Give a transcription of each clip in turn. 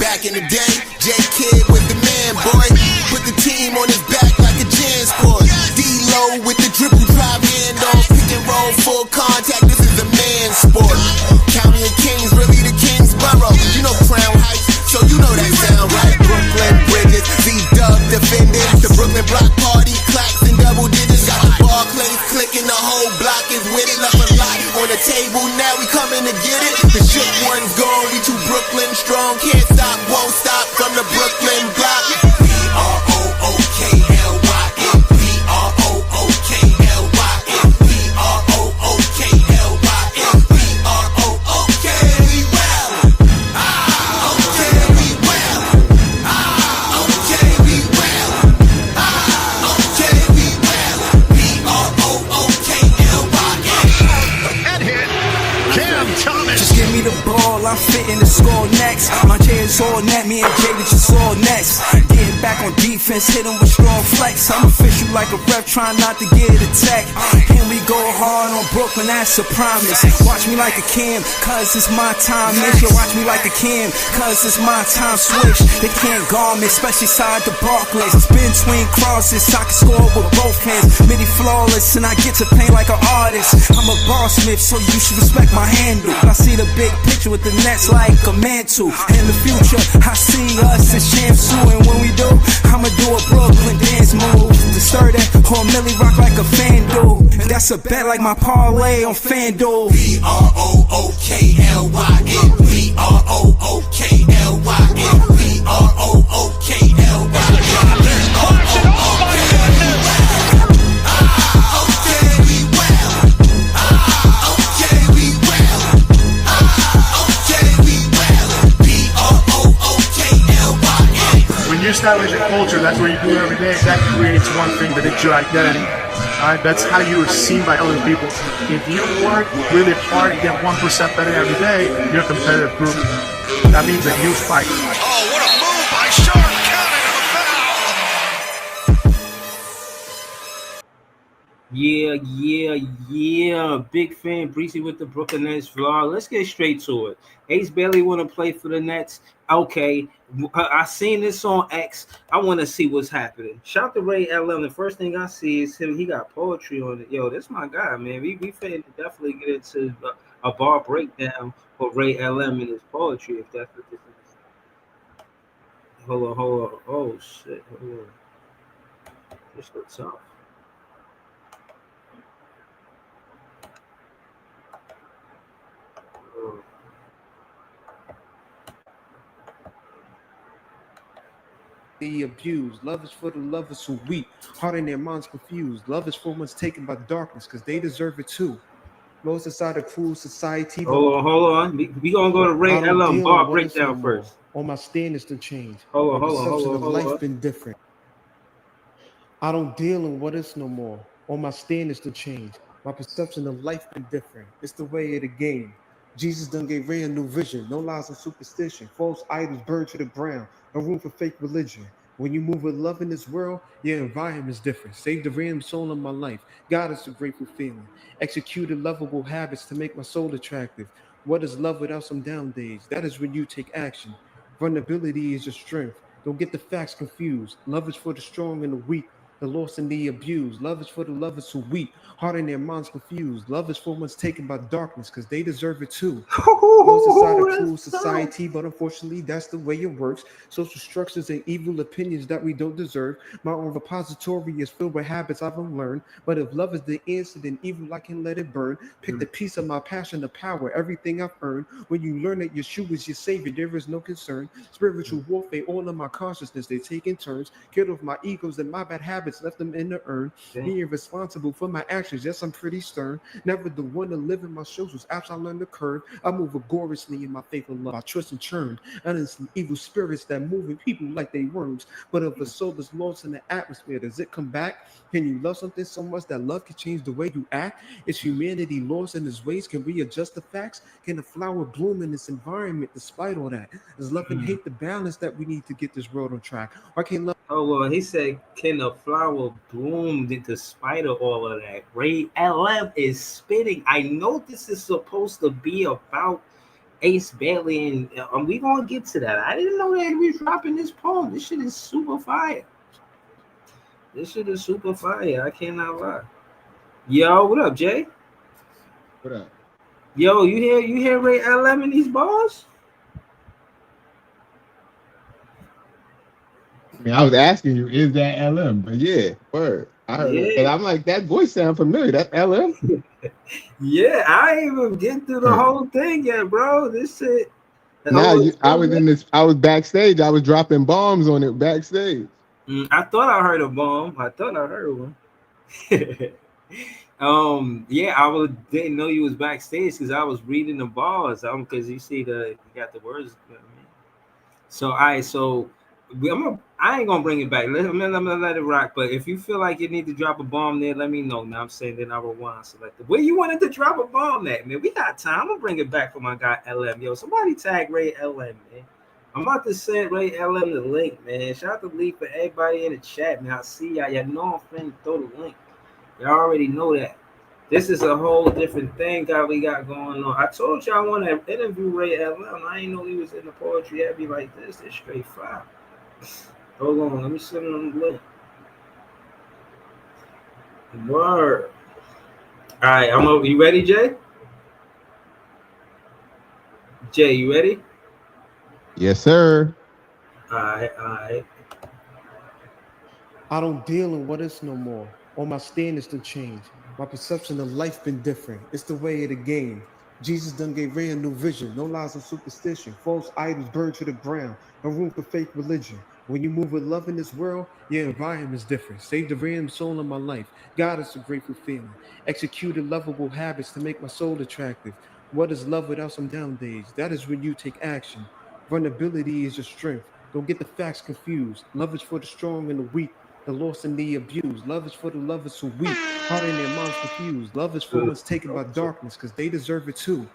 Back in the day, J-Kid was the man, boy. Put the team on his back like a gin sport. D-Lo with the dribble drive handoff. Pick and roll, full contact, this is a man's sport. County of Kings, really the Kingsborough. You know Crown Heights, so you know that sound, right? Brooklyn Bridges, Z-Dub defending. The Brooklyn Block Party, clacks and double digits. Got the Barclays clicking, the whole block is with it. Left a lot on the table, now we coming to get it. The shook one's gone, we too Brooklyn strong. Can't stop, won't stop from the Brooklyn block. B-R-O-O-K-L-Y-N, B-R-O-O-K-L-Y-N, B-R-O-O-K-L-Y-N, B-R-O-O-K, we well. Okay, we well. Okay, we well. Okay, we well. B-R-O-O-K-L-Y-N. Head hit, Cam Thomas. Just give me the ball, I'm fitting to score next. My J is all net, me and Jay that you saw next. Getting back on defense, hit him with strong flex. I'm official like a ref, trying not to get attacked. And we go hard on Brooklyn, that's a promise. Watch me like a Cam, cause it's my time. Make sure watch me like a Cam, cause it's my time. Switch, they can't guard me, especially side the Barclays. Spin between crosses, I can score with both hands. Midi flawless, and I get to paint like an artist. I'm a boss smith, so you should respect my handle. I see the big picture with the Nets like a mantle. In the future, I see us as champs too. And when we do, I'ma do a Brooklyn dance move. To stir that whole Millie rock like a fan do. And that's a bet like my parlay on FanDuel. B-R-O-O-K-L-Y-N, B-R-O-O-K-L-Y-N, B-R-O-O-K-L-Y-N. When you establish a culture, that's what you do every day. That creates one thing, that it's your identity. Alright, that's how you are seen by other people. If you work really hard and get 1% better every day, you're a competitive group. That means that you fight. Oh, what a move by Sharp, counting a foul. Yeah. Big fan, Breezy with the Brooklyn Nets vlog. Let's get straight to it. Ace Bailey want to play for the Nets. Okay, I seen this on X. I want to see what's happening. Shout to Ray LM. The first thing I see is him. He got poetry on it. Yo, that's my guy, man. We finna definitely get into a bar breakdown for Ray LM and his poetry, if that's what this is. Hold on. Oh, shit. Hold on. This looks tough. They abused. Love is for the lovers who weep, heart in their minds confused. Love is for one's taken by darkness, because they deserve it too. Most inside a cruel society. Hold on. We gonna go to Ray LM bar breakdown first. All my standards to change. Hold My on. perception of life been different. I don't deal in what is no more. All my standards to change. My perception of life been different. It's the way of the game. Jesus done gave Ray a new vision. No lies and superstition. False idols burned to the ground. No room for fake religion. When you move with love in this world, your environment is different. Save the random soul in my life. God is a grateful feeling. Executed lovable habits to make my soul attractive. What is love without some down days? That is when you take action. Vulnerability is your strength. Don't get the facts confused. Love is for the strong and the weak, the lost and the abused. Love is for the lovers who weep, heart in their minds confused. Love is for one's taken by darkness, because they deserve it too. Most inside a cruel society, but unfortunately that's the way it works. Social structures and evil opinions that we don't deserve. My own repository is filled with habits I've unlearned. But if love is the answer, then evil I can let it burn. Pick the piece of my passion, the power, everything I've earned. When you learn that Yeshua is your savior, there is no concern. Spiritual warfare, all of my consciousness, they take in turns. Get off my egos and my bad habits. habits, left them in the urn. Being responsible for my actions, yes, I'm pretty stern. Never the one to live in my shoes was absolutely on the curve. I move vigorously in my faith and love. I trust and churn. And some evil spirits that moving people like they worms. But if a soul is lost in the atmosphere, does it come back? Can you love something so much that love can change the way you act? Is humanity lost in its ways? Can we adjust the facts? Can a flower bloom in this environment despite all that? Is love and hate the balance that we need to get this world on track? Or can love Hold on, he said, "Can a flower bloom despite of all of that?" Ray LM is spitting. I know this is supposed to be about Ace Bailey, and we gonna get to that. I didn't know that he was dropping this poem. This shit is super fire. This shit is super fire. I cannot lie. Yo, what up, Jay? What up? Yo, you hear Ray LM in these bars? I mean, I was asking you, is that LM? But yeah, word. I heard it. And I'm like, that voice sound familiar. That's LM? Yeah, I ain't even get through the whole thing yet, bro. This shit. I was backstage. I was dropping bombs on it backstage. I thought I heard a bomb. I thought I heard one. Yeah, didn't know you was backstage because I was reading the bars. Because you see you got the words. You know what I mean? So I ain't gonna bring it back. Let me let it rock. But if you feel like you need to drop a bomb there, let me know. Now I'm saying then I'll rewind select it. Where you wanted to drop a bomb at, man? We got time. I'm gonna bring it back for my guy LM. Yo, somebody tag Ray LM, man. I'm about to send Ray LM the link, man. Shout out to Lee for everybody in the chat, man. I see y'all. Y'all know I'm finna throw the link. Y'all already know that. This is a whole different thing that we got going on. I told y'all I want to interview Ray LM. I didn't know he was in the poetry heavy like this. It's straight fire. Hold on, let me send him the link. Word. All right, I'm over. You ready, Jay? Jay, you ready? Yes, sir. All right. I don't deal in what is no more. All my standards to change. My perception of life been different. It's the way of the game. Jesus done gave Ray a new vision. No lies of superstition. False idols burned to the ground. No room for fake religion. When you move with love in this world, your environment is different. Save the random soul in my life. God is a grateful feeling. Executed lovable habits to make my soul attractive. What is love without some down days? That is when you take action. Vulnerability is your strength. Don't get the facts confused. Love is for the strong and the weak, the lost and the abused. Love is for the lovers who weep, heart and their minds confused. Love is for ones taken by darkness, because they deserve it too.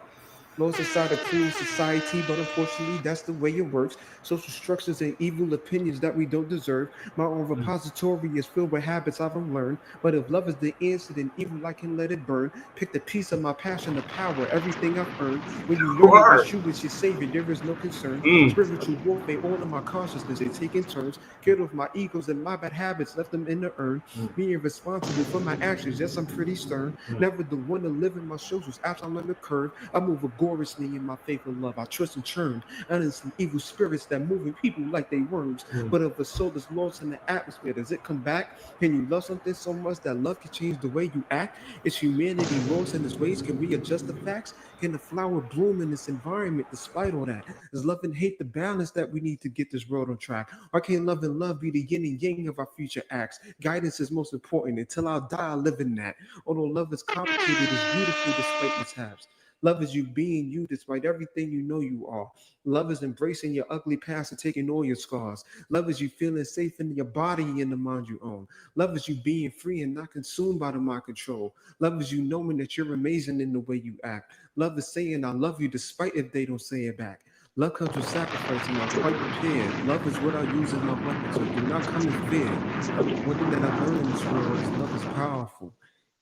Lost inside a cruel society, but unfortunately, that's the way it works. Social structures and evil opinions that we don't deserve. My own repository is filled with habits I've learned. But if love is the answer, then evil I can let it burn. Pick the piece of my passion, the power, everything I've earned. When you learn that Yeshua is your savior, there is no concern. Spiritual warfare, all of my consciousness, they taking turns. Killed with my egos and my bad habits, left them in the urn. Being responsible for my actions, yes, I'm pretty stern. Never the one to live in my shoes was absolutely on the curve. I move vigorously in my faith and love. I trust and churn. And in some evil spirits that moving people like they worms. But if a soul is lost in the atmosphere, does it come back? Can you love something so much that love can change the way you act? Is humanity lost in its ways? Can we adjust the facts? Can the flower bloom in this environment despite all that? Is love and hate the balance that we need to get this world on track? Or can love and love be the yin and yang of our future acts? Guidance is most important. Until I die, I live in that. Although love is complicated, it's beautiful despite mishaps. Love is you being you despite everything you know you are. Love is embracing your ugly past and taking all your scars. Love is you feeling safe in your body and the mind you own. Love is you being free and not consumed by the mind control. Love is you knowing that you're amazing in the way you act. Love is saying I love you despite if they don't say it back. Love comes with sacrifice and I'm quite prepared. Love is what I use as my weapon, so do not come in fear. One thing that I've learned in this world is love is powerful.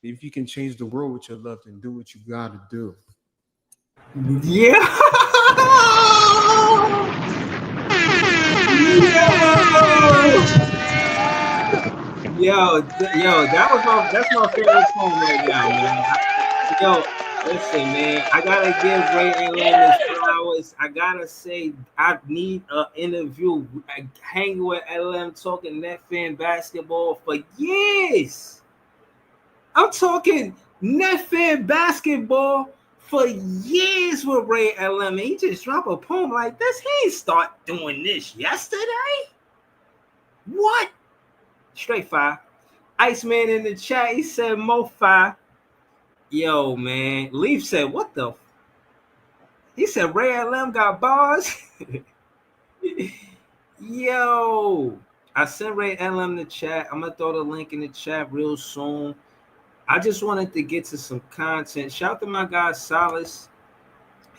If you can change the world with your love, then do what you gotta do. Yeah. Yo, that's my favorite song right now, man. Listen, man, I gotta give Ray LM his flowers. I gotta say, I need an interview. Hanging with LM, talking net fan basketball for years. I'm talking net fan basketball for years with Ray LM. He just dropped a poem like this. He ain't start doing this yesterday. What? Straight fire. Iceman in the chat, he said Mo5. Yo, man. Leaf said, what the? He said Ray LM got bars. Yo. I sent Ray LM the chat. I'm going to throw the link in the chat real soon. I just wanted to get to some content. Shout out to my guy Solace.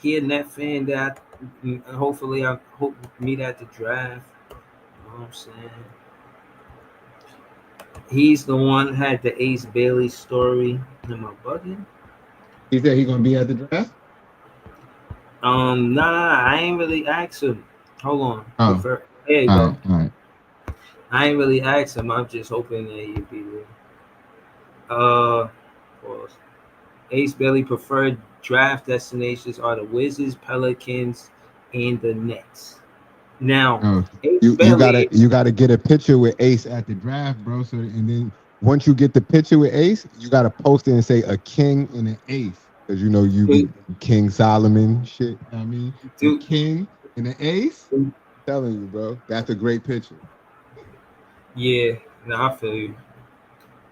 He a net fan that hopefully I hope meet at the draft. You know what I'm saying? He's the one had the Ace Bailey story. Am I bugging? He said he gonna be at the draft. Nah, I ain't really asked him. Hold on. Oh, There you all go. right. I ain't really asked him. I'm just hoping that he'd be there. Pause. Ace Bailey preferred draft destinations are the Wizards, Pelicans, and the Nets. Now, Oh, Ace you Bailey, gotta get a picture with Ace at the draft, bro. So and then once you get the picture with Ace, you gotta post it and say a king and an ace, because you know you be King Solomon shit. You know what I mean, the dude, king and an ace. I'm telling you, bro, that's a great picture. yeah, I feel you.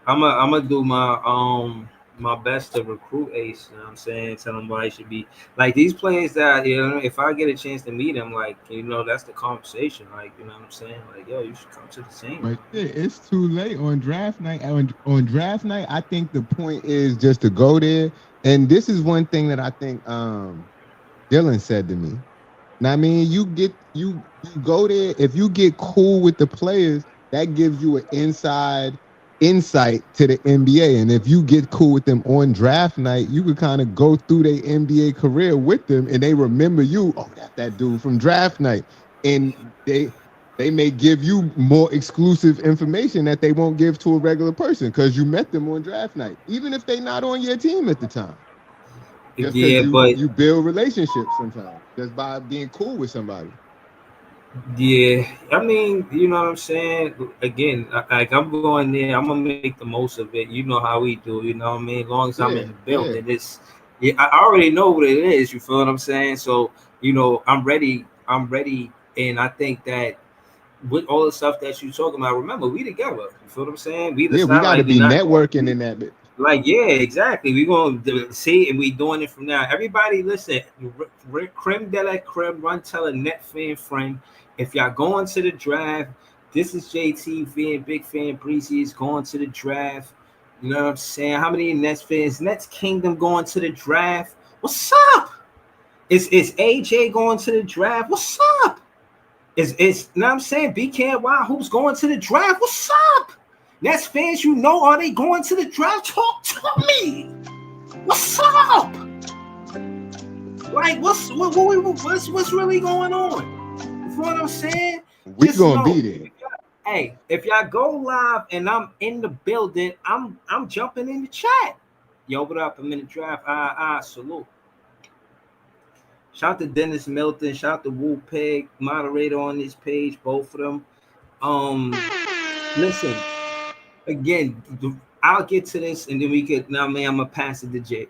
I'm gonna do my best to recruit Ace. You know what I'm saying? Tell him why he should be like these players that if I get a chance to meet him, like that's the conversation. Like you know what I'm saying? Like yo, you should come to the team. But shit, it's too late on draft night. On draft night, I think the point is just to go there. And this is one thing that I think Dylan said to me. Now, I mean, you go there. If you get cool with the players, that gives you an insight to the NBA. And if you get cool with them on draft night, you could kind of go through their NBA career with them, and they remember you. Oh, that's that dude from draft night, and they may give you more exclusive information that they won't give to a regular person because you met them on draft night, even if they're not on your team at the time. Just because you build relationships sometimes just by being cool with somebody. Yeah, I mean, you know what I'm saying? Again, like I'm going there, I'm gonna make the most of it. You know how we do, you know what I mean? As long as I'm in the building, I already know what it is, you feel what I'm saying? So, I'm ready, and I think that with all the stuff that you talking about, remember, we together, you feel what I'm saying? We gotta be networking in that bit. Like, yeah, exactly. We're going to see, and we doing it from now. Everybody, listen, creme de la creme, run tell a net fan friend. If y'all going to the draft, this is JT fan, big fan. Breezy is going to the draft. You know what I'm saying? How many Nets fans? Nets Kingdom going to the draft. What's up? Is AJ going to the draft? What's up? Is you know what I'm saying? BKN, who's going to the draft? What's up? Nets fans, are they going to the draft? Talk to me. What's up? Like, what's really going on? You feel what I'm saying? We gonna be there. Hey, if y'all go live and I'm in the building, I'm jumping in the chat. Yo, what up? I'm in the draft. Salute. Shout out to Dennis Milton. Shout out to Wu Peg, moderator on this page. Both of them. Listen. Again, I'll get to this, and then we could. Now, man, I'm gonna pass it to Jay.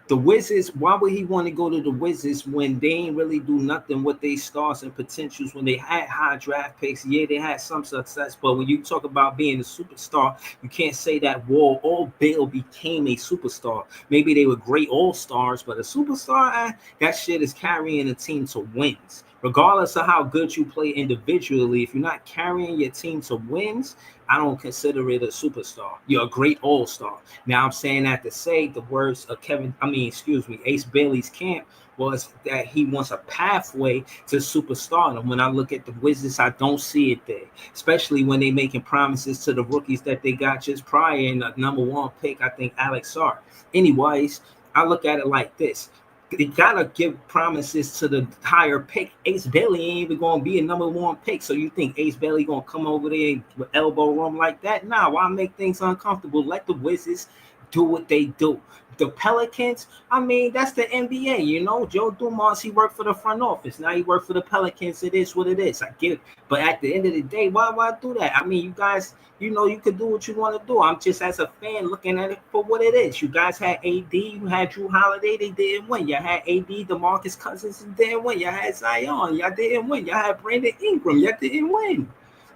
The Wizards. Why would he want to go to the Wizards when they ain't really do nothing with their stars and potentials? When they had high draft picks, yeah, they had some success, but when you talk about being a superstar, you can't say that Wall or Bill became a superstar. Maybe they were great all-stars, but a superstar, that shit is carrying a team to wins. Regardless of how good you play individually, if you're not carrying your team to wins, I don't consider it a superstar. You're a great all-star. Now I'm saying that to say the words of Ace Bailey's camp was that he wants a pathway to superstardom. When I look at the Wizards, I don't see it there, especially when they making promises to the rookies that they got just prior in the number one pick, I think Alex Sarr. Anyways, I look at it like this. They gotta give promises to the higher pick. Ace Bailey ain't even gonna be a number one pick. So you think Ace Bailey gonna come over there with elbow room like that? Nah, why make things uncomfortable? Let the Wizards do what they do. The Pelicans, that's the NBA, Joe Dumars, he worked for the front office. Now he worked for the Pelicans. It is what it is. I get it. But at the end of the day, why do that? You guys, you could do what you want to do. I'm just as a fan looking at it for what it is. You guys had AD, you had Drew Holiday, they didn't win. You had AD, DeMarcus Cousins, and didn't win. You had Zion, y'all didn't win. You had Brandon Ingram, y'all didn't win.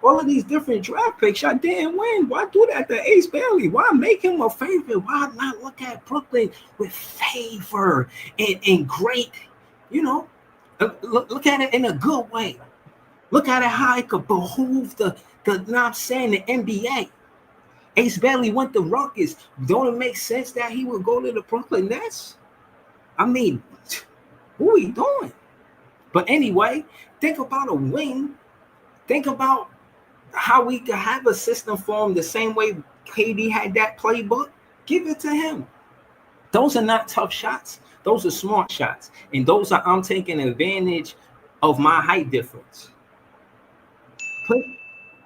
all of these different draft picks, y'all didn't win. Why do that to Ace Bailey? Why make him a favorite? Why not look at Brooklyn with favor and great, look at it in a good way. Look at it how it could behoove the NBA. Ace Bailey went to Rockets. Don't it make sense that he would go to the Brooklyn Nets? I mean, what are we doing? But anyway, think about a wing. Think about how we could have a system formed the same way KD had that playbook. Give it to him. Those are not tough shots. Those are smart shots. And those are I'm taking advantage of my height difference. Put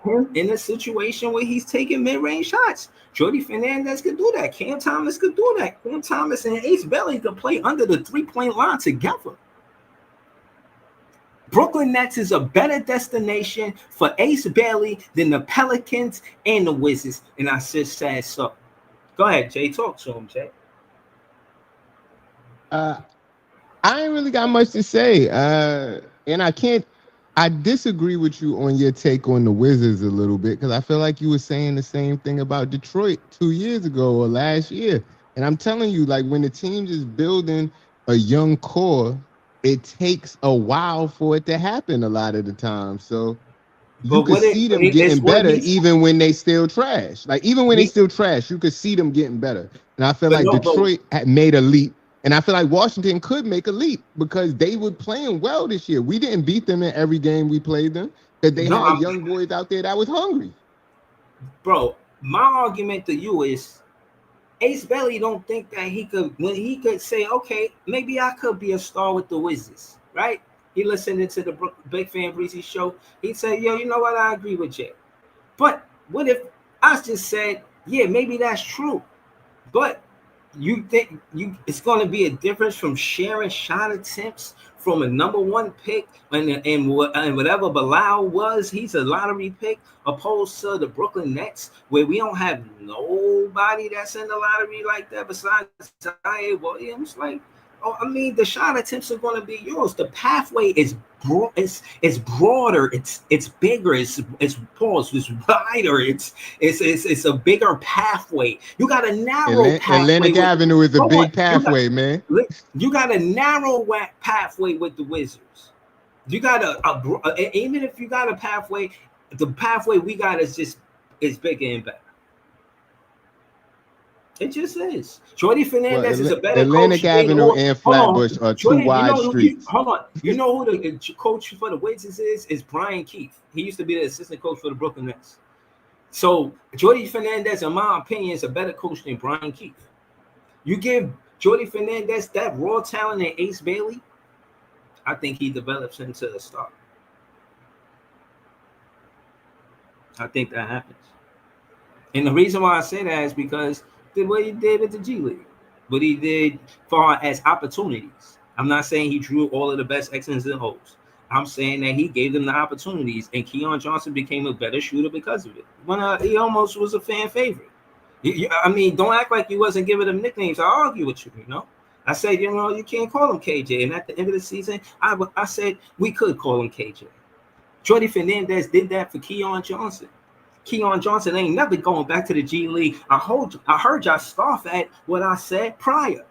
him in a situation where he's taking mid-range shots. Jordy Fernandez could do that. Cam Thomas could do that. Cam Thomas and Ace Bailey could play under the three-point line together. Brooklyn Nets is a better destination for Ace Bailey than the Pelicans and the Wizards. And I just said so. Go ahead, Jay. Talk to him, Jay. I ain't really got much to say. And I disagree with you on your take on the Wizards a little bit, because I feel like you were saying the same thing about Detroit 2 years ago or last year. And I'm telling you, like, when the team is building a young core, it takes a while for it to happen a lot of the time. So you could see them getting better even when they still trash. Like, even when they still trash, you could see them getting better. And I feel like Detroit had made a leap. And I feel like Washington could make a leap because they were playing well this year. We didn't beat them in every game we played them, because they had young boys out there that was hungry. Bro, my argument to you is Ace Bailey don't think that he could say, okay, maybe I could be a star with the Wizards, right? He listened to the Big Fan Breezy show. He said, yo, you know what? I agree with Jay. But what if I just said, yeah, maybe that's true. But you think it's going to be a difference from sharing shot attempts from a number one pick and whatever Bilal was, he's a lottery pick, opposed to the Brooklyn Nets, where we don't have nobody that's in the lottery like that besides Zaire Williams. Like, I mean, the shot attempts are going to be yours. The pathway is broader, it's bigger, it's wider, it's a bigger pathway. You got a narrow pathway. Atlantic Avenue is a big pathway, man. You got a narrow pathway with the Wizards. You got even if you got a pathway, the pathway we got is bigger and better. It just is. Jordy Fernandez is a better Atlantic coach. Avenue and Flatbush are two wide streets. Hold on. You know who the coach for the Wizards is? Is Brian Keefe. He used to be the assistant coach for the Brooklyn Nets. So Jordy Fernandez, in my opinion, is a better coach than Brian Keefe. You give Jordy Fernandez that raw talent and Ace Bailey, I think he develops into a star. I think that happens. And the reason why I say that is because what he did at the G League, what he did far as opportunities. I'm not saying he drew all of the best X's and O's. I'm saying that he gave them the opportunities, and Keon Johnson became a better shooter because of it. When he almost was a fan favorite. I mean, don't act like you wasn't giving them nicknames. I argue with you, I said, you can't call him KJ. And at the end of the season, I said we could call him KJ. Jordy Fernandez did that for Keon Johnson. Keon Johnson ain't never going back to the G League. I heard y'all scoff at what I said prior.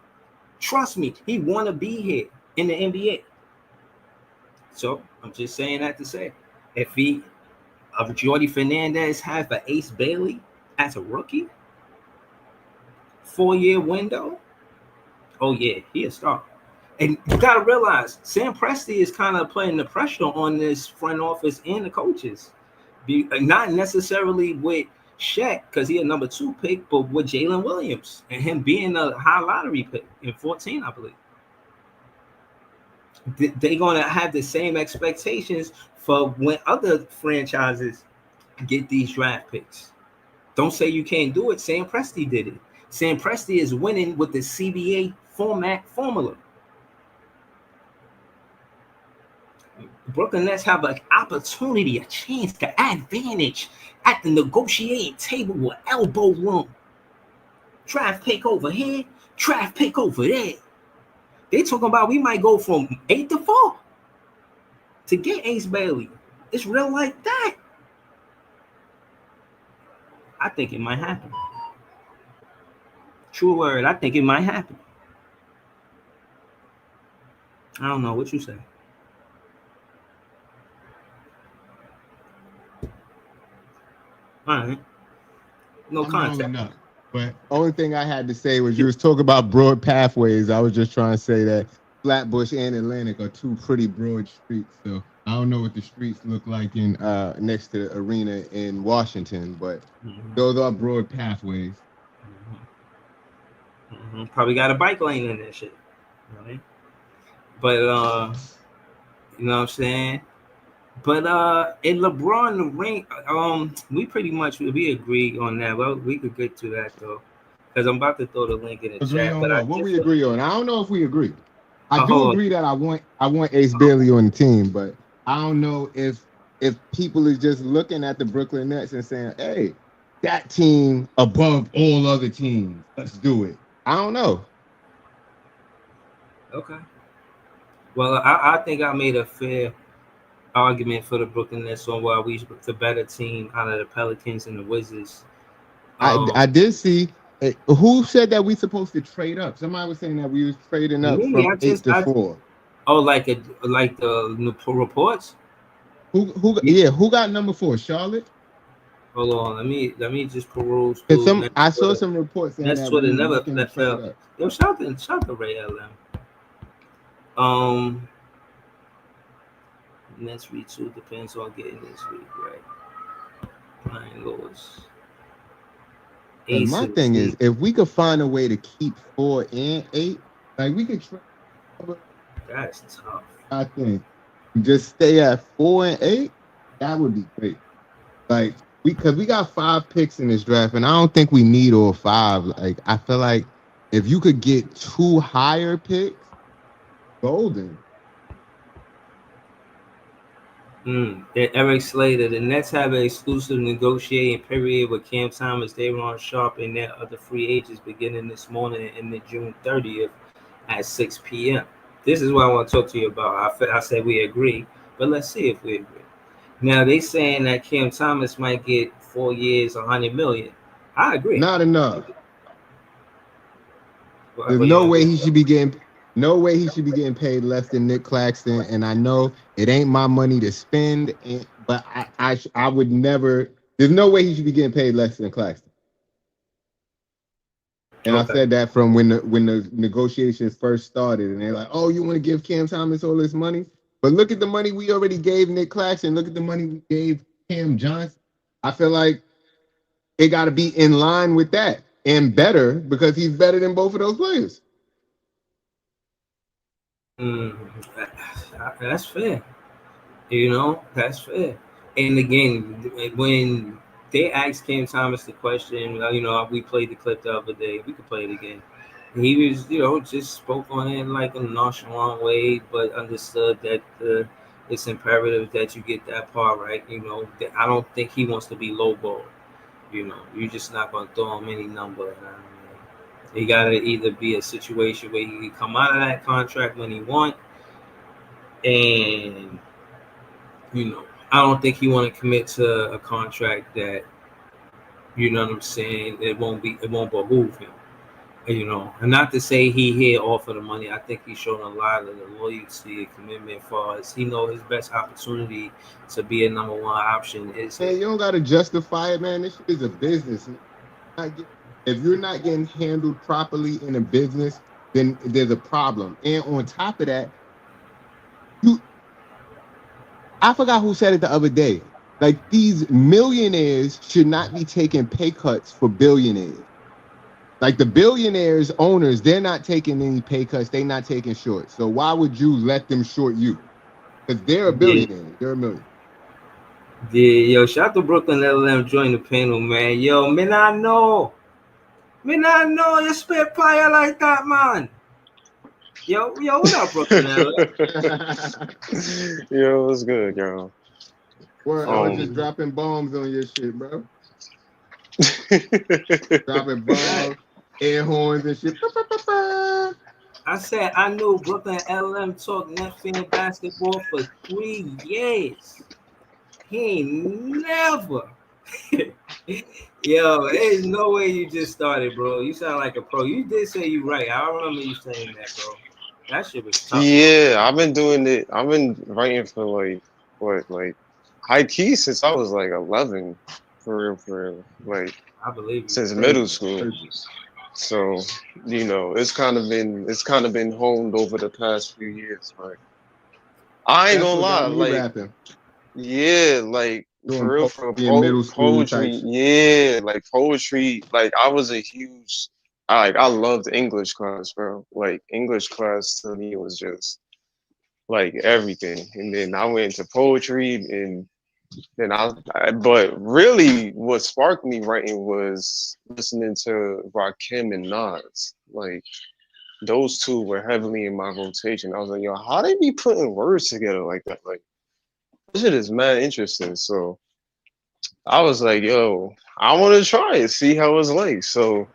Trust me, he want to be here in the NBA. So I'm just saying that to say, if Jordy Fernandez has an Ace Bailey as a rookie, 4-year window, oh yeah, he a star. And you got to realize, Sam Presti is kind of putting the pressure on this front office and the coaches. Not necessarily with Shaq, because he a number 2 pick, but with Jalen Williams and him being a high lottery pick in 14, I believe. They're going to have the same expectations for when other franchises get these draft picks. Don't say you can't do it. Sam Presti did it. Sam Presti is winning with the CBA formula. Brooklyn Nets have an opportunity, a chance to advantage at the negotiating table with elbow room. Draft pick over here, draft pick over there. They talking about we might go from 8 to 4 to get Ace Bailey. It's real like that. I think it might happen. True word. I think it might happen. I don't know what you say. All right. No I'm rolling contact. up. But only thing I had to say was you was talking about broad pathways. I was just trying to say that Flatbush and Atlantic are two pretty broad streets. So I don't know what the streets look like in next to the arena in Washington, but those are broad pathways. Probably got a bike lane in that shit. Right? But you know what I'm saying? But in LeBron the ring, we pretty much we agree on that. Well, we could get to that though, because I'm about to throw the link in the Agree chat. on But I what? What we just agree on? I don't know if we agree. I do hold agree that I want Ace Bailey on the team, but I don't know if people is just looking at the Brooklyn Nets and saying, "Hey, that team above all other teams. Let's do it." I don't know. okay. Well, I think I made a fair argument for the Brooklyn Nets on why we the better team out of the Pelicans and the Wizards. I did see who said that we supposed to trade up. Somebody was saying that we was trading up Me, from 8 to 4. like the reports. Who got number 4? Charlotte. Hold on, let me just peruse Cause through I saw some reports saying Nets that we Twitter was never looking to that trade fell. up. Yo, shout to Ray LM. Nets week 2 depends on getting this week right. Ryan Lewis. And my thing is, if we could find a way to keep 4 and 8, like we could trade. That's tough. I think just stay at 4 and 8. That would be great. Like because we got 5 picks in this draft, and I don't think we need all 5. Like I feel like if you could get 2 higher picks, golden. Eric Slater. The Nets have an exclusive negotiating period with Cam Thomas, Daron Sharp, and their other free agents beginning this morning and ending June 30th at 6 p.m. This is what I want to talk to you about. I said we agree, but let's see if we agree. Now they saying that Cam Thomas might get 4 years, $100 million. I agree. Not enough. There's But no way he should be getting paid less than Nick Claxton. And I know it ain't my money to spend, but I would never. There's no way he should be getting paid less than Claxton. And I said that from when the negotiations first started, and they're like, "Oh, you want to give Cam Thomas all this money?" But look at the money we already gave Nick Claxton. Look at the money we gave Cam Johnson. I feel like it got to be in line with that and better because he's better than both of those players. That's fair. You know, that's fair. And again, when they asked Cam Thomas the question, you know, we played the clip the other day. We could play it again. He was, you know, just spoke on it like a nonchalant way, but understood that it's imperative that you get that part right. You know, I don't think he wants to be lowball. You know, you're just not going to throw him any number. It got to either be a situation where he can come out of that contract when he wants, and you know, I don't think he want to commit to a contract that, you know what I'm saying, it won't behoove him. You know, and not to say he here all for the money. I think he's shown a lot of the loyalty and commitment as far as he know his best opportunity to be a number 1 option is. Man, you don't got to justify it, man. This shit is a business. If you're not getting handled properly in a business, then there's a problem. And on top of that, I forgot who said it the other day. Like, these millionaires should not be taking pay cuts for billionaires. Like, the billionaires owners, they're not taking any pay cuts. They're not taking shorts. So why would you let them short you? Because they're a billionaire. Yeah. They're a millionaire. Yeah, yo, shout out to Brooklyn LM join the panel, man. Yo, I know you spit fire like that, man. Yo, what up, Brooklyn LM? Yo, what's good, y'all? Word, I was just dropping bombs on your shit, bro. Dropping bombs, air horns and shit. I said I knew Brooklyn LM talk net fan basketball for 3 years. He ain't never Yo, there's no way you just started, bro. You sound like a pro. You did say you right. I remember you saying that, bro. That shit was tough, bro. Yeah, I've been doing it. I've been writing for like what, like high key since I was like 11, for real, like I believe you. since middle school. So it's kind of been honed over the past few years. Like I ain't That's gonna what lie, got me like rapping. yeah, like Doing for real, for poetry in middle school type poetry, shit. yeah, like poetry. Like I was a huge, I loved English class, bro. Like English class to me was just like everything. And then I went into poetry, and then but really what sparked me writing was listening to Rakim and Nas. Like those two were heavily in my rotation. I was like, yo, how they be putting words together like that? Like this shit is mad interesting. So I was like, yo, I want to try it, see how it's like. So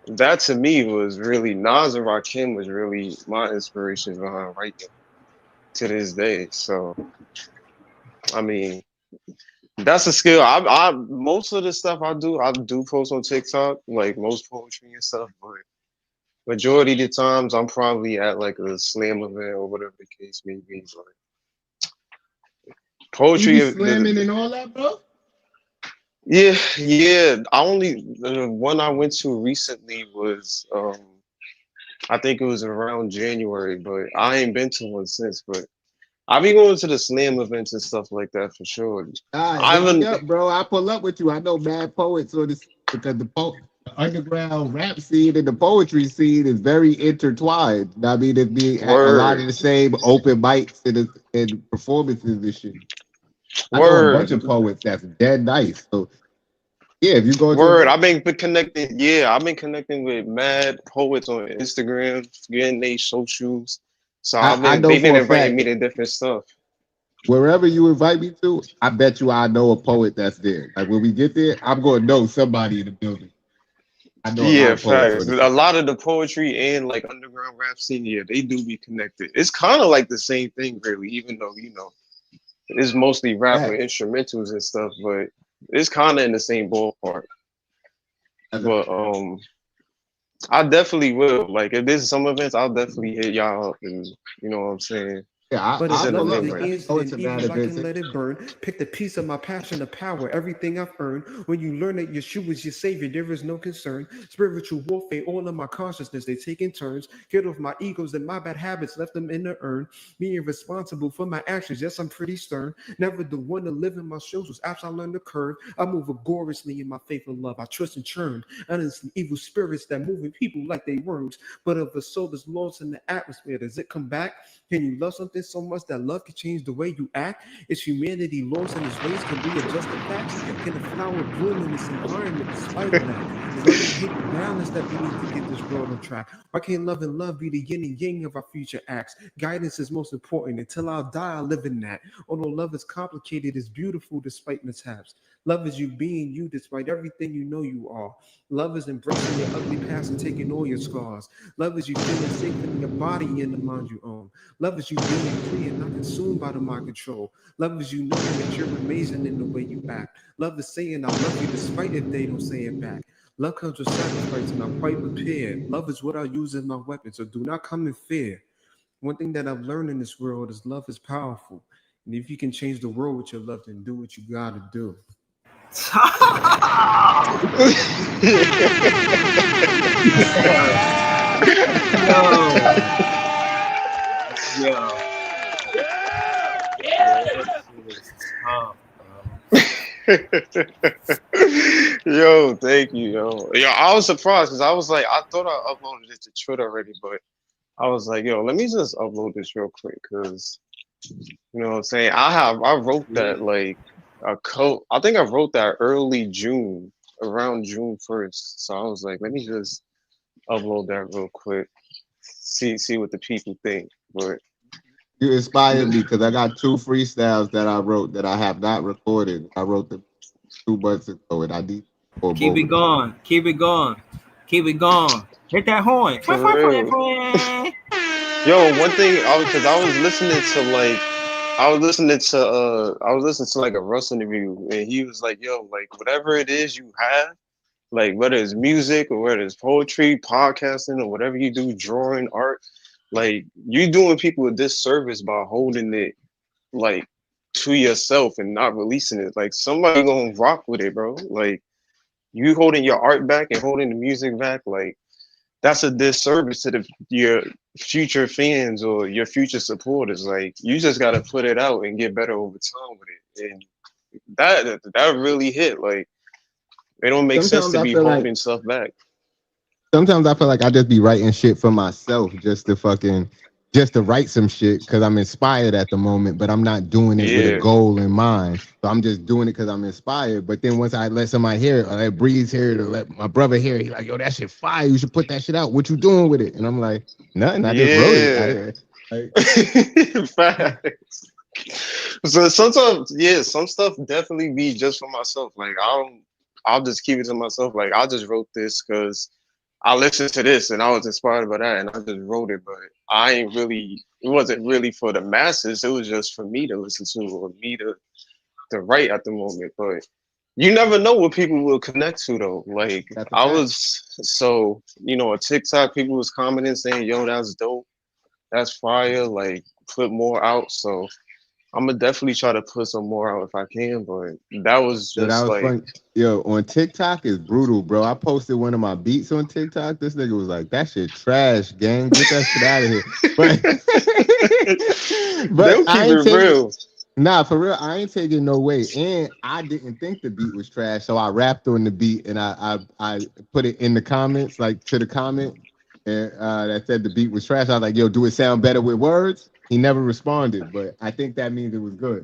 that to me was really Nas and Rakim was really my inspirations behind writing to this day. So I mean, that's a skill. I most of the stuff I do post on TikTok, like most poetry and stuff, but majority of the times I'm probably at like a slam event or whatever the case may be. Like You poetry, be slamming and all that, bro? yeah, yeah. The one I went to recently was I think it was around January, but I ain't been to one since. But I be going to the slam events and stuff like that for sure. All right, I hit me haven't up, bro. I pull up with you. I know mad poets on this because the underground rap scene and the poetry scene is very intertwined. I mean, it be a lot of word, the same open mics and performances and shit. I know a bunch word. of poets that's dead nice. So yeah, if you go to Word, event, I've been connecting. Yeah, I've been connecting with mad poets on Instagram, getting they socials. So I know they've been for a inviting fact me to different stuff. wherever you invite me to, I bet you I know a poet that's there. Like when we get there, I'm going to know somebody in the building. I know a lot Yeah, of poets facts. on A this. lot of the poetry and like underground rap scene, yeah, they do be connected. It's kind of like the same thing, really, even though it's mostly rap with Facts. instrumentals and stuff, but it's kind of in the same ballpark. As a But I definitely will. Like if there's some events, I'll definitely hit y'all up, and you know what I'm saying. Yeah, But if I'll Send a love pull is up, link. the man. answer, Go then to even bad if I events. can let it burn, pick the piece of my passion, the power, everything I've earned. When you learn that Yeshua is your savior, there is no concern. Spiritual warfare, all of my consciousness, they take in turns. Get off my egos and my bad habits, left them in the urn. Being responsible for my actions, yes, I'm pretty stern. Never the one to live in my shoes was after I learned the curve. I move agorously in my faith and love. I trust and churn. And some evil spirits that moving people like they worms. But if the soul is lost in the atmosphere, does it come back? Can you love something so much that love can change the way you act? Is humanity lost in its ways? Can we adjust the facts? Can a flower bloom in this environment despite of that? Is love and hate the balance that we need to get this world on track? Why can't love and love be the yin and yang of our future acts? Guidance is most important. Until I'll die, I'll live in that. Although love is complicated, it's beautiful despite mishaps. Love is you being you despite everything you know you are. Love is embracing your ugly past and taking all your scars. Love is you feeling safe in your body and the mind you own. Love is you being free and not consumed by the mind control. Love is you knowing that you're amazing in the way you act. Love is saying I love you despite if they don't say it back. Love comes with sacrifice and I'm quite prepared. Love is what I use as my weapon, so do not come in fear. One thing that I've learned in this world is love is powerful. And if you can change the world with your love, then do what you gotta do. Yo, yo. That shit is tough, Yo, thank you, yo. Yo, I was surprised because I was like, I thought I uploaded it to Twitter already, but I was like, yo, let me just upload this real quick because you know what I'm saying. I wrote bro. that like I think I wrote that early June, around June 1st. So I was like, let me just upload that real quick, see what the people think. But You inspired me because I got two freestyles that I wrote that I have not recorded. I wrote them 2 months ago, and I need for Keep both it of them. going. Keep it going. Keep it going. Hit that horn. for real, yo, one thing because I was listening to like a Russ interview, and he was like, yo, like whatever it is you have, Like whether it's music or whether it's poetry, podcasting, or whatever you do, drawing, art, like you doing people a disservice by holding it like to yourself and not releasing it. Like somebody gonna rock with it, bro. Like you holding your art back and holding the music back, like that's a disservice to your future fans or your future supporters. Like you just gotta put it out and get better over time with it. And that really hit. Like it don't make sense Sometimes to I be feel like holding stuff back. sometimes I feel like I just be writing shit for myself just to write some shit because I'm inspired at the moment, but I'm not doing it with a Yeah. goal in mind. So I'm just doing it because I'm inspired. But then once I let somebody hear it, or let Breeze hear it, or let my brother hear it, he's like, yo, that shit fire. You should put that shit out. What you doing with it? And I'm like, nothing. I just wrote it. Facts. So sometimes, yeah, some stuff definitely be just for myself. Like I'll just keep it to myself. Like I just wrote this because I listened to this and I was inspired by that and I just wrote it. But I ain't really. It wasn't really for the masses. It was just for me to listen to or me to write at the moment. But you never know what people will connect to though. Like I was so on TikTok, people was commenting saying, "Yo, that's dope. That's fire. Like put more out." So I'm gonna definitely try to put some more out if I can, but that was Yo, that just was like, fun. Yo, on TikTok is brutal, bro. I posted one of my beats on TikTok. This nigga was like, "That shit trash, gang. Get that shit out of here." But they'll keep I ain't it real. nah, for real. I ain't taking no way. And I didn't think the beat was trash, so I rapped on the beat and I put it in the comments, like to the comment, and that said the beat was trash. I was like, "Yo, do it sound better with words?" He never responded, but I think that means it was good.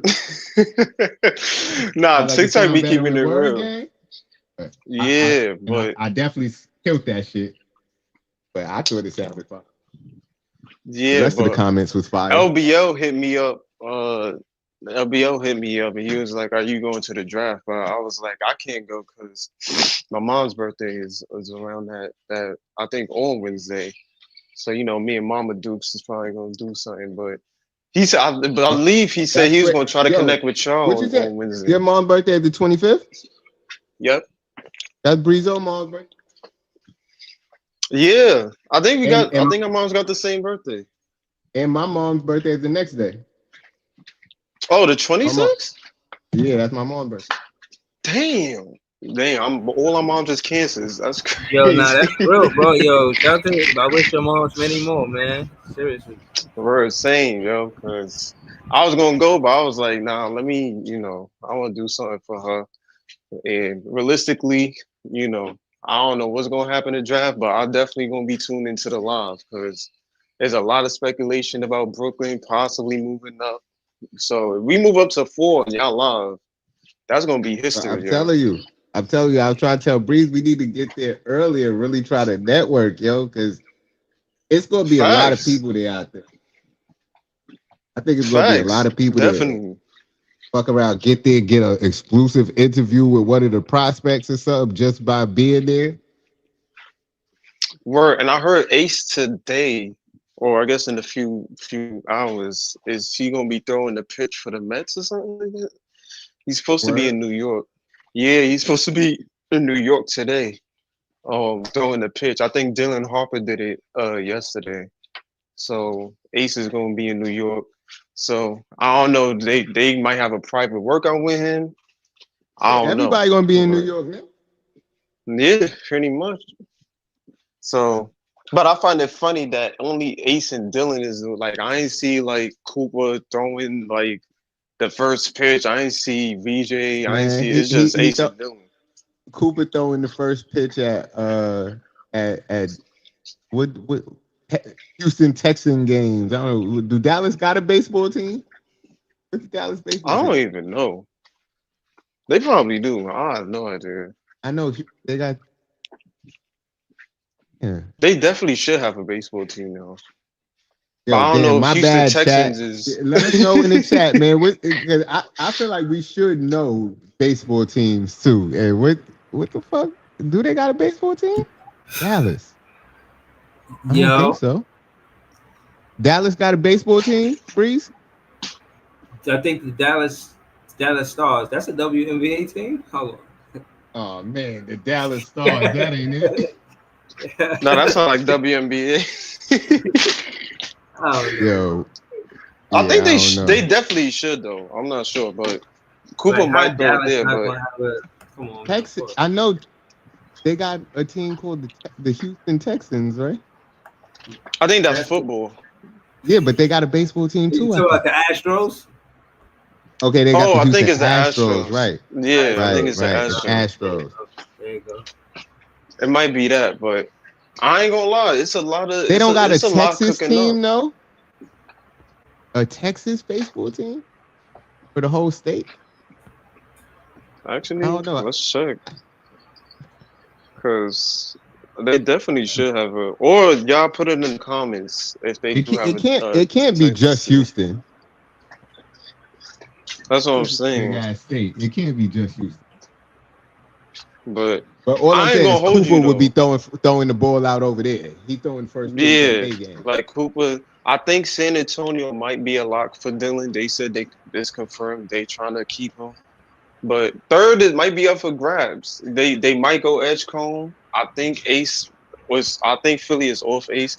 Nah, Like, it TikTok sound be better keeping with it word, real. gang. Yeah, but I definitely killed that shit, but I thought it sounded fire. The yeah, rest of the but comments was fire. LBO hit me up. LBO hit me up and he was like, "Are you going to the draft?" I was like, "I can't go because my mom's birthday is around that I think on Wednesday. So me and Mama Dukes is probably gonna do something." But he said, I believe he said That's he was what, gonna try to yo, connect with y'all what you on said? Wednesday. Your mom's birthday is the 25th? Yep. That's Breezo mom's birthday. Yeah, I think And I think our moms got the same birthday. and my mom's birthday is the next day. Oh, the My mom, 26th? yeah, that's my mom's birthday. Damn. Damn, all our moms is cancers. That's Yo, nah, crazy. that's real, bro. Yo, shout out to, I wish your moms many more, man. Seriously. We're insane, yo, because I was gonna go, but I was like, nah, let me, I want to do something for her. And realistically, I don't know what's gonna happen in the draft, but I'm definitely gonna be tuned into the live because there's a lot of speculation about Brooklyn possibly moving up. So if we move up to 4 and y'all live, that's gonna be I'm history, yo. telling you. I was trying to tell Breeze we need to get there early and really try to network, yo, because it's gonna be a lot of Facts. people there out there. I think it's gonna be a lot Facts. of people there. Definitely. Fuck around, get there, get an exclusive interview with one of the prospects or something just by being there. Word. And I heard Ace today, or I guess in a few hours, is he gonna be throwing the pitch for the Mets or something like that? He's supposed to be Word. in New York. Yeah, he's supposed to be in New York today. Throwing the pitch. I think Dylan Harper did it yesterday. So Ace is gonna be in New York. So I don't know. They might have a private workout with him. I don't know. Everybody gonna be in New But York, man. yeah, pretty much. So, but I find it funny that only Ace and Dylan is like I ain't see like Cooper throwing like the first pitch. I ain't see VJ. I ain't Man, see. It's just he Ace thought and Dylan. Cooper throwing the first pitch at what Houston Texan games. I don't know. Do Dallas got a baseball team? What's the Dallas baseball I don't team? even know. They probably do. I have no idea. I know they got. Yeah. They definitely should have a baseball team now. But Yo, I don't damn, know if my Houston bad, Texans chat. is. Let us know in the chat, man. Cause I feel like we should know baseball teams too. And what the fuck? Do they got a baseball team? Dallas. I don't think Yo, so. Dallas got a baseball team, Breeze? I think the Dallas Stars. That's a WNBA team. Hold on. Oh man, the Dallas Stars. That ain't it. No, that sounds like WNBA. I don't know. Yo, I think yeah, I don't know. they definitely should though. I'm not sure, but Cooper Like how might throw it Dallas there. not But gonna have a come on, man. Texas. I know they got a team called the Houston Texans, right? I think that's That's football. Yeah, but they got a baseball team you too, I talking about think. the Astros? Okay, they got Oh, the I think Houston it's the Astros, Astros. right? Yeah, I think Right, it's the right. The Astros. Astros. There you go. It might be that, but I ain't gonna lie. It's a lot of They don't got a it's a lot Texas cooking up. team though. A Texas baseball team for the whole state. Actually, I don't know. let's check because they definitely should have a. Or y'all put it in the comments if they do have It can't be Texas just team. Houston. That's what I'm This is a big saying. ass state. It can't be just Houston. But But all I'm I ain't saying gonna is hold Cooper you would be though. throwing the ball out over there. He throwing first pitch at Yeah, their game. like Cooper. I think San Antonio might be a lock for Dylan. They said it's confirmed they trying to keep him. But third, it might be up for grabs. They might go Edgecombe. I think Ace was. I think Philly is off Ace.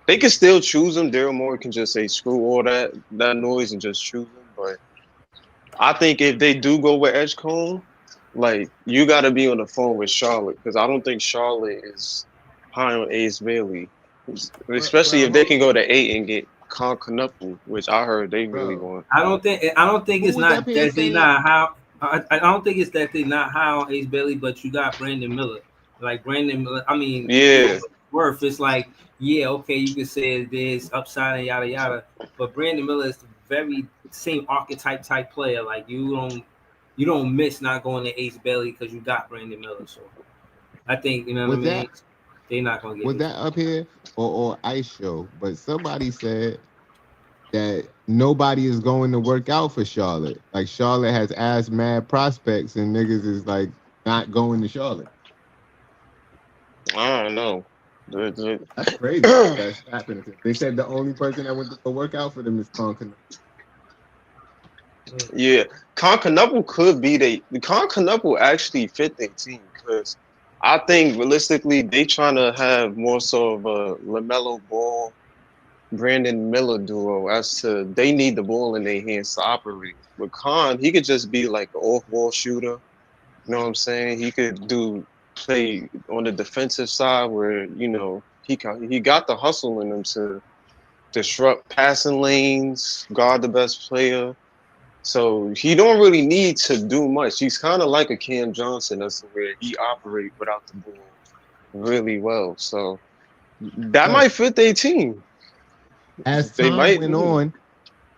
They can still choose him. Daryl Moore can just say screw all that noise and just choose him. But I think if they do go with Edgecombe, like you got to be on the phone with Charlotte because I don't think Charlotte is high on Ace Bailey, especially if they can go to 8 and get Con Knuckle, which I heard they really Bro, want. I don't think who it's was up not here that they saying? not how. I don't think it's that they not high on Ace Bailey, but you got Brandon Miller. Like Brandon Miller, I mean, Yeah, worth. It's like, yeah, okay, you can say there's upside and yada yada, but Brandon Miller is the very same archetype type player. Like you don't miss not going to Ace Bailey because you got Brandon Miller. So I think you know what I Was mean. that They're not gonna get was it. that up here or Ice Show? But somebody said that nobody is going to work out for Charlotte. Like Charlotte has ass mad prospects and niggas is like not going to Charlotte. I don't know. That's crazy. That's happening. They said the only person that went to go work out for them is Conkin. Yeah, Constantinople could be the Constantinople actually fit their team because I think realistically they trying to have more so of a LaMelo Ball, Brandon Miller duo as to they need the ball in their hands to operate. With Khan, he could just be like an off-ball shooter. You know what I'm saying? He could play on the defensive side where he got the hustle in him to disrupt passing lanes, guard the best player. So he don't really need to do much. He's kind of like a Cam Johnson, that's where he operate without the ball really well. So that But might fit their team. as They time might. went on,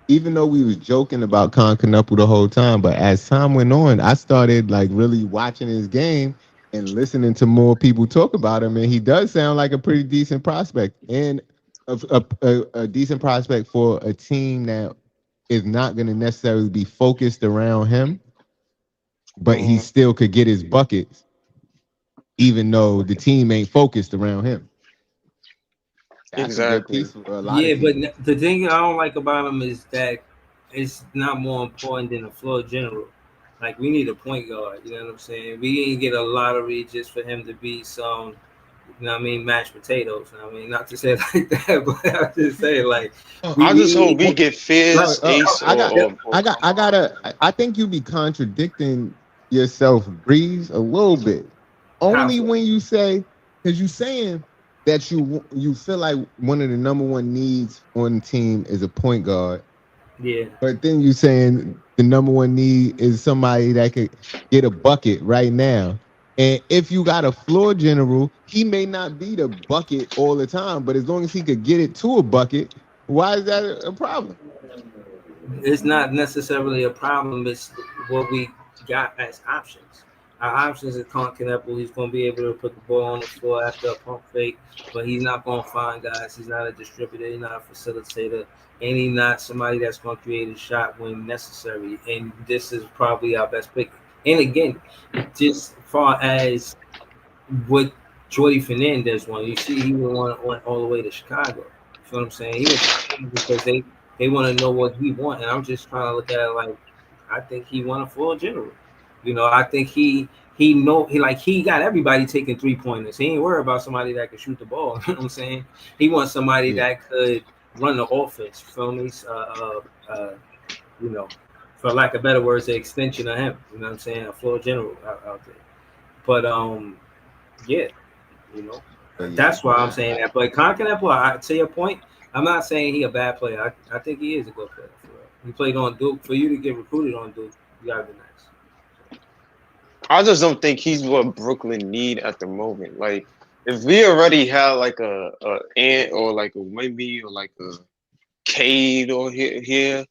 even though we was joking about Conkin the whole time, but as time went on, I started like really watching his game and listening to more people talk about him, and he does sound like a pretty decent prospect and a decent prospect for a team that is not going to necessarily be focused around him, but he still could get his buckets, even though the team ain't focused around him. That's a good Exactly. piece for a lot Yeah, of but teams. the thing I don't like about him is that it's not more important than the floor general. Like we need a point guard, you know what I'm saying? We didn't get a lottery just for him to be some, you know what I mean, mashed potatoes. You know what I mean, not to say it like that, but I just say like we I just hope need we get Bro, Fierce, Ace, I think you be contradicting yourself, Breeze, a little bit. how Only so. when you say, because you saying that you feel like one of the number one needs on the team is a point guard, Yeah. but then you saying the number one need is somebody that could get a bucket right now. And if you got a floor general, he may not be the bucket all the time, but as long as he could get it to a bucket, why is that a problem? It's not necessarily a problem. It's what we got as options. Our options is Conkin. He's going to be able to put the ball on the floor after a pump fake, but he's not going to find guys. He's not a distributor. He's not a facilitator, and he's not somebody that's going to create a shot when necessary. And this is probably our best pick. And again, just far as what Jordy Fernandez won, you see, he went all the way to Chicago. You know what I'm saying? He went to Chicago because they want to know what he wants, and I'm just trying to look at it like I think he won a full general. You know, I think he got everybody taking 3-pointers. He ain't worried about somebody that can shoot the ball. You know what I'm saying? He wants somebody Yeah. that could run the offense. Feel me? You know, for lack of better words, the extension of him. You know what I'm saying? A floor general out there. But yeah, you know, But yeah, that's why I'm saying that. But Conkin, to your point, I'm not saying he a bad player. I think he is a good player. For real. He played on Duke. For you to get recruited on Duke, you gotta be nice. I just don't think he's what Brooklyn need at the moment. Like, if we already had like a Ant or like a Wemby or like a Cade or here,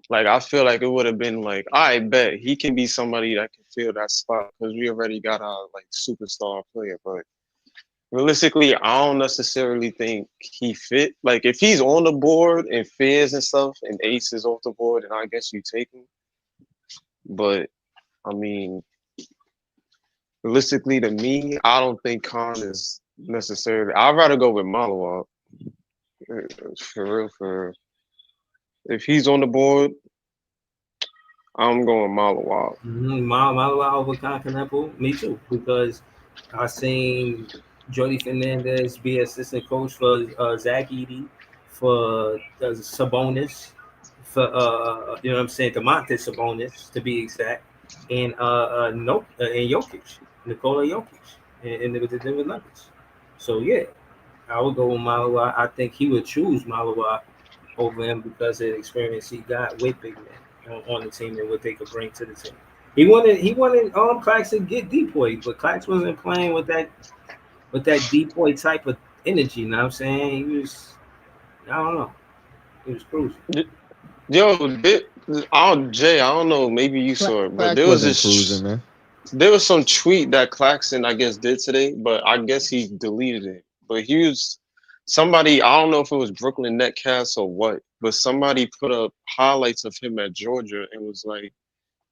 like I feel like it would have been like, I bet he can be somebody that can fill that spot because we already got our like superstar player. But realistically, I don't necessarily think he fit. Like, if he's on the board and Fizz and stuff and Ace is off the board, then I guess you take him. But I mean, realistically, to me, I don't think Khan is necessarily. I'd rather go with Malawak for real. For if he's on the board, I'm going Malawak. Malawa over Conkin, me too, because I seen Jody Fernandez be assistant coach for Zach Edey, for Sabonis, for you know what I'm saying, Demontis Sabonis to be exact, and no, and Jokic, Nikola Jokic, and with the Denver Nuggets. So yeah, I would go with Malawa. I think he would choose Malawa over him because of the experience he got with big men on the team and what they could bring to the team. He wanted Claxton to get depoy, but Clax wasn't playing with that depoy type of energy. You know what I'm saying? He was, I don't know, he was cruising. Yo, Jay, I don't know, maybe you saw it, but Clax wasn't cruising, man. there was some tweet that Claxton, I guess, did today, but I guess he deleted it. But he was somebody, I don't know if it was Brooklyn Netcast or what, but somebody put up highlights of him at Georgia and was like,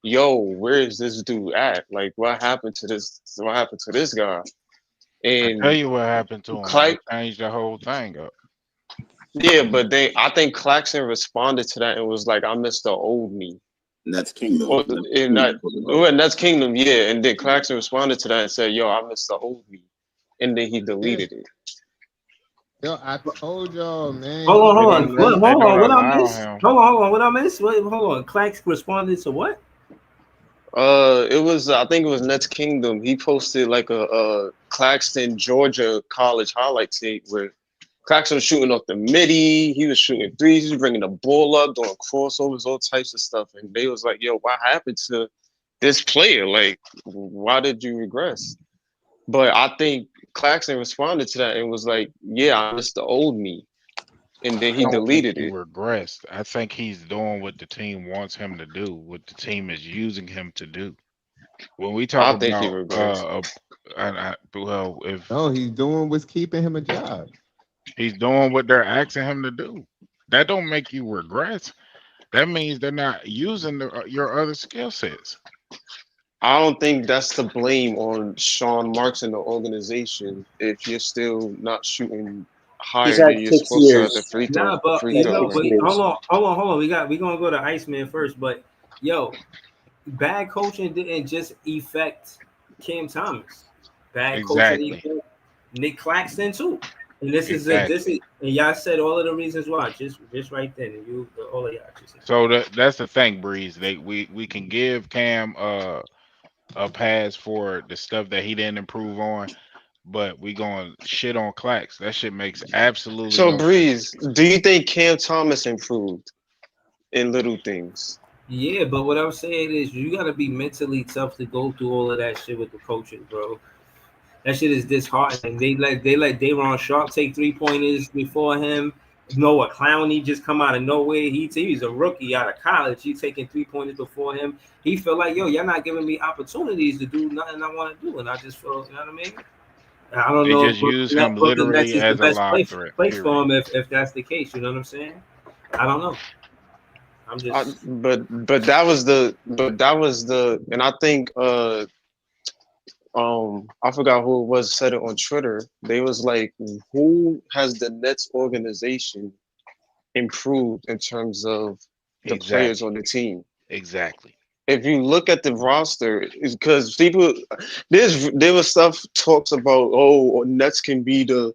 yo, where is this dude at? Like, what happened to this? What happened to this guy? I tell And you what happened to him. They Clay, changed the whole thing up. yeah, but I think Claxton responded to that and was like, I miss the old me. Nets Kingdom. Or in that, well, Nets Kingdom, yeah. And then Claxton responded to that and said, yo, I miss the old me. And then he Yeah. deleted it. Yo, I told y'all, man. Hold on, They hold don't on, let. They hold on. don't What I allow miss? him. Hold on. What I miss? Wait, hold on. Clax responded to what? It was, I think it was Nets Kingdom. He posted like a Claxton, Georgia college highlight tape where Claxton was shooting off the midi. He was shooting threes. He was bringing the ball up, doing crossovers, all types of stuff. And they was like, yo, what happened to this player? Like, why did you regress? But I think Claxton responded to that and was like, yeah, I miss the old me. And then I he don't think deleted he it. regressed. I think he's doing what the team wants him to do, what the team is using him to do. When we talk I think he about regressed. well, if No, he's doing what's keeping him a job. he's doing what they're asking him to do, that don't make you regress. That means they're not using your other skill sets. I don't think that's the blame on Sean Marks and the organization if you're still not shooting He's higher had than you're 6 supposed to at the years. Nah, but free He had you throw know, six but line. years. hold on. We gonna go to Iceman first, but yo, bad coaching didn't just affect Cam Thomas. Bad coaching Exactly. affected Nick Claxton too. And this Exactly. is and y'all said all of the reasons why, just right then. And you all of y'all just said. So that's the thing, Breeze. We can give Cam a pass for the stuff that he didn't improve on, but we going to shit on Clax. That shit makes absolutely So no sense. Breeze, do you think Cam Thomas improved in little things? Yeah, but what I'm saying is you gotta be mentally tough to go through all of that shit with the coaches, bro. That shit is disheartening. They let Dayron Sharp take 3-pointers before him. Noah Clowney just come out of nowhere. He's a rookie out of college. He taking 3-pointers before him. He felt like, yo, y'all not giving me opportunities to do nothing I want to do, and I just feel, you know what I mean? I don't They know just if use him Brooklyn Nets literally is the as a best live threat. place for Period. him if that's the case. You know what I'm saying? I don't know. I'm just But that was the and I think I forgot who it was said it on Twitter. They was like, who has the Nets organization improved in terms of the players Exactly. on the team? Exactly. if you look at the roster, it's because people there was stuff talks about Nets can be the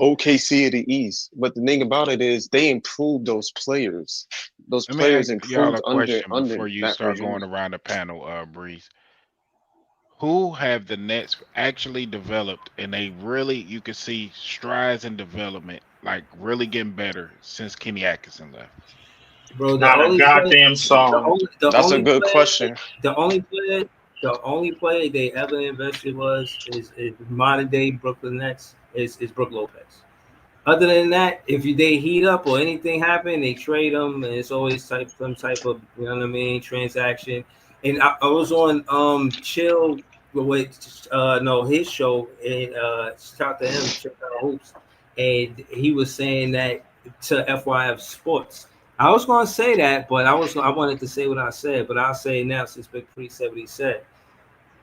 OKC of the East, but the thing about it is they improved those players. Those Let me ask players y'all improved a under question before you that start regime. going around the panel, Breeze. Who have the Nets actually developed, and they really you can see strides in development, like really getting better since Kenny Atkinson left? Bro, Not a goddamn song. the That's a only good player, question. the only player, the only player they ever invested is modern day Brooklyn Nets is Brook Lopez. Other than that, if they heat up or anything happen, they trade them, and it's always some type of transaction. And I was on Chill with no his show, and shout to him, check out Hoops, and he was saying that to FYF Sports. I was gonna say that, but I wanted to say what I said, but I'll say it now since Big Pre said what he said.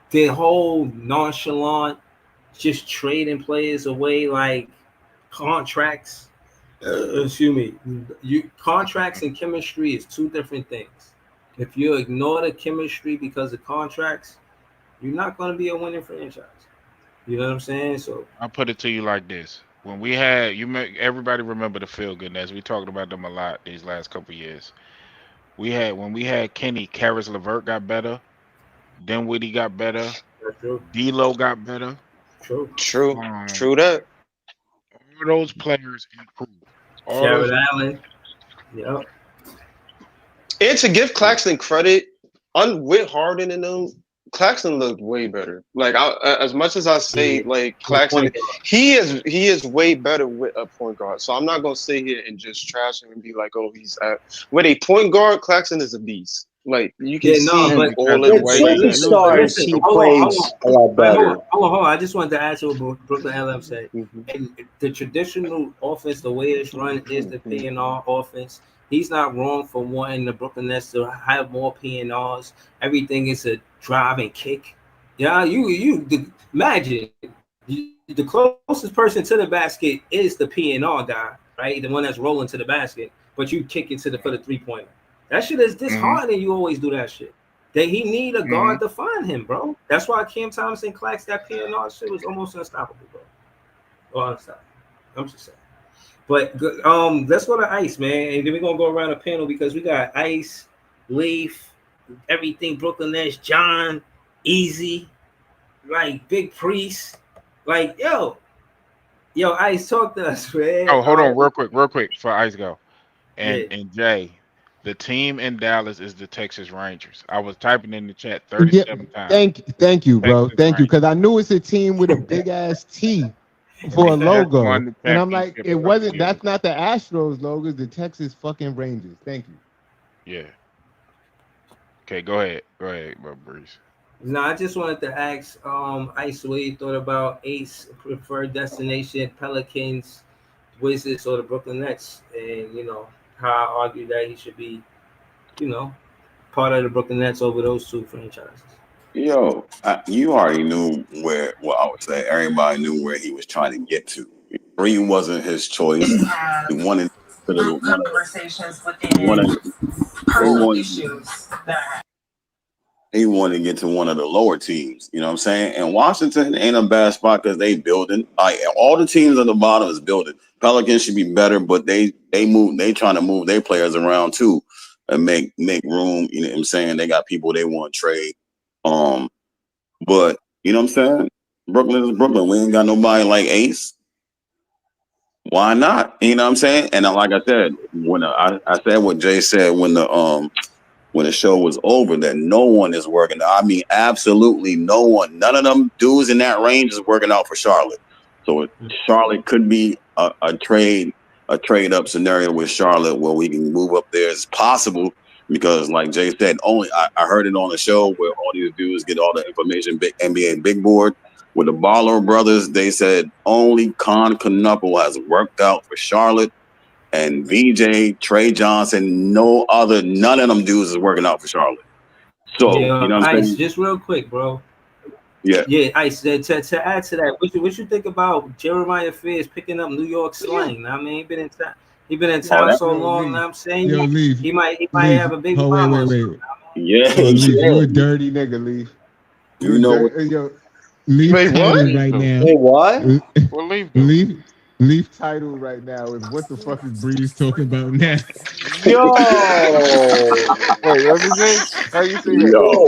The whole nonchalant, just trading players away like contracts. Excuse me. Contracts and chemistry is two different things. If you ignore the chemistry because of contracts, you're not going to be a winning franchise. You know what I'm saying? So I'll put it to you like this: when we had everybody remember the Feel Good Nets. We talked about them a lot these last couple years. When we had Kenny, Karis LeVert got better. Dinwiddie got better. that's true. D'Lo got better. True. True, Um, true that. all those players improved. All those. Jared Allen. Yep. And to give Claxton credit, with Harden and them, Claxton looked way better. Like as much as I say, Yeah. like The Claxton, point guard. he is way better with a point guard. So I'm not gonna sit here and just trash him and be like, oh, he's at with a point guard. Claxton is a beast. Like you can Yeah, no, see but all Because in of With the white. way but he listen, but superstars, moves. listen. he Hold plays on. a lot Right, better. hold on. I just wanted to add to what Brooklyn LM said. Mhm. And the traditional offense, the way it's run, is the P&R offense. He's not wrong for wanting the Brooklyn Nets to have more P&Rs. Everything is a drive and kick. Yeah, imagine the closest person to the basket is the P&R guy, right? The one that's rolling to the basket, but you kick it for the 3-pointer. That shit is Hmm. disheartening. You always do that shit. He need a Hmm. guard to find him, bro. That's why Cam Thompson clacks that P&R shit was almost unstoppable, bro. Or unstoppable. I'm just saying. But let's go to Ice, man, and then we're gonna go around the panel because we got Ice, Leaf, everything Brooklyn Nets, John, Easy, like Big Priest, like yo, Ice, talk to us, man. Oh, hold on, real quick, before Ice go. Yeah, And Jay, the team in Dallas is the Texas Rangers. I was typing in the chat Yeah, 37 times. thank you, bro. Texas Thank you, Rangers. because I knew it's a team with a big ass T for They a just logo, won the and I'm like, championship it a couple wasn't. years That's ago. not the Astros logo. It's the Texas fucking Rangers. Thank you. Yeah. Okay, go ahead. Go ahead, bro, Breeze. no, I just wanted to ask Ice what you thought about Ace preferred destination, Pelicans, Wizards, or the Brooklyn Nets, and how I argue that he should be, you know, part of the Brooklyn Nets over those two franchises. Yo, you already knew where. Well, I would say everybody knew where he was trying to get to. Green wasn't his choice. He wanted to the one of Conversations one of within he personal wanted issues that he wanted to get to one of the lower teams. You know what I'm saying? And Washington ain't a bad spot because they building. Like all the teams at the bottom is building. Pelicans should be better, but they move. They trying to move their players around too and make room. You know what I'm saying? They got people they want to trade. But you know what I'm saying? Brooklyn is Brooklyn. We ain't got nobody like Ace. Why not? You know what I'm saying? And like I said, when I said what Jay said when the show was over, that no one is working. I mean, absolutely no one. None of them dudes in that range is working out for Charlotte. So Charlotte could be a trade up scenario with Charlotte where we can move up there. It's possible because, like Jay said, only I heard it on the show where all these dudes get all the information. Big NBA Big Board with the Barlow brothers. They said only Con Knuckle has worked out for Charlotte. And VJ, Trey Johnson, none of them dudes is working out for Charlotte. So, you Yeah, know what I'm Ice, saying? just real quick, bro. Yeah. Yeah, Ice. To add to that, what you think about Jeremiah Fears picking up New York slang? I mean, he been in Oh, town that, so Yo, long. leave. I'm saying Yo, leave. he might Leave. have a big Oh, mama or wait. something. Yeah, Yo, Leaf, you yeah. a dirty nigga, Leaf. You You a know what? dirty. Yo, Leaf Wait, what? title Leave right do? now. Wait, what? What leave do? Leaf title right now is what the fuck is Breeze talking about now? Yo, Wait, let me see. How you see that? Yo,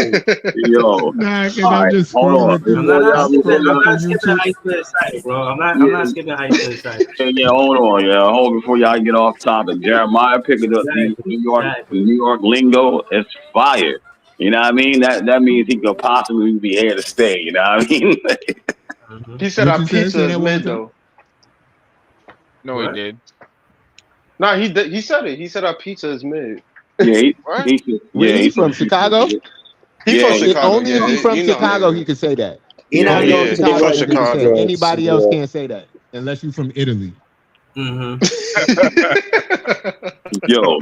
yo, yo. Nah, cause All I'm right, just hold on. scrolling through. Before y'all, I'm scrolling I'm through not skipping YouTube. ice for the side, bro. I'm yeah, not skipping ice for the side. yeah, hold on, yeah, hold before y'all get off topic. Jeremiah picking up these Exactly, exactly. New York lingo. It's fire. You know what I mean? That means he could possibly be here to stay. You know what I mean? Mhm. He said What our you said? pizza Say is that one more mid time. though. No, he What? did. No, he did. He said it. He said our pizza is mid. yeah, What? Where he he from? Chicago? He from yeah, Chicago. Only if he Yeah, from you know. Chicago, Yeah, he could say that. he yeah, not Only known a yeah. for the He from Chicago white nigga can say Chicago. it. jokes. Anybody else Yeah. can't say that unless you from Italy. Mm-hmm. yo,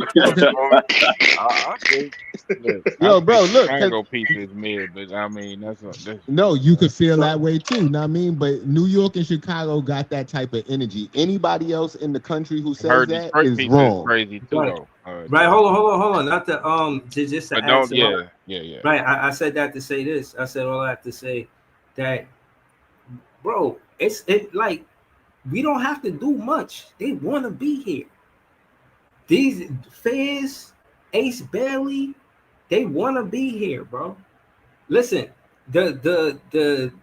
Well, I think. Look, I Yo, think bro, look, cause Chicago pizza is mid, but I mean that's no, you could feel So, that way too. Know what I mean? But New York and Chicago got that type of energy. Anybody else in the country who I've says heard that Detroit is pizza is wrong. crazy too right, though. right. Hold on. Not to just to But add don't to my yeah. right. I said that to say this. I said all that to say that, bro. It like we don't have to do much. They want to be here. These fans, Ace Bailey, they want to be here, bro. Listen, the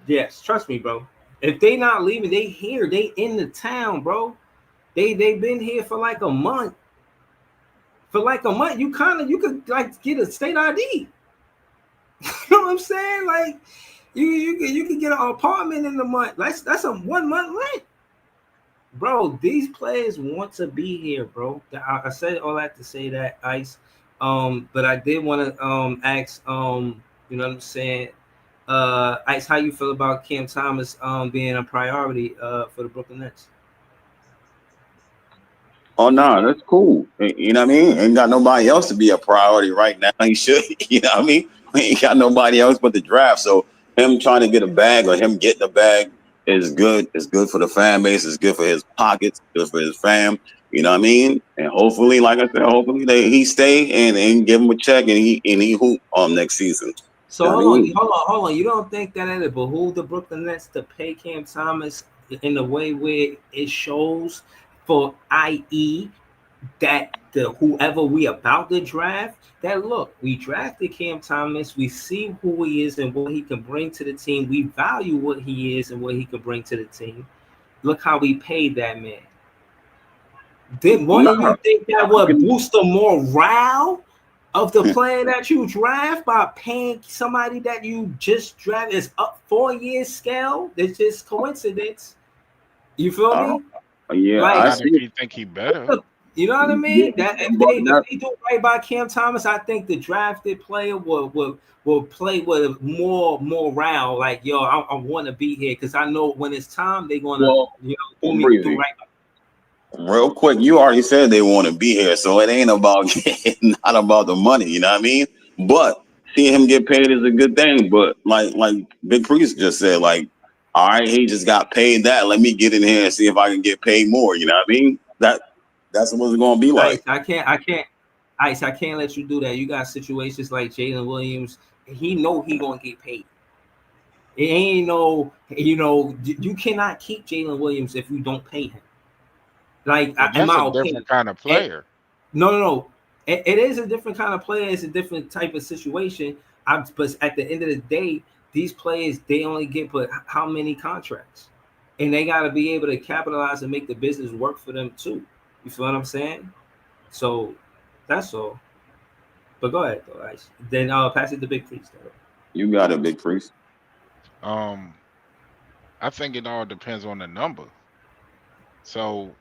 yes, trust me, bro. If they not leaving, they here. They in the town, bro. They been here for like a month. For like a month, you could like get a state ID. You know what I'm saying? Like you can get an apartment in a month. That's a 1 month rent, bro. These players want to be here, bro. I said all that to say that Ice. But I did want to ask you know what I'm saying. Ice, how you feel about Cam Thomas being a priority for the Brooklyn Nets? oh no, that's cool. You know what I mean? Ain't got nobody else to be a priority right now. He should, you know what I mean? We ain't got nobody else but the draft. So him trying to get a bag or him getting a bag is good. It's good for the fan base. It's good for his pockets. Good for his fam. You know what I mean? And hopefully, like I said, hopefully he stay and give him a check and he hoop next season. So You know what I mean? hold on. You don't think that it behoove the Brooklyn Nets to pay Cam Thomas in the way where it shows, for i.e. that the whoever we about to draft, that look, we drafted Cam Thomas, we see who he is and what he can bring to the team. We value what he is and what he can bring to the team. Look how we paid that man. Then wouldn't Nah, you think that would boost the morale of the player that you draft by paying somebody that you just drafted? Is up 4 years scale. It's just coincidence. You feel uh, me? yeah, I Like, Not if see. you think he better. you know what I Yeah, mean? That if but that, they do right by Cam Thomas, I think the drafted player will play with more morale. Like, yo, I want to be here because I know when it's time they're gonna well, do me do Breezy. right. Real quick, you already said they want to be here, so it ain't about not about the money. You know what I mean? But seeing him get paid is a good thing. But like Big Priest just said, like, all right, he just got paid that. Let me get in here and see if I can get paid more. You know what I mean? That's what it's gonna be like. Ice, I can't let you do that. You got situations like Jalen Williams. He know he gonna get paid. It ain't no, you cannot keep Jalen Williams if you don't pay him. Like, But in that's a my opinion, different kind of player. no. It is a different kind of player. It's a different type of situation. But at the end of the day, these players they only get but how many contracts, and they got to be able to capitalize and make the business work for them too. You feel what I'm saying? So that's all. But go ahead, though, Ice. Then pass it to Big Priest. You got it, Big Priest. Um, I think it all depends on the number. So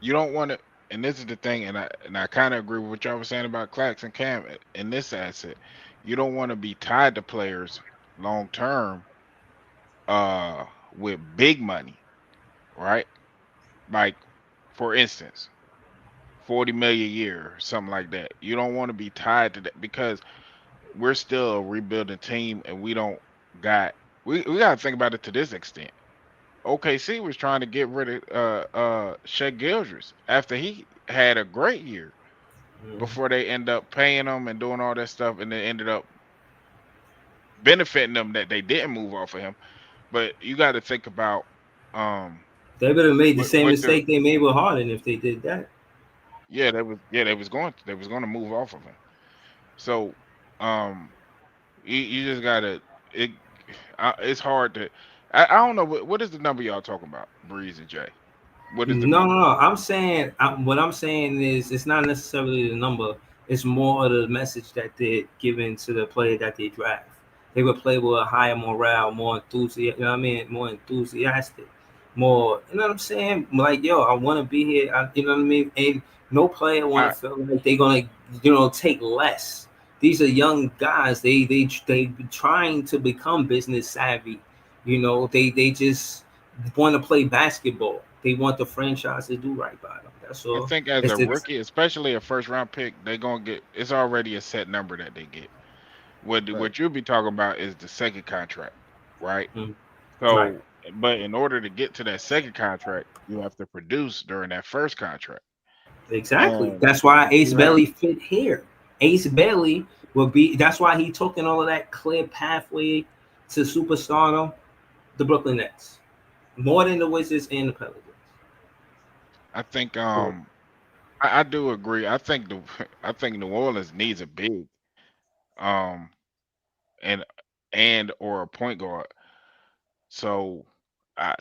you don't want to, and this is the thing, and I kind of agree with what y'all was saying about Clax and Cam in this asset. You don't want to be tied to players long term, with big money, right? Like, for instance, 40 million a year, or something like that. You don't want to be tied to that because we're still a rebuilding team, and we don't got we got to think about it to this extent. OKC was trying to get rid of Shea Gildress after he had a great year. before they end up paying him and doing all that stuff, and then ended up benefiting them that they didn't move off of him. But you got to think about um They would have made the same with the mistake they made with Harden if they did that. they was going to move off of him. So um you just gotta it. It's hard to. I don't know what is the number y'all talking about, Breeze and Jay. What is the No, no, number? no. What I'm saying is it's not necessarily the number. It's more of the message that they're giving to the player that they draft. They would play with a higher morale, more enthusiastic. You know what I mean? More enthusiastic, more. You know what I'm saying? Like, yo, I want to be here. You know what I mean? And no player want to I feel like they're gonna, take less. These are young guys. They trying to become business savvy. They just want to play basketball. They want the franchise to do right by them. That's I all. think as It's a this. rookie, especially a first round pick, they gonna get. It's already a set number that they get. Right. What you'll be talking about is the second contract, right? Mm, right. So, but in order to get to that second contract, you have to produce during that first contract, Exactly. and That's why if Ace you have Bailey fit here. Ace Bailey will be. That's why he took in all of that clear pathway to superstardom. The Brooklyn Nets more than the Wizards and the Pelicans. I think So I do agree. I think the I think New Orleans needs a big um and or a point guard. So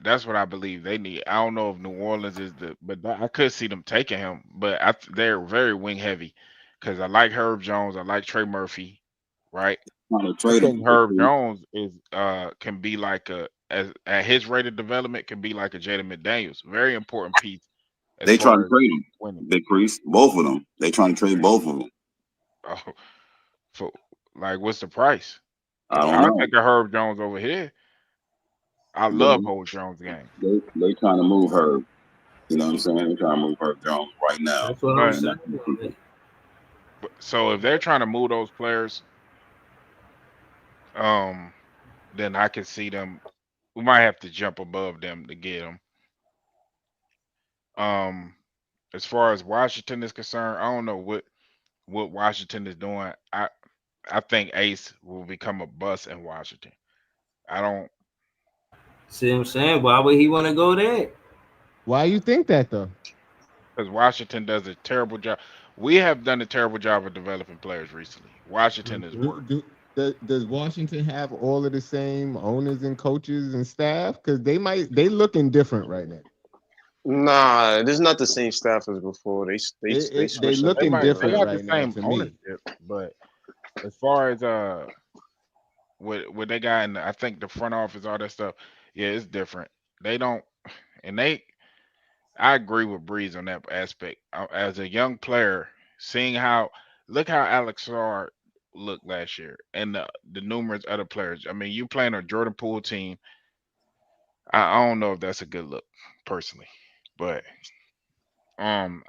that's what I believe they need. I don't know if New Orleans is but I could see them taking him. But they're very wing heavy because I like Herb Jones. I like Trey Murphy. Right. Trying to I trade think him. Herb Jones is can be like a as at his rate of development can be like a Jaden McDaniels. Very important piece as They trying to far as trade him. winning. Big Priest, both of them. They trying to trade both of them. Oh, for like what's the price? I Because don't I'll know, take a Herb Jones over here. I but love Herb Jones game. they trying to move her. You know what I'm saying? They're trying to move her Jones right now. That's what I'm But And saying. that's so if they're trying to move those players, um, then I can see them. We might have to jump above them to get them. Um, as far as Washington is concerned, I don't know what Washington is doing. I think Ace will become a bust in Washington. I don't See what I'm saying? Why would he want to go there? Why you think that though? because Washington does a terrible job. We have done a terrible job of developing players recently. Washington is Do, worse. do, does Washington have all of the same owners and coaches and staff? Because they looking different right now. Nah, this is not the same staff as before. They They switched some looking people They different around. got the right now same to me. ownership, but as far as what they got in I think the front office, all that stuff, yeah, it's different. They don't and they I agree with Breeze on that aspect. As a young player, seeing how look how Alex Sar looked last year and the numerous other players. I mean, you playing a Jordan Poole team. I don't know if that's a good look personally, but um,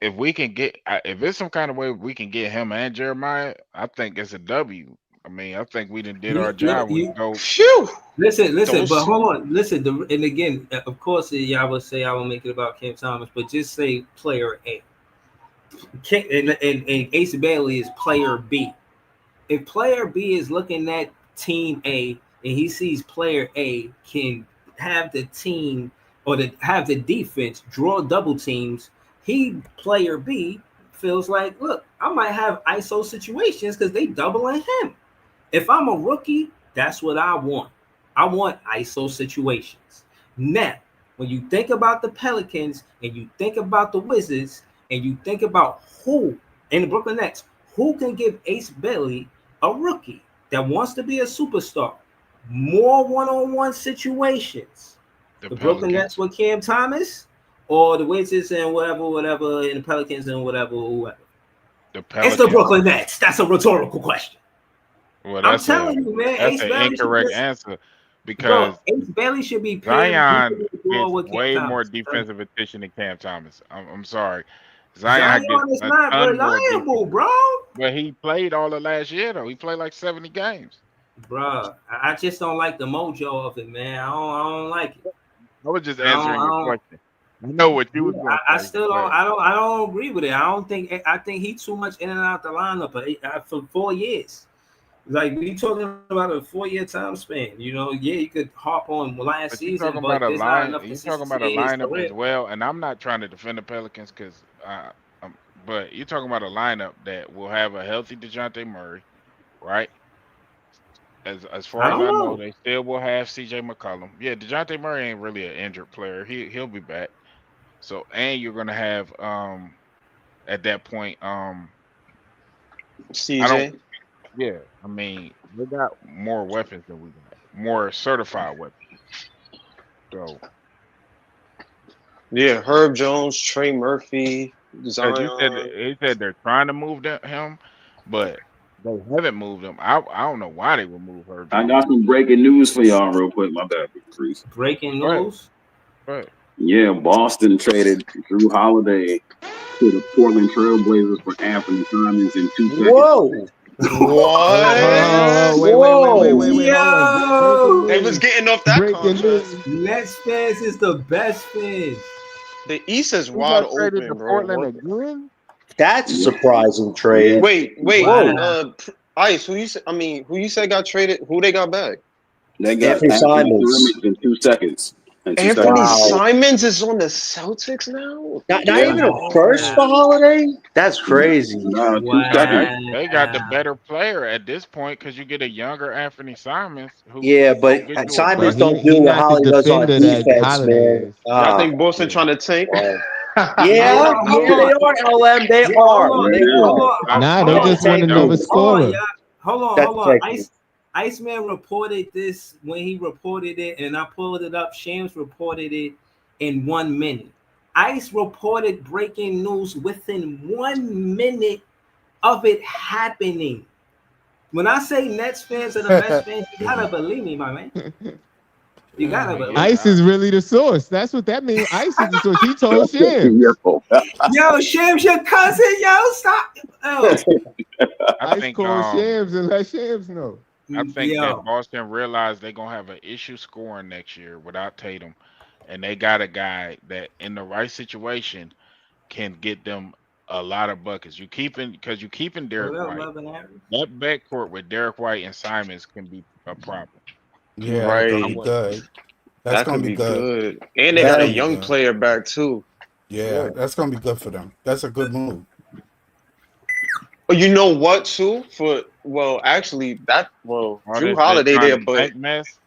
if we can get if it's some kind of way we can get him and Jeremiah, I think it's a W. I mean, I think we did our job with go Phew! Listen, but Those hold on. Listen, and again, of course, y'all would say I will make it about Cam Thomas, but just say player A. And Ace Bailey is player B. If player B is looking at team A and he sees player A can have the team or have the defense draw double teams, player B feels like, look, I might have ISO situations because they doubling him. If I'm a rookie, that's what I want. I want ISO situations. Now, when you think about the Pelicans and you think about the Wizards and you think about who in the Brooklyn Nets, who can give Ace Bailey, a rookie that wants to be a superstar, more one-on-one situations? the The Brooklyn Nets Pelicans. with Cam Thomas or the Wizards and whatever, and the Pelicans and whatever. The It's the Pelicans. Brooklyn Nets. That's a rhetorical question. Well, I'm telling you, man, that's Ace an Bailey should incorrect just, answer bro, because Ace Bailey should be paired deep Zion in the floor gets with Cam way more Thomas. defensive attention than Cam Thomas. I'm sorry. Zion Zion gets is a not ton more reliable, defense. bro. But he played all of last year though. He played like 70 games. Bro, I just don't like the mojo of it, man. I don't like it. I was just I don't, answering I your don't. question. I know what you was gonna I say. still don't. I don't agree with it. I think he too much in and out the lineup for 4 years. Like we talking about a 4-year time span. You know, yeah, you could hop on last But you season, talking but about a there's not line. enough You talking about consistency a in his lineup career. as well. And I'm not trying to defend the Pelicans because, but you're talking about a lineup that will have a healthy DeJounte Murray, right? As far I as don't I know, know. they still will have CJ McCollum. Yeah, DeJounte Murray ain't really an injured player. He'll be back. So and you're gonna have at that point I don't. CJ. Yeah, I mean they got more weapons than we got, more certified weapons. So Yeah, Herb Jones, Trey Murphy, because you said Zion. he said they're trying to move him, but they haven't moved him. I don't know why they would move Herb I Jones. got some breaking news for y'all real quick. My bad, Chris. Breaking Go ahead. news. Go ahead. Yeah, Boston traded Drew Holiday to the Portland Trailblazers for Anthony Simons in 2 seconds. Whoa. What? Wait. Hold on. Breaking Yo, They was news. getting off that Breaking contract. news. Nets fans is the best fans. The East is Who wide got traded to open, bro. Portland What? again? That's a Yep. surprising Yeah. trade. Wait. Wow. Ice. Who you said? I mean, who you said got traded? Who they got back? They got Anthony Anthony Simons. Simons in 2 seconds. In 2 seconds. Anthony Wow. Simons is on the Celtics now. Not Yeah. even a first for Wow. Holiday? That's crazy. No, 2 seconds. They got the better player at this point because you get a younger Anthony Simons who Yeah, gonna but get you a But Simons bucket. don't he do what not the Holly does on defender that defense, Holiday man. is. Y'all think Boston Yeah. trying to tank? Yeah, Hold they on. are, LM. They Yeah, are. hold on. They Yeah. Hold are. on. Nah, Hold they on. just want Tank another move. Hold on, scorer. y'all. Hold That's on. tank. Iceman reported this when he reported it, and I pulled it up. Shams reported it in 1 minute. Ice reported breaking news within 1 minute of it happening. When I say Nets fans are the best fans, you gotta believe me, my man. You gotta believe me. Ice is really the source. That's what that means. Ice is the source. He told Shams. Yo, Shams, your cousin, yo, stop. Oh, I Ice think called Shams and let Shams know. I think that yo. Boston realized they're gonna have an issue scoring next year without Tatum, and they got a guy that in the right situation can get them a lot of buckets. You keeping Derek What up, White. Love and Harry? That backcourt with Derek White and Simons can be a problem. Yeah, that's gonna be Right. good. That's That gonna could be be good. good. And they That's got a gonna be young good. player back too. Yeah, that's gonna be good for them. That's a good move. But you know what too? Actually All Drew this they Holiday trying there, to but tank mess.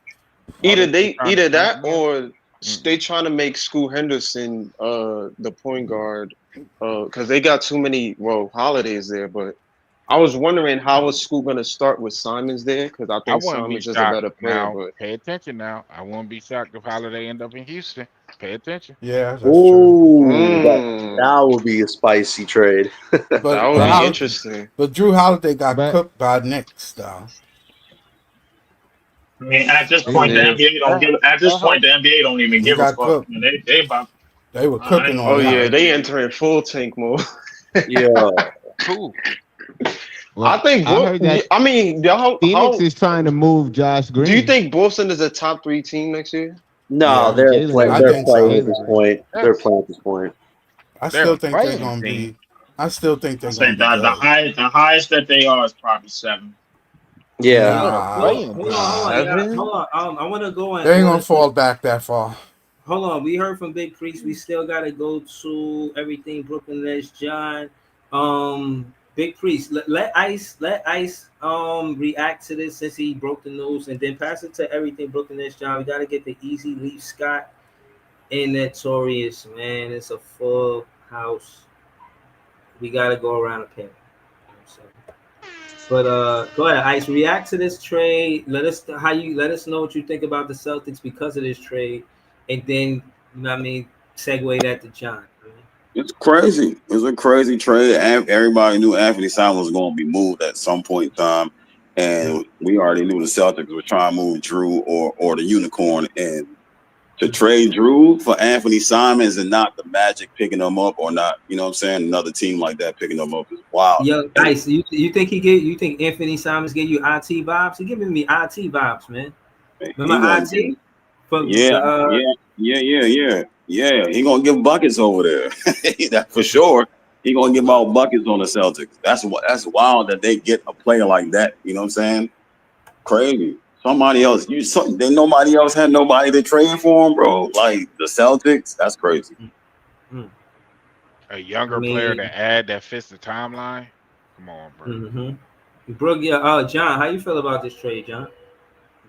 either that or Mm. they trying to make Scoot Henderson the point guard because they got too many holidays there. But I was wondering how is Scoot gonna start with Simons there because I I think wouldn't be Simons is a shocked better player. now. But Pay attention now. I wouldn't be shocked if Holiday end up in Houston. Pay attention. Yeah, that's true. Ooh, that would be a spicy trade. that But would be interesting. but Drew Holiday got But cooked by Knicks, though. I mean, at this point, the yeah. NBA don't give. At this point, the NBA don't even He give a got fuck. cooked. I mean, they about. They were I cooking ain't on Oh gonna yeah, that. they entering full tank mode. Yeah. Cool. Well, I think. I heard that I mean, Phoenix is trying to move Josh Green. do you think Boston is a top 3 team next year? No, Yeah, they're Jalen playing. I Green. They're think playing so. at this Jalen Green. point. They're playing at this point. I They're still a think they're playing gonna team. be. I still think I they're say gonna be that the good. highest that they are is probably 7. Yeah. They're a Nah, playing Hold team. on, yeah. 7? Hold on. I want to go in they ain't gonna order. fall back that far. Hold on. We heard from Big Priest. We still got to go to everything Brooklyn Nets. John, Big Priest. Let Ice react to this since he broke the news, and then pass it to everything Brooklyn Nets. John, we got to get the Easy Leaf Scott and Notorious, man. It's a full house. We got to go around the pen. But go ahead, Ice. React to this trade. Let us know what you think about the Celtics because of this trade, and then segue that to John. It's crazy. It's a crazy trade. Everybody knew Anthony Simons was going to be moved at some point in time, and we already knew the Celtics were trying to move Drew or the Unicorn. And to trade Drew for Anthony Simons and not the Magic picking him up or not, you know what I'm saying? Another team like that picking him up is wild. Yo, Ice, you think you think Anthony Simons gave you IT vibes? He giving me IT vibes, man. Remember IT? For Yeah, the yeah. He gonna give buckets over there. That for sure. He gonna give out buckets on the Celtics. That's wild that they get a player like that. You know what I'm saying? Crazy. Somebody else. Then nobody else had nobody to trade for him, bro. Like the Celtics. That's crazy. A younger player to add that fits the timeline. Come on, bro. Brooke, John, how you feel about this trade, John?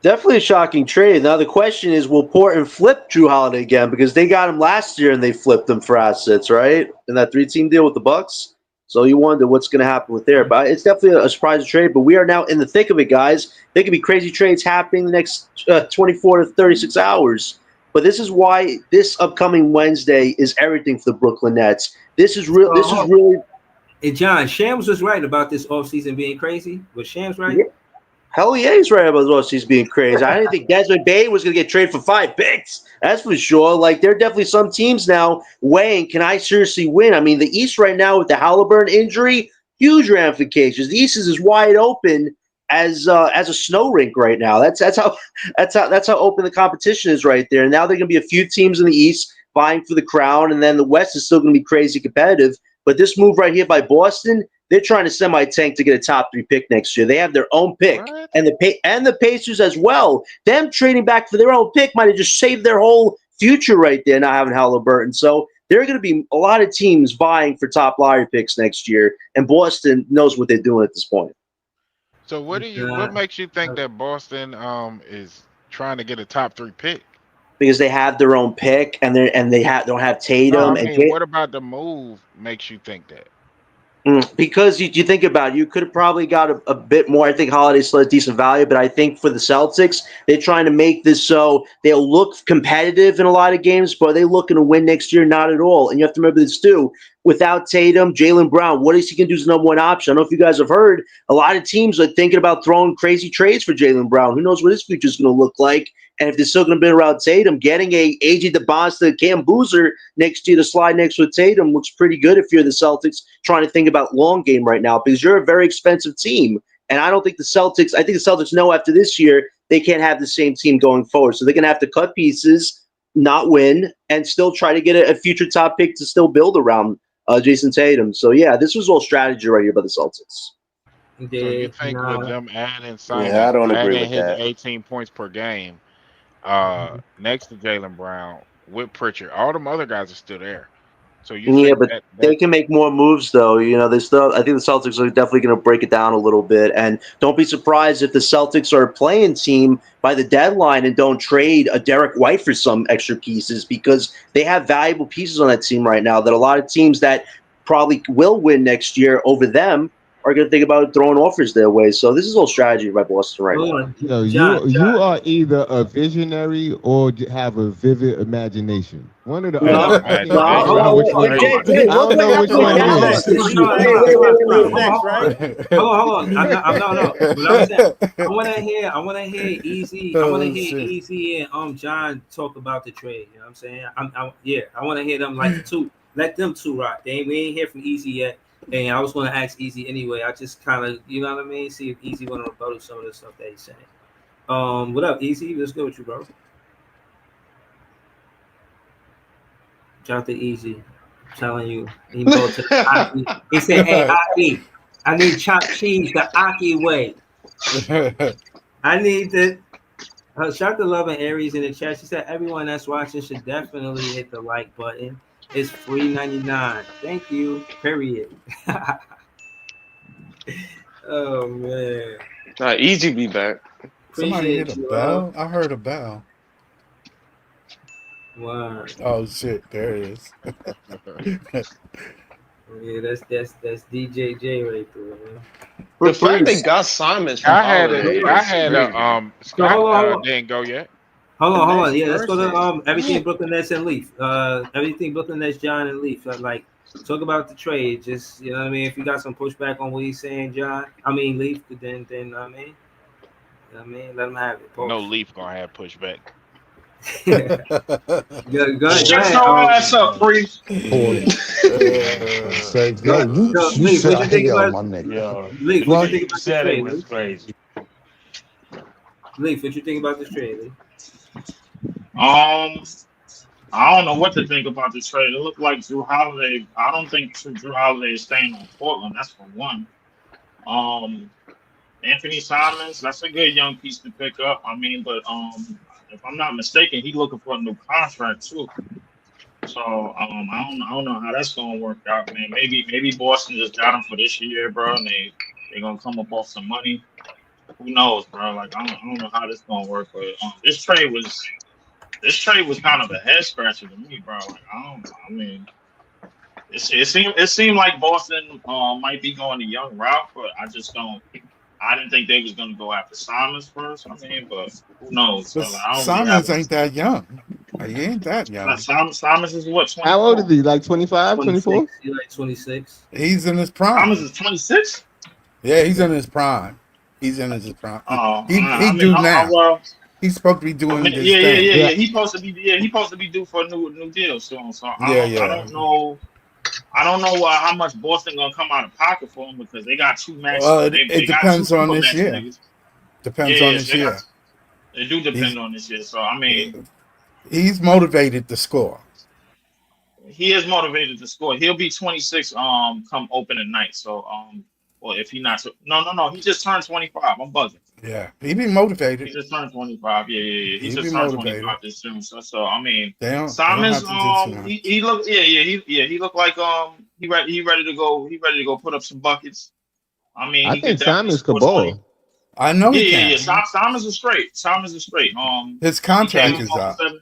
Definitely a shocking trade. Now the question is, will Portland flip Drew Holiday again? Because they got him last year and they flipped him for assets, right? In that 3-team deal with the Bucks. So you wonder what's going to happen with there. But it's definitely a surprise trade. But we are now in the thick of it, guys. There could be crazy trades happening the next 24 to 36 hours. But this is why this upcoming Wednesday is everything for the Brooklyn Nets. This is real. This is really. Hey, John, Shams was right about this offseason being crazy. Was Shams right? Yeah. Hell yeah, he's right about those. He's being crazy. I didn't think Desmond Bain was going to get traded for 5 picks. That's for sure. Like, there are definitely some teams now weighing, can I seriously win? I mean, the East right now with the Halliburton injury, huge ramifications. The East is as wide open as a snow rink right now. That's how open the competition is right there. And now there are going to be a few teams in the East vying for the crown, and then the West is still going to be crazy competitive. But this move right here by Boston, they're trying to semi-tank to get a top 3 pick next year. They have their own pick, and the Pacers as well. Them trading back for their own pick might have just saved their whole future right there, not having Halliburton. So there are going to be a lot of teams vying for top lottery picks next year, and Boston knows what they're doing at this point. So what makes you think that Boston is trying to get a top 3 pick? Because they have their own pick, and they don't have Tatum. No, I mean, what about the move makes you think that? Because you think about it, you could have probably got a bit more. I think Holiday still has decent value, but I think for the Celtics, they're trying to make this so they'll look competitive in a lot of games, but are they looking to win next year? Not at all. And you have to remember this too. Without Tatum, Jaylen Brown, what is he going to do as the number 1 option? I don't know if you guys have heard, a lot of teams are thinking about throwing crazy trades for Jaylen Brown. Who knows what his future is going to look like? And if they're still going to be around Tatum, getting a AJ DeBosta, Cam Boozer next year to slide next with Tatum looks pretty good if you're the Celtics trying to think about long game right now, because you're a very expensive team. And I think the Celtics know after this year they can't have the same team going forward. So they're going to have to cut pieces, not win, and still try to get a future top pick to still build around Jason Tatum. So, yeah, this was all strategy right here by the Celtics. So you think with them adding signing, I don't agree adding with his that. 18 points per game next to Jaylen Brown with Pritchard, all them other guys are still there. So you think but they can make more moves, though. You know, I think the Celtics are definitely going to break it down a little bit. And don't be surprised if the Celtics are a playing team by the deadline and don't trade a Derek White for some extra pieces, because they have valuable pieces on that team right now that a lot of teams that probably will win next year over them are going to think about throwing offers their way. So this is all strategy by Boston right now. So you are either a visionary or have a vivid imagination. One of the other. I don't know which one it is. Hold on. I want to hear Easy. I want to hear Easy and John talk about the trade. You know what I'm saying? I want to hear them let them two rock. We ain't hear from Easy yet. And I was going to ask Easy anyway. I just kind of, you know what I mean? See if Easy want to rebuttal some of the stuff that he's saying. What up, Easy? Let's go with you, bro. Shout to Easy. I'm telling you. He go to the Aki. He said, hey, Aki, I need chopped cheese the Aki way. I need the... shout to Love and Aries in the chat. She said, everyone that's watching should definitely hit the like button. It's free 99. Thank you. Period. Oh man. Easy be back. Somebody hit a bell? I heard a bell. Wow. Oh shit, there it is. Yeah, that's DJJ right there, man. The fact they got Simons from I had a Scott didn't go yet. Hold on. Yeah, let's go to everything Brooklyn Nets and Leaf. Everything Brooklyn Nets, John and Leaf. Like, talk about the trade. Just, you know what I mean? If you got some pushback on what he's saying, Leaf, then let him have it. No Leaf gonna have pushback. Go ahead. Shut your ass up, Breeze. Leaf, what you think about Leaf? What you think about this trade? Crazy. Leaf, what you think about this trade, Leaf? I don't know what to think about the trade. It looked like Drew Holiday. I don't think Drew Holiday is staying on Portland. That's for one. Um, Anthony Simons, that's a good young piece to pick up. I mean, but if I'm not mistaken, he's looking for a new contract too. So I don't know how that's gonna work out, man. Maybe Boston just got him for this year, bro, and they gonna come up off some money. Who knows, bro? Like I don't know how this gonna work, but this trade was kind of a head scratcher to me, bro. Like I don't know. I mean, it seemed like Boston might be going the young route, but I just don't. I didn't think they was gonna go after Simons first. I mean, but who knows? But So, like, I don't really have Simons ain't that young. He ain't that young. Simons is what, How old is 24? he? Like 25, 24? He's like 26. He's in his Simons prime. is 26. Yeah, he's in his prime. He's in his prime. He I mean, do now. well, He's supposed to be I doing mean, his yeah. thing. He's supposed to be, he's supposed to be due for a new deal soon. So Yeah, I don't know. I don't know how much Boston gonna come out of pocket for him because they got two max. They It got two depends on super this max year. niggas. Depends on this They year. do depend He's on this year. So I mean, he's motivated to score. he is motivated to score. He'll be 26 come opening night. So well if he not no he just turned 25. I'm buzzing. Yeah, he be He motivated. just turned 25. Yeah. He He be just turned motivated. 25 this soon. So I mean, They don't Simons have to do too much. he looked he looked like he ready to go put up some buckets. I mean, I he could think definitely Simons could score 20. ball. I know he Yeah. can. Simons is straight. Simons is straight. His He came contract up is off up. the 7.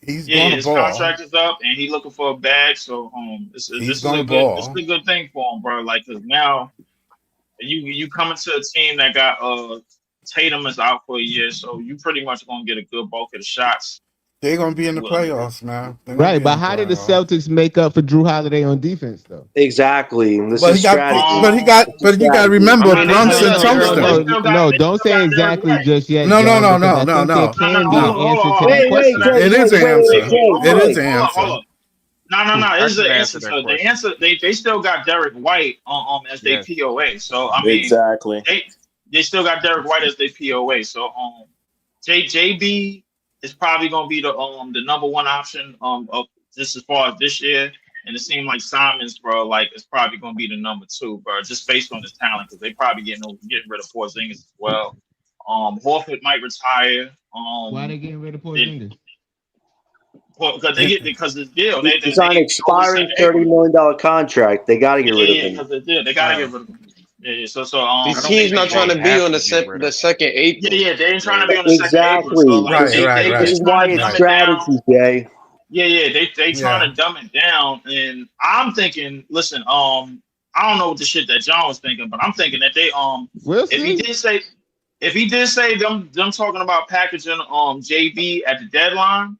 He's Yeah, going to his ball. contract is up, and he looking for a bag. So this He's is going a to good this is ball. a good thing for him, bro. Like, cause now you coming to a team that got Tatum is out for a year, so you pretty much gonna get a good bulk of the shots. They're going to be in the Well, playoffs, man. They're going to Right, be in but the how did the playoffs. Celtics make up for Drew Holiday on defense though? Exactly. This But is he got, strategy. but This is you got to strategy. remember I mean, they still Brunson got Tungsten. Don't say Derek exactly White. just yet, No. John, because I think there No. can be Hold an on, hold answer on, to hold on. that Wait, question. It is an answer. It is an answer. Hold up. No. I It's can the answer answer. that So the question. answer they still got Derek White as they Yes. POA. So I mean Exactly. they still got Derek White as they POA. So JB is probably gonna be the number one option of just as far as this year. And it seemed like Simons, bro, like it's probably gonna be the number 2, bro, just based on his talent, because they probably getting rid of Porzingis as well. Horford might retire. Why they getting rid of Porzingis? Because his deal, He's on an expiring $30 million contract. They got to get rid of him. because the deal, they gotta get rid of him. Yeah. So These I don't teams think not trying they to be have on to get rid the of him. second eight. they ain't trying to be on the second April. Exactly. So like Right. This is they why trying to it's dumb it strategy, down. Jay. They trying to dumb it down, and I'm thinking, listen, I don't know what the shit that John was thinking, but I'm thinking that they We'll if he see. did say them talking about packaging JB at the deadline,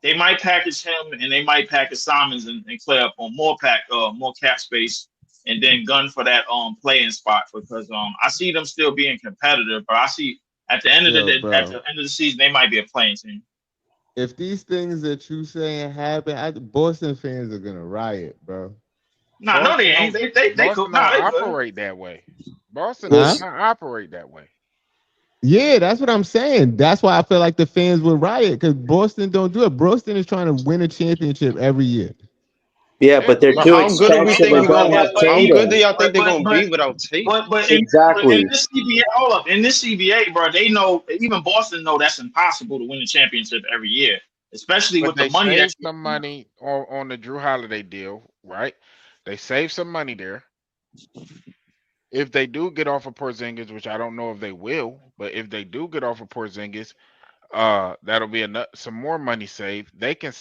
they might package him and they might package Simons and clear up on more cap space, and then gun for that playing spot, because I see them still being competitive, but I see at the end of the season they might be a playing team. If these things that you saying happen, Boston fans are gonna riot, bro. No, they ain't. They Boston could. don't Nah, they good. operate that way. Boston Huh? does not operate that way. Yeah, that's what I'm saying. That's why I feel like the fans would riot, because Boston don't do it. Boston is trying to win a championship every year. Yeah, but they're But too how good do we expensive think and we're don't gonna have how good Tatum. do y'all think they're gonna But be without Tatum? but Exactly. in this CBA, hold up. In this CBA, bro, they know, even Boston know that's impossible to win a championship every year, especially But with the they money saved that's some money on the Drew Holiday deal, right? They saved some money there. If they do get off of Porzingis, which I don't know if they will, but if they do get off of Porzingis, that'll be some more money saved. They can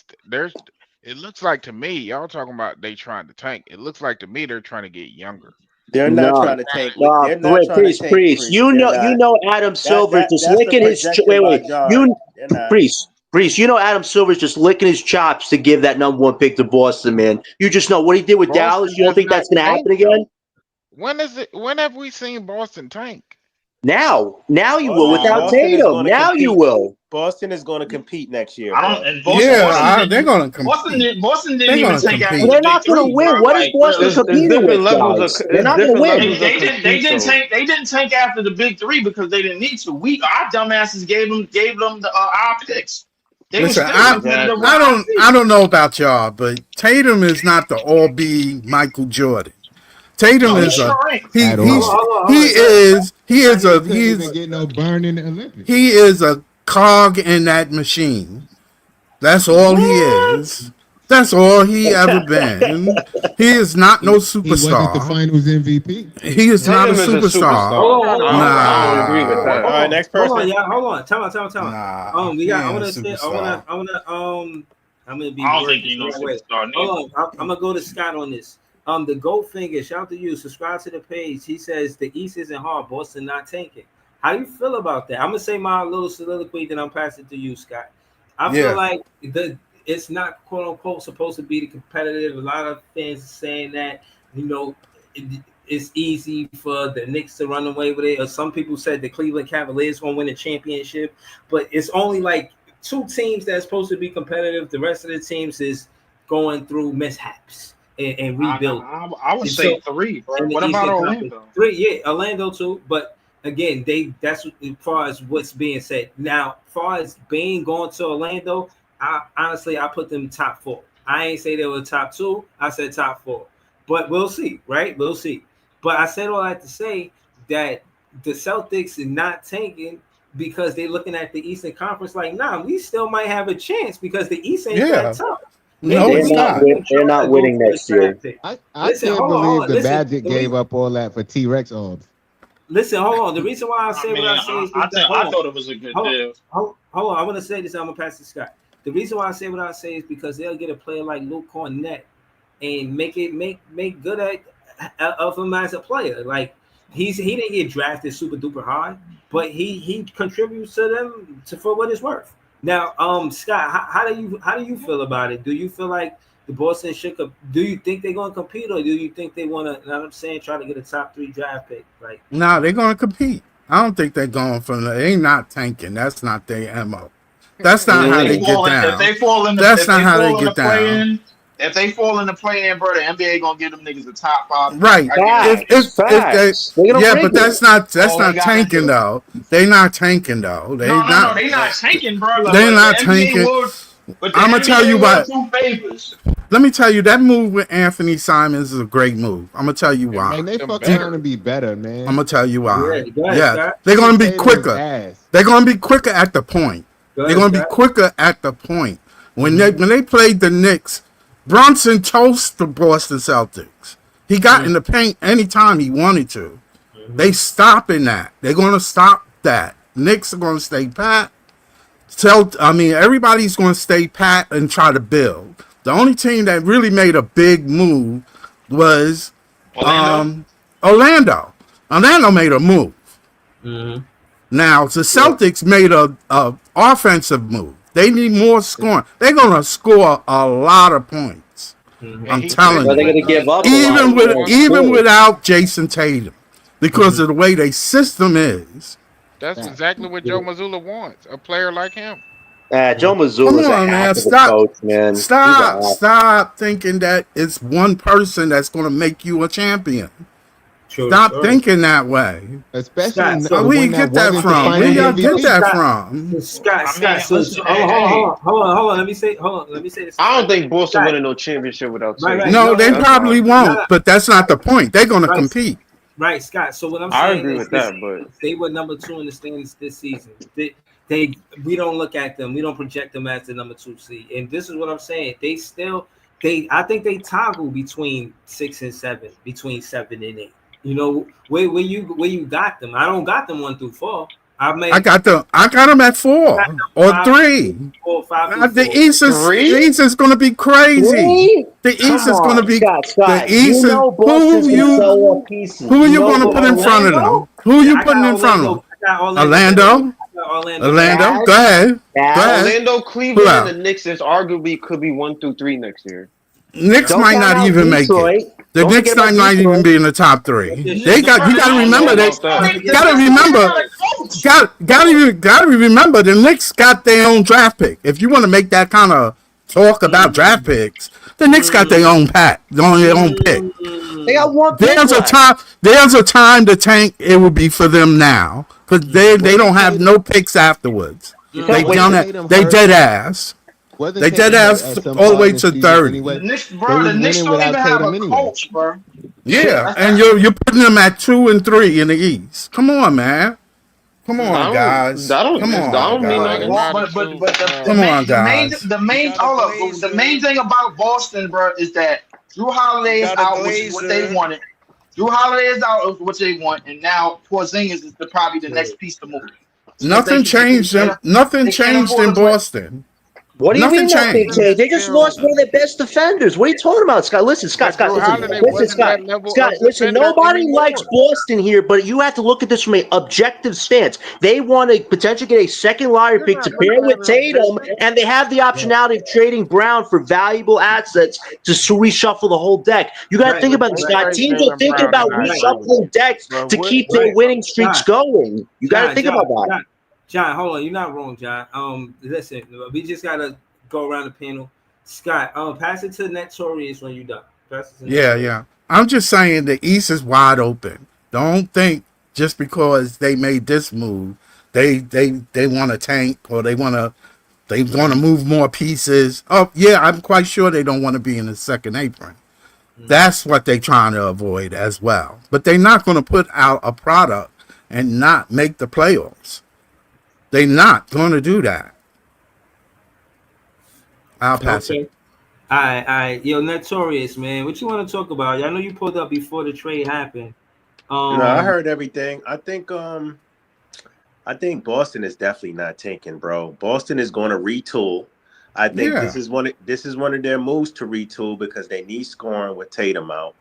it looks like to me, y'all talking about they trying to tank. It looks like to me they're trying to get younger. They're not trying to tank. They're not trying to tank. Priest. You know, Adam Silver's just That's the licking his. projection by John. They're not. Priest. You know, Adam Silver's just licking his chops to give that number 1 pick to Boston, man. You just know what he did with Boston Dallas. You don't does think not that's going to happen tank, again? though. When have we seen Boston tank? Now you will without Boston is Tatum. going to Now you compete. will. Boston is going to compete next year, I bro. don't. And Boston they're going to compete. Boston They're didn't even going to take after compete. They're the not big going to three, win. bro. What is Like, Boston really. There's competing different with, levels guys? of They're not going to win. compete, They didn't though. tank. They didn't tank after the big three because they didn't need to. Our dumbasses gave them the our picks. They was Listen, still I competitive. I don't know about y'all, but Tatum is not the all be Michael Jordan. Tatum No, he is a sure ain't. At he's all. He couldn't even get no burn in the Olympics. he is a cog in that machine. That's all he is. That's all he ever been. He is not no He wasn't the superstar. Finals MVP. He is not a Tatum is a superstar. superstar. I don't agree with Hold that. All right, next Hold on, person. y'all. Hold on. Time out. Nah, We he got. I ain't a want to say. superstar. I'm gonna be. I don't wording think he this no the right way. superstar. Hold on. I'm gonna go to Scott on this. The Goldfinger. Shout out to you. Subscribe to the page. He says the East isn't hard. Boston not tanking. How do you feel about that? I'm gonna say my little soliloquy, then I'm passing to you, Scott. I feel Yeah. like it's not quote unquote supposed to be the competitive. A lot of fans are saying that it's easy for the Knicks to run away with it. Or some people said the Cleveland Cavaliers gonna win a championship, but it's only like two teams that's supposed to be competitive. The rest of the teams is going through mishaps and rebuild. I would say three, bro. What about Orlando? Three, yeah, Orlando too. But again, that's as far as what's being said. Now, as far as being going to Orlando, I honestly put them top four. I ain't say they were top two. I said top four. But we'll see, right? We'll see. But I said all that to say that the Celtics are not tanking because they're looking at the Eastern Conference like, nah, we still might have a chance because the East ain't that tough. No, it's not. They're not winning next year. I Listen, can't hold believe on, the listen. Magic gave up all that for T-Rex odds. Listen, hold on. The reason why I say what I say is because I thought it was a good deal. Hold on. I'm gonna say this. I'm gonna pass to Scott. The reason why I say what I say is because they'll get a player like Luke Cornett and make good of him as a player. Like he didn't get drafted super duper high, but he contributes to them for what it's worth. Now, Scott, how do you feel about it? Do you feel like the Boston should? Do you think they're going to compete, or do you think they want to? I'm saying, try to get a top 3 draft pick. Like, Nah, they're gonna compete. I don't think they're going for. They not tanking. That's not their MO. That's not how they get down. If they fall in the, That's not how they get down. play-in, if they fall in the play-in, bro, the NBA gonna give them niggas the top 5. Right. If they, yeah, but that's not tanking though. They not tanking though. They No, not. they not tanking, bro. They not the NBA tanking. but the I'm gonna NBA tell you what. two favors. Let me tell you that move with Anthony Simons is a great move. I'm gonna tell you why. Man, they fuck around and be better, man. I'm gonna tell you why. Yeah, they're gonna be quicker. They're gonna be quicker at the point. They're gonna be quicker at the point. When they played the Knicks, Brunson toast the Boston Celtics. He got in the paint anytime he wanted to. They stopping that. They're gonna stop that. Knicks are gonna stay pat. Everybody's gonna stay pat and try to build. The only team that really made a big move was Orlando. Orlando made a move. Now the Celtics made a offensive move. They need more scoring. They're gonna score a lot of points. I'm telling you. They're gonna give up even without Jason Tatum, because of the way their system is. That's exactly what Joe Mazzulla wants. A player like him. Joe Mazzulla's a heck of a coach, man. Stop thinking that it's one person that's going to make you a champion. Stop thinking that way. Especially where you get that from? Where y'all get that from? Scott, hold on. Let me say this. I don't think Boston winning no championship without Tatum. No, they probably won't. But that's not the point. They're going to compete. Right, Scott. So what I'm I saying agree is with that, but they were number 2 in the standings this season. We don't look at them. We don't project them as the number 2 seed. And this is what I'm saying. I think they toggle between 6 and 7, between 7 and 8. You know where you got them. I don't got them 1 through 4. I got them at 4 or 3. 4, 5. The East is going to be crazy. The East is going to be the East. Who are you going to put in front of them? Who are you putting in front of them? Orlando. Go ahead. Orlando, Cleveland, and the Knicks is arguably could be 1 through 3 next year. Knicks might not even make it. The Knicks might not even be in the top 3. You got to remember that. Got to remember the Knicks got their own draft pick. If you want to make that kind of talk about draft picks, the Knicks got their own pick. They got one. There's a time to tank. It would be for them now because they don't have no picks afterwards. They down at they dead ass. They dead ass all the way to 30. The Knicks, They bro. was The Knicks winning don't even without have Tatum a anyway. coach, bro. Yeah, and you're putting them at 2 and 3 in the East. Come on, man. Come on, guys. Come on, guys. Come on, guys. The main thing about Boston, bro, is that Drew Holiday is out, which is what they wanted. Drew Holiday is out, which they want, and now Porzingis is probably the next piece to move. Nothing changed them. Nothing changed in Boston. What do you Nothing mean nothing changed. changed? They just lost one of their best defenders. What are you talking about, Scott? Listen, Scott, listen, nobody likes Boston here, but you have to look at this from an objective stance. They want to potentially get a second lottery pick to pair with Tatum, and they have the optionality of trading Brown for valuable assets to reshuffle the whole deck. You got to think about this, Scott. Teams are thinking about reshuffling decks to keep their winning streaks going. You got to think about that. John, hold on. You're not wrong, John. Listen, we just gotta go around the panel. Scott, pass it to Notorious when you're done. Yeah. I'm just saying the East is wide open. Don't think just because they made this move, they want to tank or they want to move more pieces. Oh yeah, I'm quite sure they don't want to be in the second apron. That's what they're trying to avoid as well. But they're not going to put out a product and not make the playoffs. They're not going to do that. I'll pass it. All right. Yo, Notorious, man. What you want to talk about? I know you pulled up before the trade happened. I heard everything. I think Boston is definitely not tanking, bro. Boston is going to retool. I think this is one of their moves to retool because they need scoring with Tatum out.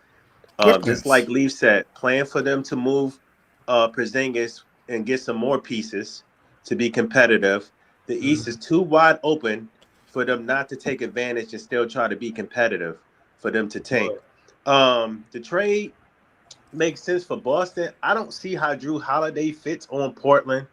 Just like Leaf said, plan for them to move Porzingis and get some more pieces to be competitive. The East is too wide open for them not to take advantage and still try to be competitive for them to tank. The trade makes sense for Boston. I don't see how Drew Holiday fits on Portland.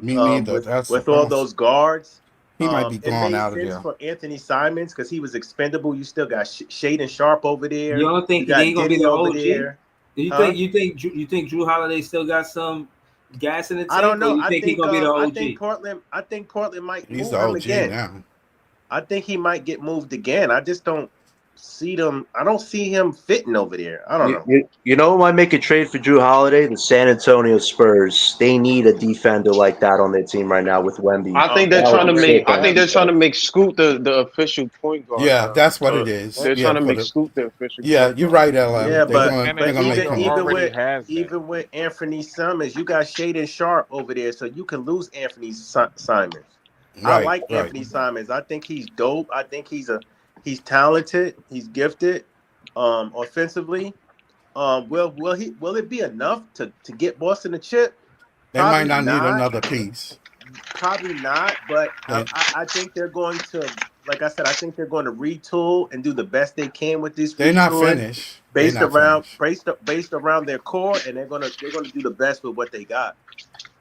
Me neither. With all those guards. He might be gone out of there. It made sense for Anthony Simons because he was expendable. You still got Shaden Sharp over there. You don't think he's gonna be the OG? You think Drew Holiday still got some gas in the tank? I don't know. You think he's gonna be the OG? I think Portland might move him again. Now. I think he might get moved again. I just don't see them. I don't see him fitting over there. I don't know. You know who might make a trade for Drew Holiday? The San Antonio Spurs. They need a defender like that on their team right now with Wemby. I think they're trying to make Scoot the official point guard. Yeah, that's what it is. They're trying to make Scoot the official. Yeah, you're right, LM. Yeah, but even with Anthony Simons, you got Shaden Sharp over there, so you can lose Anthony Simons. I like Anthony Simons. I think he's dope. I think he's talented. He's gifted. Offensively, will it be enough to get Boston a chip? They might not need another piece. Probably not, but I think they're going to, like I said, I think they're going to retool and do the best they can with this. They're not finished. Based around their core, and they're gonna do the best with what they got.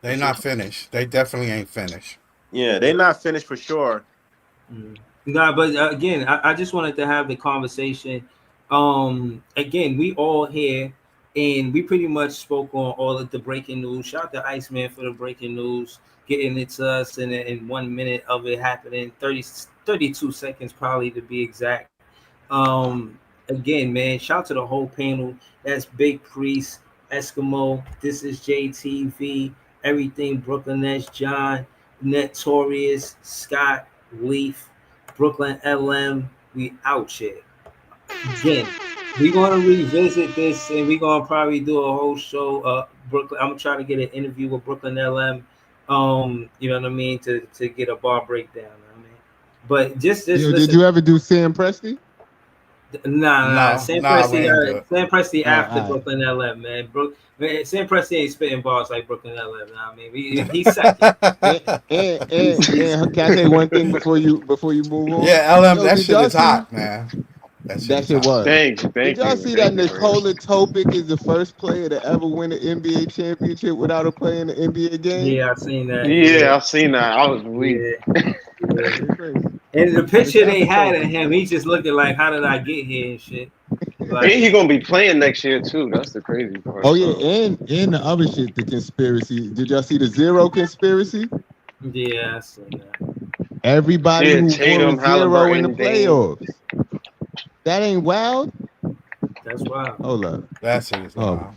They're not finished. They definitely ain't finished. Yeah, they're not finished for sure. No, but again, I just wanted to have the conversation. Again, we all here, and we pretty much spoke on all of the breaking news. Shout out to Iceman for the breaking news, getting it to us in 1 minute of it happening, 32 seconds probably to be exact. Again, man, shout out to the whole panel. That's Big Priest, Eskimo. This is JTV. Everything Brooklyn Nets, John, Notorious, Scott, Leaf, Brooklyn LM. We out here. Again, we're going to revisit this and we're going to probably do a whole show. Brooklyn. I'm trying to get an interview with Brooklyn LM. You know what I mean? To get a bar breakdown. I mean, but just did you ever do Sam Presti? Nah. Sam Presti after Brooklyn LM, man. Sam Presti ain't spitting bars like Brooklyn LM. Nah, I mean, he's second. and can I say one thing before you move on? Yeah, LM, that shit is hot, man. That shit was. Thank Did y'all see that Nikola Topic is the first player to ever win an NBA championship without playing an NBA game? Yeah, I've seen that. Yeah, I've seen that. I was weak. And the picture they had of him, he's just looking like, how did I get here and shit. Like, and he's gonna be playing next year too. That's the crazy part. Oh yeah, and the other shit, the conspiracy. Did y'all see the Zero conspiracy? Yeah, I see that. Everybody Yeah, who won Tatum, was 0 in the Halliburton, Dame. playoffs. That ain't wild. That's wild. Hold up. That shit is Oh, wild.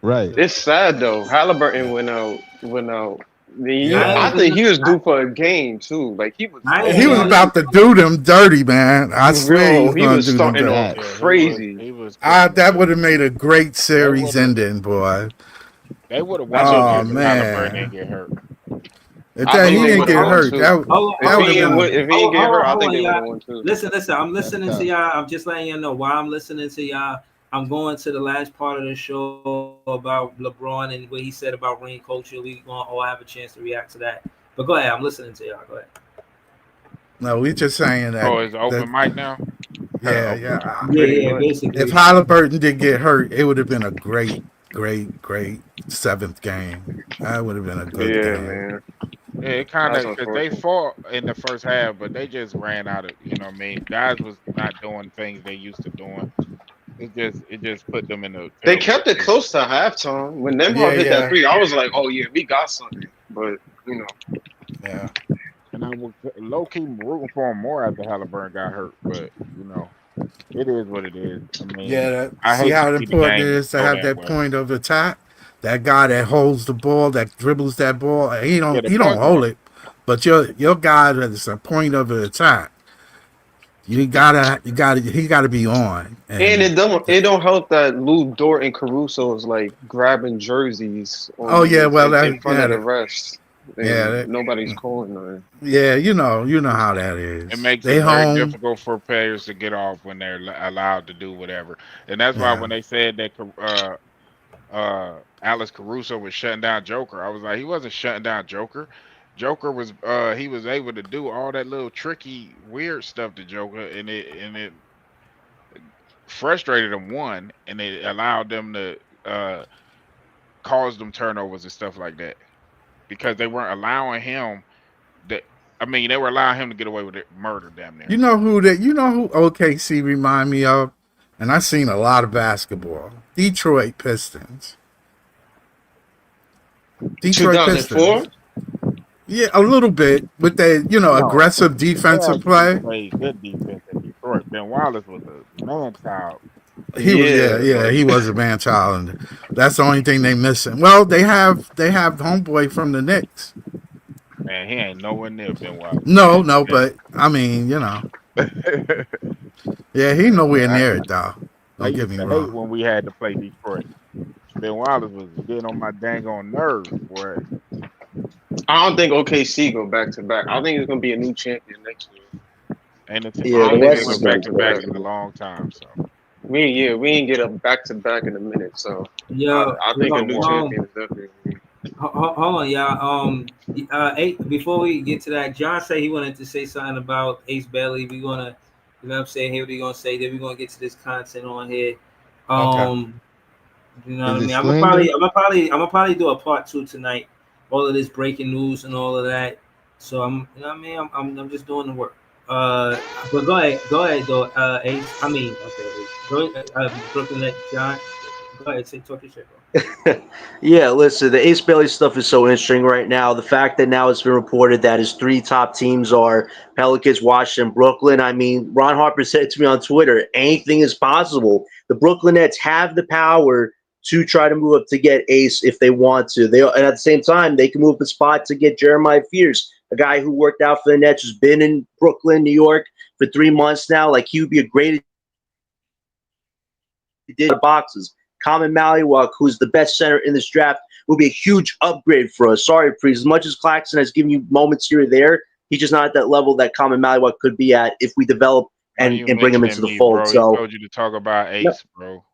right. It's sad though. Halliburton went out. Went out. I Yeah. I ain't, think he was due for a game too. Like he was I ain't He hate was balling. on him. about to do them dirty, man. I swear he Yo, was he going was to do them starting dirty. off Facts. Yeah, crazy. he was cooking That them. would have made a great They series would have ending, boy. they would have That's won okay. Oh if Halliburton didn't man, get hurt. if I that think he they didn't would have get won hurt, too. that would have been a. If he didn't get hurt, I Hold think on, they would have y'all. won too. Listen. I'm That's listening to tough. y'all. I'm just letting you know while I'm listening to y'all. I'm going to the last part of the show about LeBron and what he said about ring culture. We gonna all have a chance to react to that. But go ahead. I'm listening to y'all. Go ahead. No, we just saying that Oh, it's that open mic now. yeah, Open mic. yeah. Pretty Yeah, much. If basically. Halliburton did get hurt, it would have been a great seventh game. That would have been a good Yeah, game. man. Yeah, it kind That's of because they unfortunate. fought in the first half, but they just ran out of. You know what I mean? Guys was not doing things they used to doing. It just put them in a They terrible kept it position. close to halftime. When Yeah, Nembhard hit that yeah, three, I was like, "Oh yeah, we got something." But you know, yeah. And I was low key rooting for him more after Halliburton got hurt, but it is what it is. I mean, Yeah, I see hate to how see the important it game is to go have that that way. point of attack. That guy that holds the ball, that dribbles that ball, Yeah, the he don't point hold guard. it, but your guy that's a point of attack. He gotta be on. and And it don't help that Lou Dort and Caruso is like grabbing jerseys oh yeah, well in that front of yeah the refs, yeah and nobody's calling nothing. yeah you know how that It is. makes They it very home. difficult for players to get off when they're allowed to do whatever, and that's why Yeah. when they said that Alex Caruso was shutting down Joker, I was like, he wasn't shutting down Joker. Joker was he was able to do all that little tricky weird stuff to Joker, and it frustrated them one, and it allowed them to cause them turnovers and stuff like that because they weren't allowing him that. I mean, they were allowing him to get away with it, murder, damn near. You know who OKC remind me of? And I've seen a lot of basketball. Detroit Pistons. Detroit 2004. Pistons. Yeah, a little bit with that, No, aggressive they defensive actually play. played good defense in Detroit. Ben Wallace was a man child. Yeah, but He was a man child, and that's the only thing they missing. Well, they have homeboy from the Knicks. Man, he ain't nowhere near Ben Wallace. No, but I mean, yeah, he nowhere I, near it though. I Don't get used me to hate wrong. when we had to play Detroit. Ben Wallace was getting on my dang on nerves, boy. I don't think OKC go back to back. I think it's gonna be a new champion next year. And Yeah, I the don't ain't think they they West go is went going back back to to to be back back. in a long time. So We ain't get a back to back in a minute. So Yo, I think a new champion is definitely. hold on, y'all. Before we get to that, John said he wanted to say something about Ace Bailey. We gonna, you know what I'm saying? Here we gonna say that we're gonna get to this content on here. Okay. You know what Is I it mean? slander? I'm gonna probably do a part 2 tonight. All of this breaking news and all of that. So you know what I mean? I'm just doing the work. But go ahead, though. Ace. I mean, okay, Ace. Go ahead, Brooklyn, John. Go ahead, talk your shit, bro. Yeah, listen, the Ace Bailey stuff is so interesting right now. The fact that now it's been reported that his three top teams are Pelicans, Washington, Brooklyn. I mean, Ron Harper said to me on Twitter, anything is possible. The Brooklyn Nets have the power to try to move up to get Ace if they want to. And at the same time, they can move the spot to get Jeremiah Fears, a guy who worked out for the Nets, who's been in Brooklyn, New York for 3 months now. Like, he would be a great did the boxes. Common Maliwak, who's the best center in this draft, will be a huge upgrade for us. Sorry, Priest. As much as Claxton has given you moments here or there, he's just not at that level that Common Maliwak could be at if we develop why and, you and bring him into mentioning the me, fold. bro? He So, told you to talk about no, Ace, bro.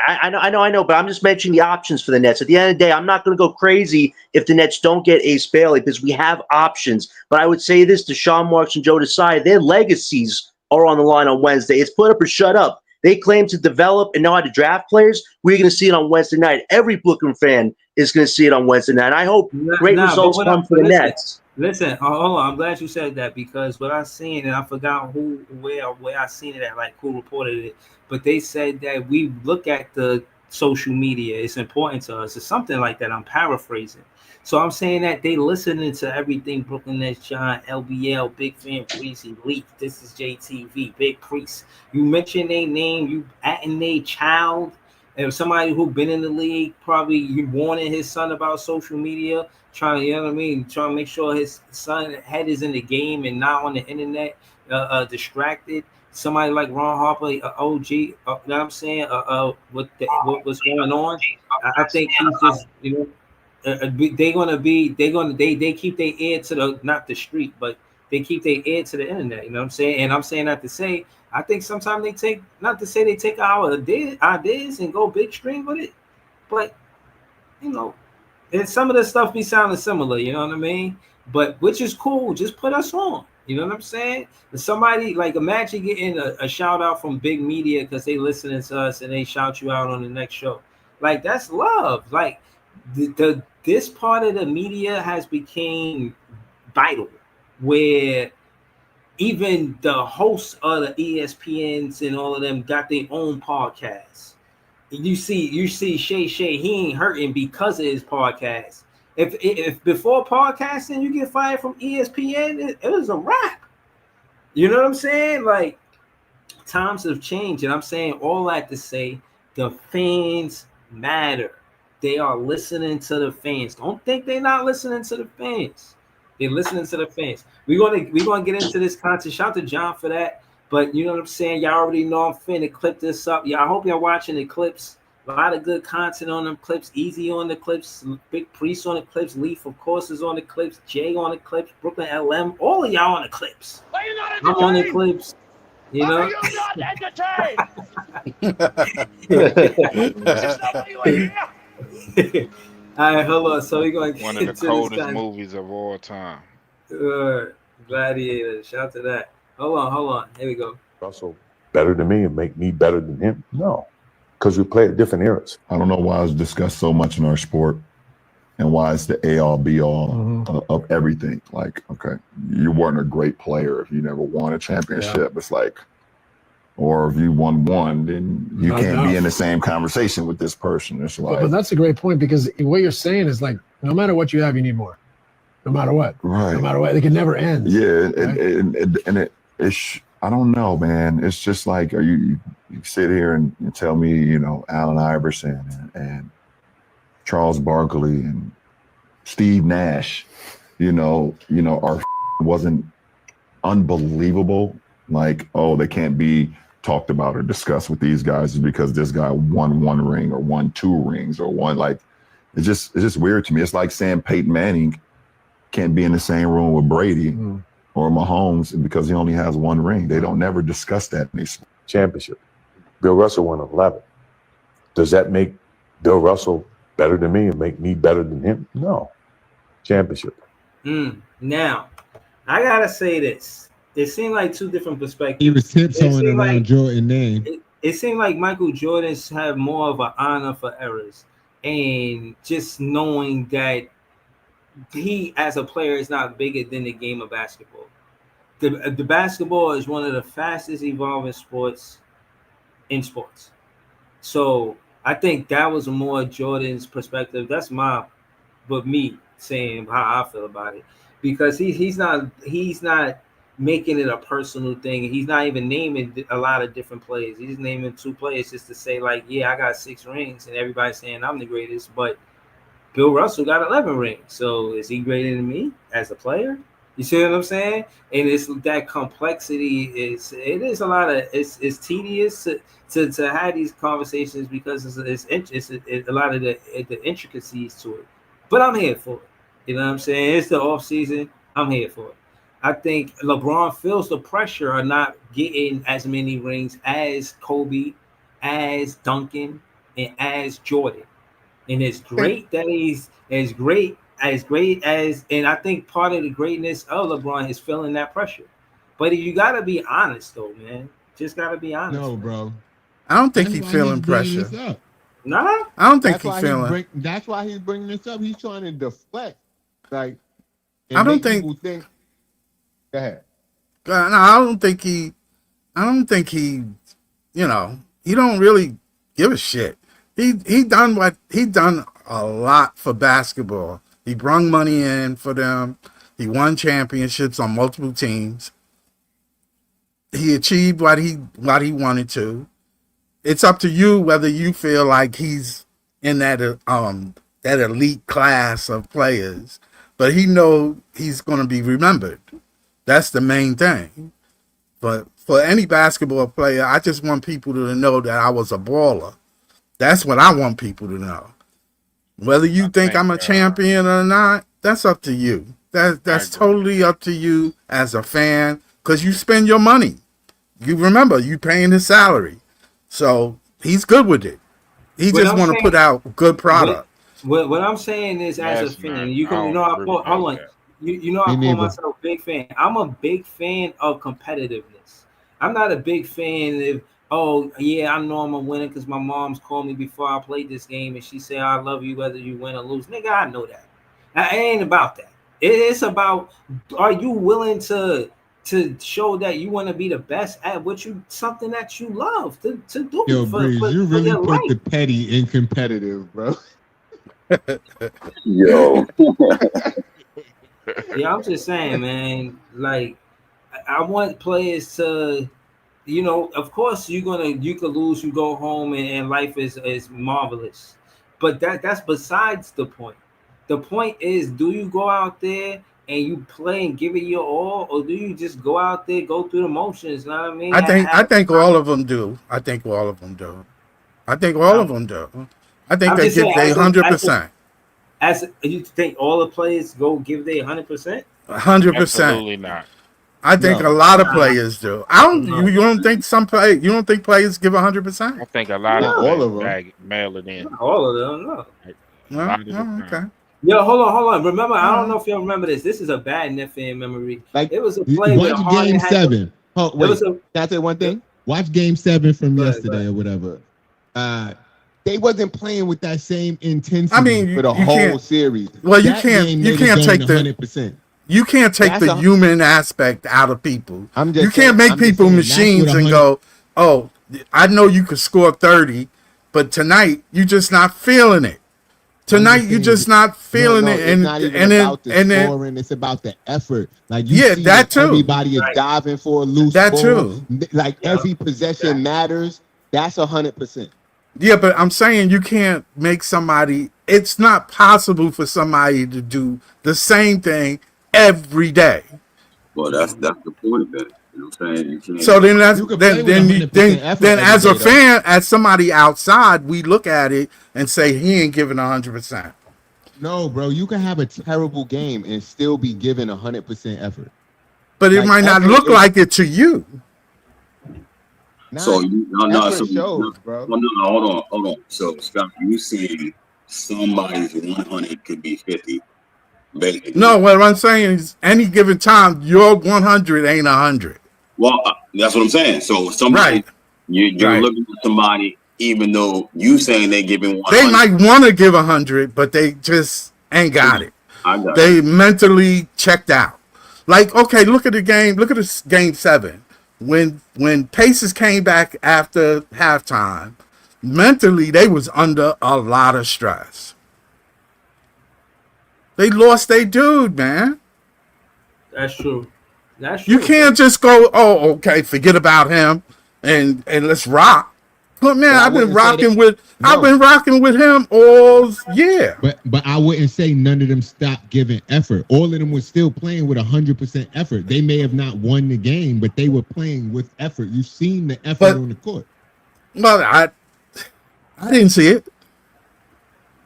I know, but I'm just mentioning the options for the Nets. At the end of the day, I'm not going to go crazy if the Nets don't get Ace Bailey because we have options. But I would say this to Sean Marks and Joe Desai, their legacies are on the line on Wednesday. It's put up or shut up. They claim to develop and know how to draft players. We're going to see it on Wednesday night. Every Brooklyn fan is going to see it on Wednesday night. I hope great Nah, but results come for the Nets. listen. Hold on. I'm glad you said that because what I seen and I forgot where I seen it at, like who reported it. But they said that we look at the social media. It's important to us. It's something like that. I'm paraphrasing. So I'm saying that they listening to everything Brooklyn Nets, John, LBL, Big Fan, Breezy, Leaf. This is JTV, Big Priest. You mention their name, you atting their child, and somebody who been in the league, probably you warning his son about social media, trying to, you know what I mean, trying to make sure his son head is in the game and not on the internet, distracted. Somebody like Ron Harper, OG, you know what I'm saying, what was going on. I think he's just, you know, they keep their ear to the, not the street, but they keep their ear to the internet. You know what I'm saying? And I'm saying that to say, I think sometimes they take, not to say they take our ideas and go big stream with it, but you know, and some of the stuff be sounding similar. You know what I mean? But which is cool. Just put us on. You know what I'm saying? If somebody, like, imagine getting a shout out from big media because they listening to us and they shout you out on the next show. Like, that's love. Like, this part of the media has became vital, where even the hosts of the ESPNs and all of them got their own podcasts. You see Shay, he ain't hurting because of his podcast. If before podcasting you get fired from ESPN, it was a wrap. You know what I'm saying? Like, times have changed, and I'm saying all that to say the fans matter. They are listening to the fans. Don't think they're not listening to the fans. They're listening to the fans. We're gonna get into this content. Shout out to John for that. But you know what I'm saying? Y'all already know I'm finna clip this up. Yeah, I hope y'all watching the clips. A lot of good content on them clips. Easy on the clips. Big Priest on the clips. Leaf, of course, is on the clips. Jay on the clips. Brooklyn LM. All of y'all on the clips. Are you not I'm on the clips. You know? Are you not entertained? Is this not why you are here? All right, hold on. So we're going to One get of the into coldest this movies of all time. Gladiator. Shout out to that. Hold on. Here we go. Russell better than me and make me better than him? No, because we play at different eras. I don't know why it's discussed so much in our sport and why it's the all be all of everything. Like, okay, you weren't a great player if you never won a championship. It's like, or if you won one, then you can't be in the same conversation with this person. It's like, but that's a great point, because what you're saying is, like, no matter what you have, you need more. No matter what. Right. No matter what. It can never end. Yeah. Right? It's I don't know, man. It's just like, you sit here and tell me, you know, Allen Iverson and Charles Barkley and Steve Nash, you know, our wasn't unbelievable. Like, oh, they can't be talked about or discussed with these guys because this guy won one ring or won two rings or one, like, it's just weird to me. It's like saying Peyton Manning can't be in the same room with Brady or Mahomes because he only has one ring. They don't never discuss that in these championship. Bill Russell won 11. Does that make Bill Russell better than me and make me better than him? No. Championship. Now, I gotta say this. It seemed like two different perspectives. He was tiptoeing around like Jordan's name. It seemed like Michael Jordan's have more of an honor for errors, and just knowing that he, as a player, is not bigger than the game of basketball. The basketball is one of the fastest evolving sports in sports. So I think that was more Jordan's perspective. That's me saying how I feel about it, because he's not making it a personal thing. He's not even naming a lot of different players. He's naming two players just to say, like, yeah, I got 6 rings, and everybody's saying I'm the greatest, but Bill Russell got 11 rings. So is he greater than me as a player? You see what I'm saying? And it's that complexity it is a lot of it's tedious to have these conversations because it's a lot of the intricacies to it. But I'm here for it. You know what I'm saying? It's the off season. I'm here for it. I think LeBron feels the pressure of not getting as many rings as Kobe, as Duncan, and as Jordan. And it's great that he's as great as, and I think part of the greatness of LeBron is feeling that pressure. But you gotta be honest, though, man. Just gotta be honest. No, bro. I don't think he's feeling pressure. Nah, I don't think he's feeling. That's why he's bringing this up. He's trying to deflect, like. I don't think. Go ahead. No, I don't think he. You know, he don't really give a shit. He done a lot for basketball. He brung money in for them. He won championships on multiple teams. He achieved what he wanted to. It's up to you whether you feel like he's in that elite class of players, but he know he's going to be remembered. That's the main thing. But for any basketball player, I just want people to know that I was a baller. That's what I want people to know. Whether you think I'm a champion or not, that's up to you. That's totally up to you as a fan, because you spend your money. You remember, you paying his salary. So he's good with it. He just want to put out good product. What I'm saying is, as a fan, I call myself a big fan. I'm a big fan of competitiveness. I'm not a big fan of, oh yeah, I know I'm a winner because my mom's called me before I played this game and she said I love you whether you win or lose. Nigga, I know that. It ain't about that. It's about, are you willing to show that you want to be the best at something that you love to do. Yo, Breeze, you really put the petty in competitive, bro. Yo. Yeah, I'm just saying, man. Like, I want players to, of course you could lose, you go home, and life is marvelous. But that's besides the point. The point is, do you go out there and you play and give it your all, or do you just go out there, go through the motions? You know what I mean? I think all of them do. I think all of them do. I think they give their 100%. As you think all the players go give their 100%? 100%. Absolutely not. I think a lot of players do. You don't think you don't think players give 100%? I think a lot of all of them mail it in. Not all of them, no. Okay. Yo, hold on. Remember, I don't know if y'all remember this. This is a bad net fan memory. Like, it was a play with Game 7. Oh, wait. Can I say one thing? Watch Game 7 from yesterday or whatever. They wasn't playing with that same intensity for the whole series. Well, you can't take the 100%. You can't take the human aspect out of people. You can't make people machines and go, oh, I know you could score 30, but tonight you just not feeling it. Tonight you're just not feeling it, it's not even about the scoring. It's about the effort. Like you see that too. Everybody is diving for a loose that ball. Too. Like every possession matters. That's 100%. Yeah, but I'm saying you can't make somebody. It's not possible for somebody to do the same thing every day. Well, that's the point of it. You know what I'm saying? You can't. So then then as a fan, as somebody outside, we look at it and say he ain't giving 100%. No, bro, you can have a terrible game and still be giving 100% effort. But it might not look like it to you. So hold on. So Scott, you saying somebody's 100 could be 50? Basically. No, what I'm saying is any given time, your 100 ain't 100. Well, that's what I'm saying. So somebody, you're looking at somebody, even though you saying they giving 100. They might want to give 100, but they just ain't got it. They mentally checked out. Like, okay, look at the game. Look at this Game 7. When Pacers came back after halftime, mentally they was under a lot of stress. They lost their dude, man. That's true. You can't just go, oh, okay, forget about him and let's rock. But man, I've been rocking with him all year. But I wouldn't say none of them stopped giving effort. All of them were still playing with 100% effort. They may have not won the game, but they were playing with effort. You've seen the effort on the court. Well, I didn't see it.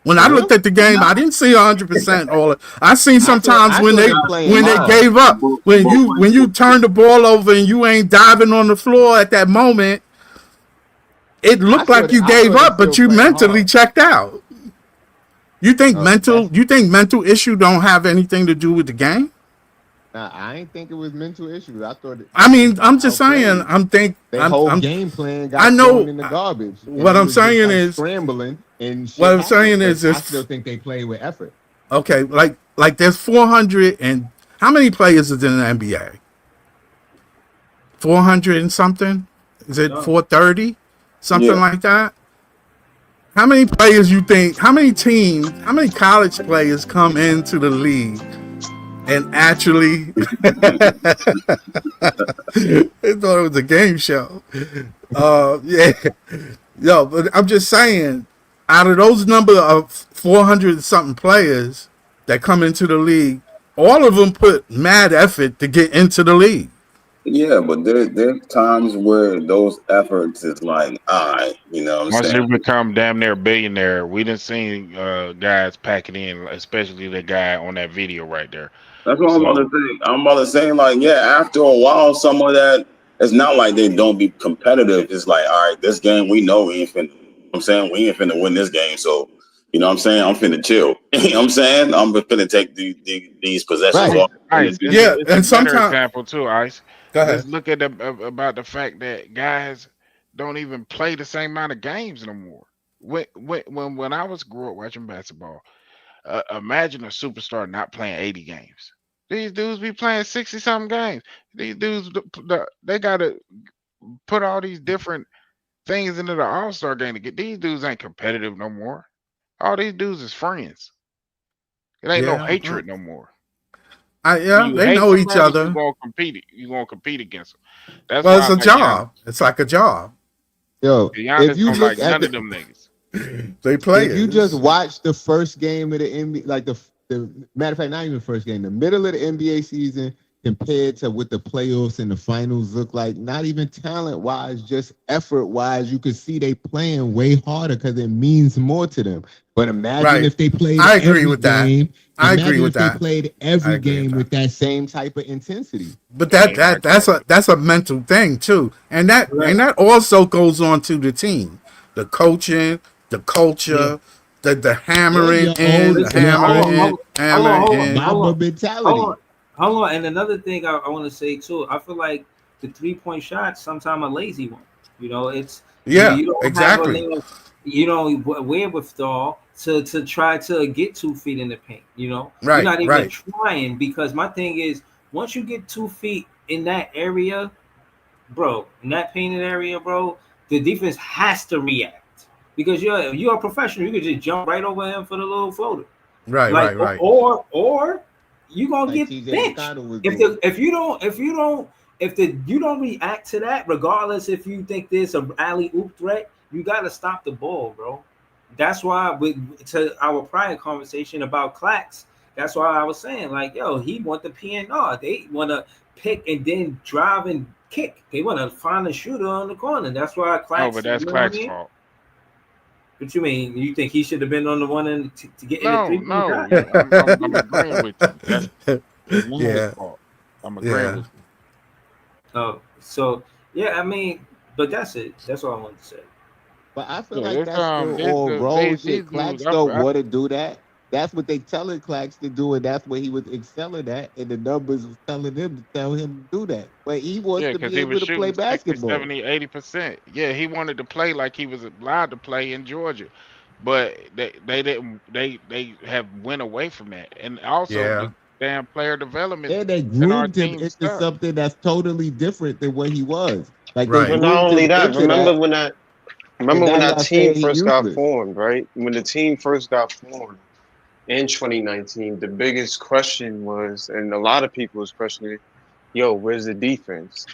When I looked at the game, I didn't see 100% all. I seen sometimes when they gave up, when you turn the ball over and you ain't diving on the floor at that moment, it looked like you gave up, but you mentally checked out. You think mental issue don't have anything to do with the game? Nah, I ain't think it was mental issues. I thought. I'm just saying. I'm game plan got thrown in the garbage. What I'm saying is scrambling and. What I'm saying is, I still think they play with effort. Okay, like there's 400 and how many players is in the NBA? 400 and something? Is it 430? Something like that? How many players you think? How many teams? How many college players come into the league and actually they thought it was a game show? Yeah, yo, but I'm just saying, out of those number of 400 something players that come into the league, all of them put mad effort to get into the league. Yeah, but there's times where those efforts is like, all right, you know what I'm Once saying? you become damn near a billionaire, we done seen guys packing in, especially the guy on that video right there. That's what I'm about to So say. I'm about to say, like, yeah, after a while, some of that, it's not like they don't be competitive. It's like, all right, this game, we know we ain't finna, you know what I'm saying, we ain't finna win this game. So, you know what I'm saying? I'm finna chill. You know what I'm saying? I'm finna take these possessions Ice, off. Ice, Yeah, it's a and better sometimes example too, Ice. go Let's ahead. look at about the fact that guys don't even play the same amount of games no more. When I was grew up watching basketball, imagine a superstar not playing 80 games. These dudes be playing 60 something games. These dudes, they gotta put all these different things into the All Star game to get these dudes ain't competitive no more. All these dudes is friends. It ain't no Yeah, hatred no more. When yeah, you they hate know each somebody, you other. gonna compete. You gonna compete against them. That's Well, why it's I a like Giannis. job. It's like a job. Yo, if Giannis you don't look like at none the of them niggas. They if you just players. watch the first game of the NBA, like the matter of fact, not even the first game, the middle of the NBA season compared to what the playoffs and the finals look like, not even talent wise, just effort wise, you could see they playing way harder because it means more to them. But imagine Right. if they played I agree every with that. game. I agree Imagine with if they that. played I every agree with game that. with that same type of intensity. But It ain't like that. that's a mental thing too, Right. and that also goes on to the team, the coaching, the Yeah. culture, the And hammering in, the Listen, your hammering own in, hammering in. Mamba hold mentality. on, hold on. And another thing I want to say too, I feel like the 3 point shots sometimes a lazy one. You know, it's Yeah, you don't have a exactly. you know wherewithal to try to get 2 feet in the paint. You know, you're Right, not even right. trying because my thing is once you get 2 feet in that area, bro, in that painted area, bro, the defense has to react because you're a professional. You can just jump right over him for the little floater, Right, like right, right. or you gonna Like get TJ benched McConnell was if doing. you don't react to that, regardless if you think there's a alley oop threat, you got to stop the ball, bro. That's why to our prior conversation about Clax. That's why I was saying, like, yo, he want the PNR. They want to pick and then drive and kick. They want to find a shooter on the corner. That's why No, Clax, but you that's know what I Clax's mean? fault. What you mean? You think he should have been on the one to get in the No, 3 point no, shot? I'm agreeing with you. It's not his Yeah, fault. I'm agreeing yeah. with you. Oh, so yeah, I mean, but that's it. That's all I wanted to say. But I feel Yeah, like it's that's still all role these shit. dudes. Clax don't want to do that. That's what they telling Clax to do, and that's what he was excelling at. And the numbers was telling him to tell him to do that. But he wants Yeah, to because be he was able to play shooting 60, basketball. 70, 80%. Yeah, he wanted to play like he was allowed to play in Georgia. But they didn't they have went away from that. And also Yeah. the damn player development And they in our groomed him team into stuff. something that's totally different than what he was. Like they Right. But not groomed only him that, into that, and remember when that's that why I team said he first got useless. formed, right? When the team first got formed in 2019, the biggest question was, and a lot of people was questioning, yo, where's the defense?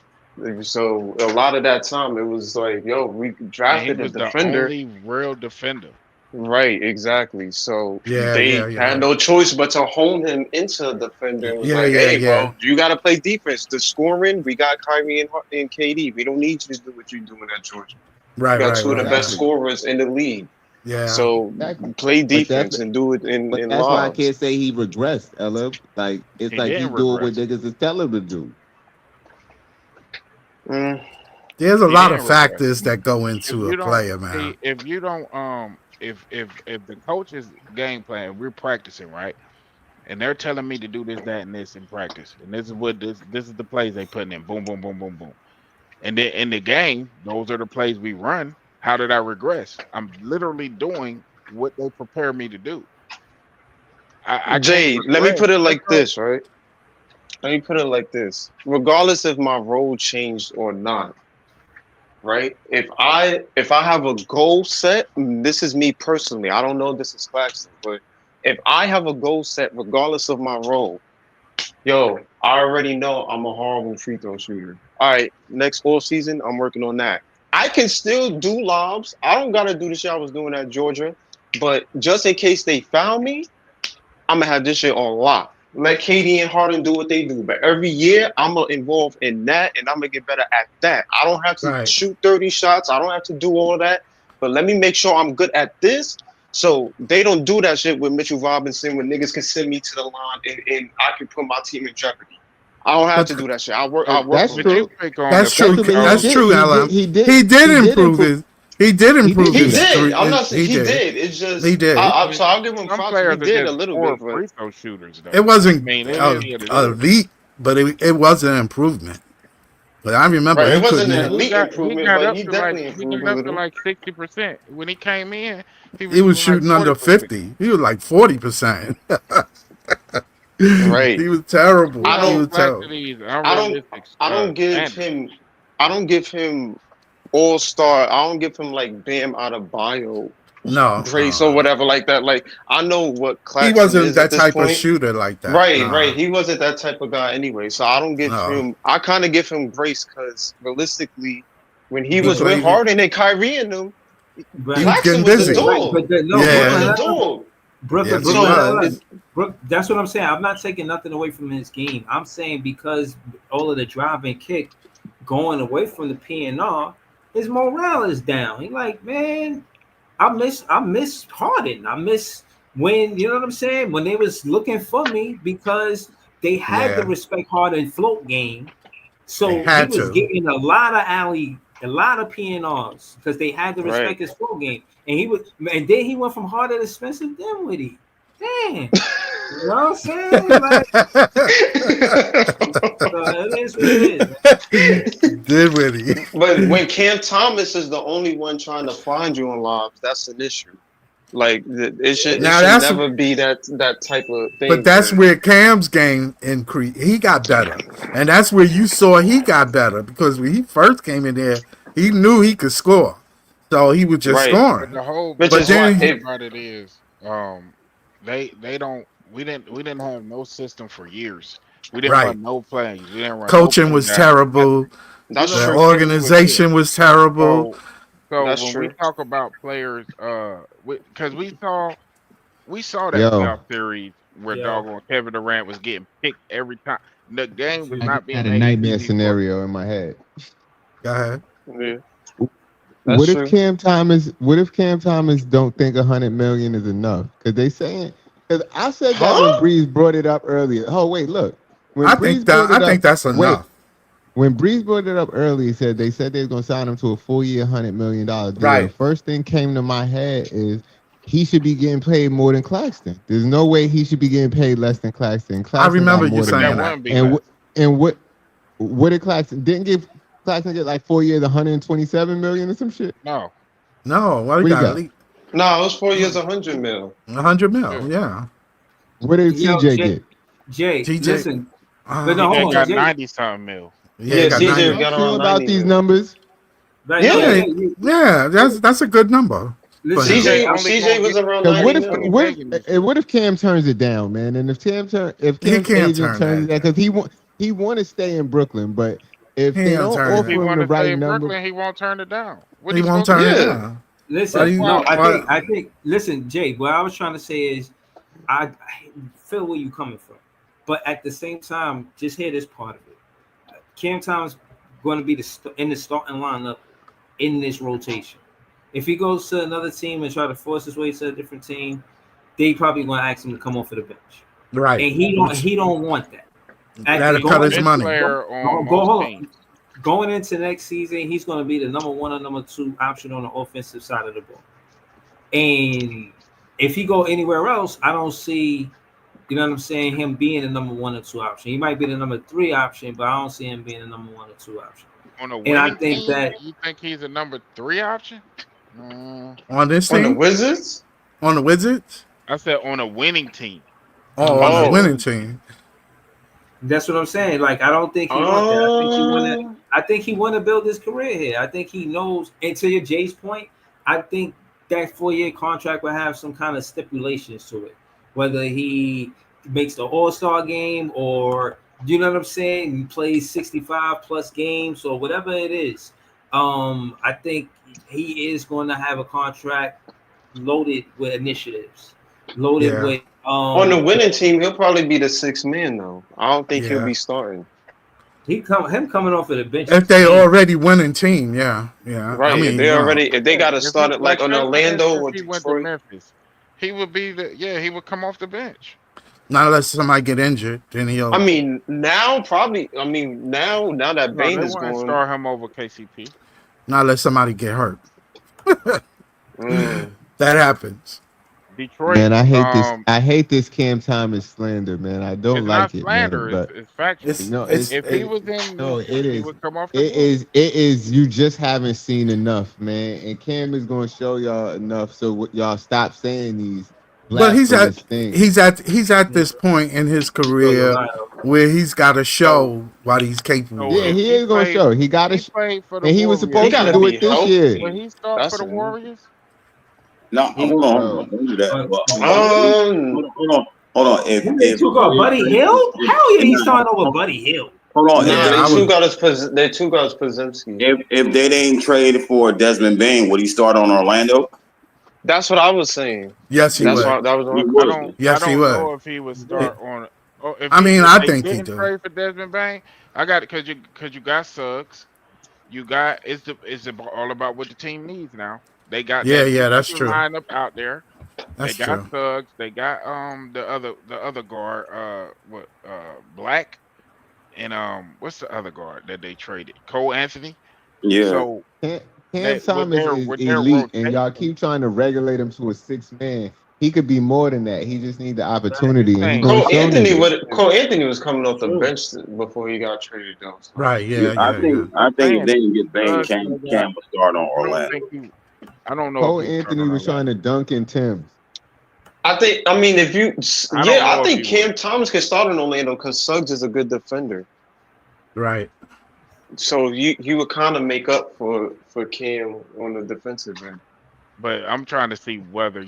So a lot of that time it was like, yo, we And he drafted a was the defender. only real defender. Right, exactly. So Yeah, yeah, they had yeah. no choice but to hone him into a defender and was Yeah, like, yeah, hey, yeah. bro, you got to play defense. The scoring, we got Kyrie and KD. We don't need you to do what you're doing at Georgia. You Right, got right, two of the right, best right. Exactly. scorers in the league. Yeah. So Exactly. play But that's defense and do it but in that's why I lobs. can't say he regressed, LM. Like it's He like he didn't doing what regress. niggas is telling him to do. Mm. There's a He lot of didn't regress. factors that go If into a you don't player, see, man. if you don't if the coach's game plan, we're practicing, right? And they're telling me to do this, that, and this in practice. And this is what this is the plays they putting in. Boom, boom, boom, boom, boom. And then in the game, those are the plays we run. How did I regress? I'm literally doing what they prepare me to do. I can't Jay, let me regress. put it That's like all. this, right? Let me put it like this. Regardless if my role changed or not, right? If I have a goal set, this is me personally. I don't know if this is Claxton, but if I have a goal set, regardless of my role, yo, I already know I'm a horrible free throw shooter. All right, next fall season, I'm working on that. I can still do lobs. I don't gotta do the shit I was doing at Georgia, but just in case they found me, I'm gonna have this shit on lock. Let Katie and Harden do what they do, but every year I'm gonna involve in that, and I'm gonna get better at that. I don't have to Right. shoot 30 shots. I don't have to do all of that, but let me make sure I'm good at this. So they don't do that shit with Mitchell Robinson when niggas can send me to the line and I can put my team in jeopardy. I don't have to do that shit. I work That's on true. that. That's true. That's He true, did. LM. He did. He did improve his. He did improve He his did. three. I'm not saying He he did. did. It's just He did. so I'll give him Some props. He players are did a just little poor bit, but free throw shooters, though. It wasn't I mean, it is what it is. elite, but it was an improvement. But I remember right, he it wasn't couldn't an hit. elite He improvement, got but up he to like definitely he improved got a up to little. like 60%. When he came in, he was He was shooting like shooting under 40%. 50. He was like 40%. Right. He was terrible. We I He go was don't. back to terrible. these I don't. unrealistic I don't give standards. him. I don't give him all star. I don't give him like Bam out of bio No, grace or whatever like that. Like I know what he Claxton wasn't is at that this type of point. shooter like that. Right, right. Nah, He wasn't that type of guy anyway. So I don't give no. him. I kind of give him grace because realistically, when he was with Because Harden and Kyrie and them, Right. he was Claxton getting was the busy. Right, dog. but no, He was Brooklyn the Yeah. had dog. Brooklyn, Yes, he Brooklyn So had was. that's what I'm saying. I'm not taking nothing away from his game. I'm saying because all of the drive and kick going away from the PNR, his morale is down. He like, man, I miss Harden. I miss when you know what I'm saying when they was looking for me because they had to Yeah, respect Harden float game. they So he had was to. getting a lot of a lot of PNRs because they had to right. respect his float game. And and then he went from Harden to Spencer Dinwiddie. Damn. You know what I'm saying? Like, so it is what it is. Dinwiddie. But when Cam Thomas is the only one trying to find you on lobs, that's an issue. Like it Now should that's never be that type of but thing that's where where Cam's game increased. He got better, and that's where you saw he got better because when he first came in there, he knew he could score, so he was just right, But scoring. the whole which the But is whole why then, thing if about it is, they don't we didn't have no system for years. We didn't right, run no plays. We didn't run no coaching play was down. Nothing. terrible. We that's don't The true. know any of it here. organization was terrible. So That's when we true. talk about players, because we saw that Yo, playoff series where Yo. doggone Kevin Durant was getting picked every time. The game was I just not being had a made nightmare easy for him. scenario in my head. Go ahead. Yeah, What that's if true. Cam Thomas? What if Cam Thomas don't think 100 million is enough? Because they saying. Because I said that when Huh? Breeze brought it up earlier. Oh wait, look. When I Breeze think that brought I it up. think that's Wait. enough. When Breeze brought it up earlier, he said they were going to sign him to a 4-year, $100 million deal. The Right. first thing came to my head is he should be getting paid more than Claxton. There's no way he should be getting paid less than Claxton. I Claxton got remember you more than That saying that. that. wouldn't be And less. what did Claxton didn't give Claxton get like 4 years, 127 million or some shit? No. No, what What he he got? got? Nah, it was 4 years, 100 mil. 100 Yeah. mil. Yeah. What did Yo, CJ get? Jay, TJ. listen. But no, They hold on, got Jay. 90-something mil. Yeah, Yeah, he got CJ 90. got Y'all sure around about 90 these mil. numbers? Right, no, Yeah, Yeah, that's a good number for listen, him. Jay. CJ was around Because 90 mil. what if Cam turns it down, man? And if He Cam's can't agent turn turns it that down, down. because he want to stay in Brooklyn, but if He they ain't don't turning If he offer that. him want the to stay right in number, Brooklyn, he won't turn it down. What He he won't supposed to turn do? it Yeah, down. Listen, But he, no, but I think. Listen, Jay. What I was trying to say is, I feel where you coming from, but at the same time, just hear this part of it. Cam Thomas going to be in the starting lineup in this rotation. If he goes to another team and try to force his way to a different team, they probably going to ask him to come off of the bench, right. and he don't want that. That'll He's a cut his bench money. player on Hold most on. teams. Going into next season, he's going to be the number 1 or number 2 option on the offensive side of the ball. And if he go anywhere else, I don't see, you know what I'm saying, him being the number 1 or 2 option. He might be the number 3 option, but I don't see him being the number 1 or 2 option. On a And I winning think team, that you think he's a number 3 option? On this on the team? Wizards. On the Wizards? I said on a winning team. Oh, on the winning team. that's what I'm saying. Like, I don't think he want that. I think he want I think he want to build his career here. I think he knows. And to your Jay's point, I think that 4-year contract will have some kind of stipulations to it, whether he makes the All-Star game or you know what I'm saying, he plays 65 plus games or whatever it is. I think he is going to have a contract loaded with initiatives, loaded Yeah. with On the winning team, he'll probably be the sixth man though. I don't think he'll Yeah. be starting. him coming off of the bench. If they already winning team, yeah. I Right. mean, well, If they got to If he, start it like like on say for Orlando instance, or he went to Detroit. Memphis, he would be he would come off the bench. not unless somebody get injured, then I he'll. mean, now probably. I mean, now that No, Bane they is wouldn't gone. start him over KCP. Not unless somebody get hurt. Mm. That happens. Detroit, Man, I hate this Cam Thomas slander, man. I don't it's not like it, man. slander, But it's factual. It's no, it's If he was in no, New it York, he is. would come off the It bench. is. It is. You just haven't seen enough, man. And Cam is going to show y'all enough, so y'all stop saying these But blasphemous things. he's at this point in his career where he's got to show what he's capable So Yeah, if of. he he is going to played, show. He if got he to, played for the and he was Warriors, He supposed got to to do be it this year. would healthy. he start for That's the it. Warriors? No, hold on. Don't do that. Well, Um. hold on. They took off Buddy Hill. Hell yeah, he's starting over Buddy Hill. Hold on. Nah, Yeah, they I two would. got us. They two got us Pozinski. If they didn't trade for Desmond Bain, would he start on Orlando? That's what I was saying. Yes, he That's would. why that was He my I would. don't question. I Yes, he don't would. know if he would start on. Oh, I mean, if I they think he didn't do. trade for Desmond Bain, I got it because you got Suggs. You got all about what the team needs now. They got Yeah, that yeah, that's second true. lineup out there. They That's got true. Suggs. They got the other guard Black and what's the other guard that they traded? Cole Anthony. Yeah. So Cam that Thomas is with their elite, and y'all rotation, keep trying to regulate him to a 6 man. He could be more than that. He just need the just opportunity, and he saying going to show niggas. Cole Anthony was coming off the bench before he got traded though. So. Right. Yeah, Yeah. Yeah. Yeah. I think if saying they didn't get Bain, Suggs still got. Cam would start on I don't Orlando. think he. I don't know if Cole he started Anthony on was trying Orlando. to dunk in Tim's. I mean, if you, I don't I know if think he Cam would. Thomas can start in Orlando because Suggs is a good defender. Right. So you would kind of make up for Cam on the defensive end. But I'm trying to see whether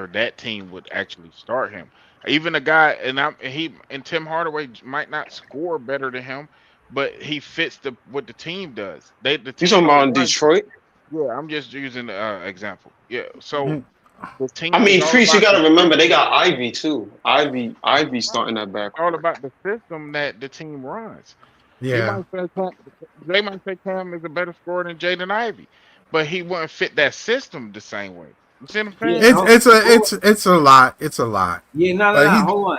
that team would actually start him. Even a guy and Tim Hardaway might not score better than him, but he fits what the team does. The You team talking about don't in run. Detroit? Yeah, I'm just using the example. Yeah, so Mhm. the I team is mean, all Priest, you about got the to remember they system. got Ivy too. Ivy starting that It's all backcourt. about the system that the team runs. You Yeah. might say they might say Cam is a better scorer than Jaden Ivey, but he wouldn't fit that system the same way. You see what I'm Yeah, saying? It's a lot. It's a lot. Yeah, But he. hold on.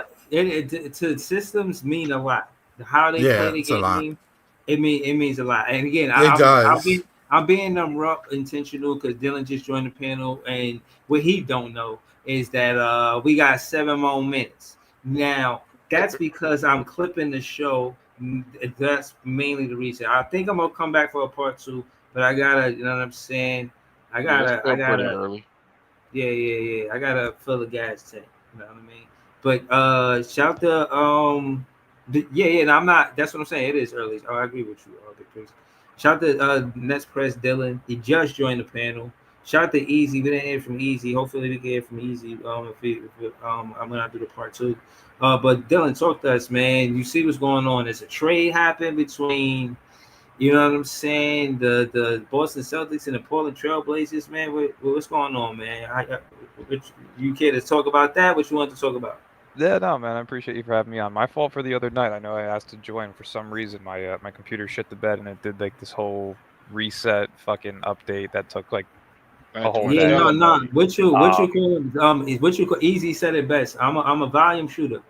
To systems mean a lot. How they play Yeah, the it's a lot. game, it means a lot. And again, It does. I'm being rough intentional because Dylan just joined the panel, and what he don't know is that we got 7 more minutes. Now that's because I'm clipping the show. That's mainly the reason. I think I'm gonna come back for a part 2, but I gotta, you know what I'm saying? I Yeah, it's still pretty gotta. early. Yeah. I gotta fill the gas tank. You know what I mean? But shout to no, I'm not. That's what I'm saying. It is early. Oh, I agree with you, Big Chris. Shout to Nets Press Dylan. He just joined the panel. Shout to Easy. We didn't hear from Easy. Hopefully we can hear from Easy. I'm gonna do the part 2. But Dylan, talk to us, man. You see what's going on? There's a trade happened between. You know what I'm saying? The Boston Celtics and the Portland Trailblazers, man. What's going on, man? You care to talk about that? What you want to talk about? Yeah, no, man. I appreciate you for having me on. My fault for the other night. I know I asked to join for some reason. My computer shit the bed and it did like this whole reset fucking update that took like a whole Yeah, day. no. What you call is what you call Easy said it best. I'm a volume shooter.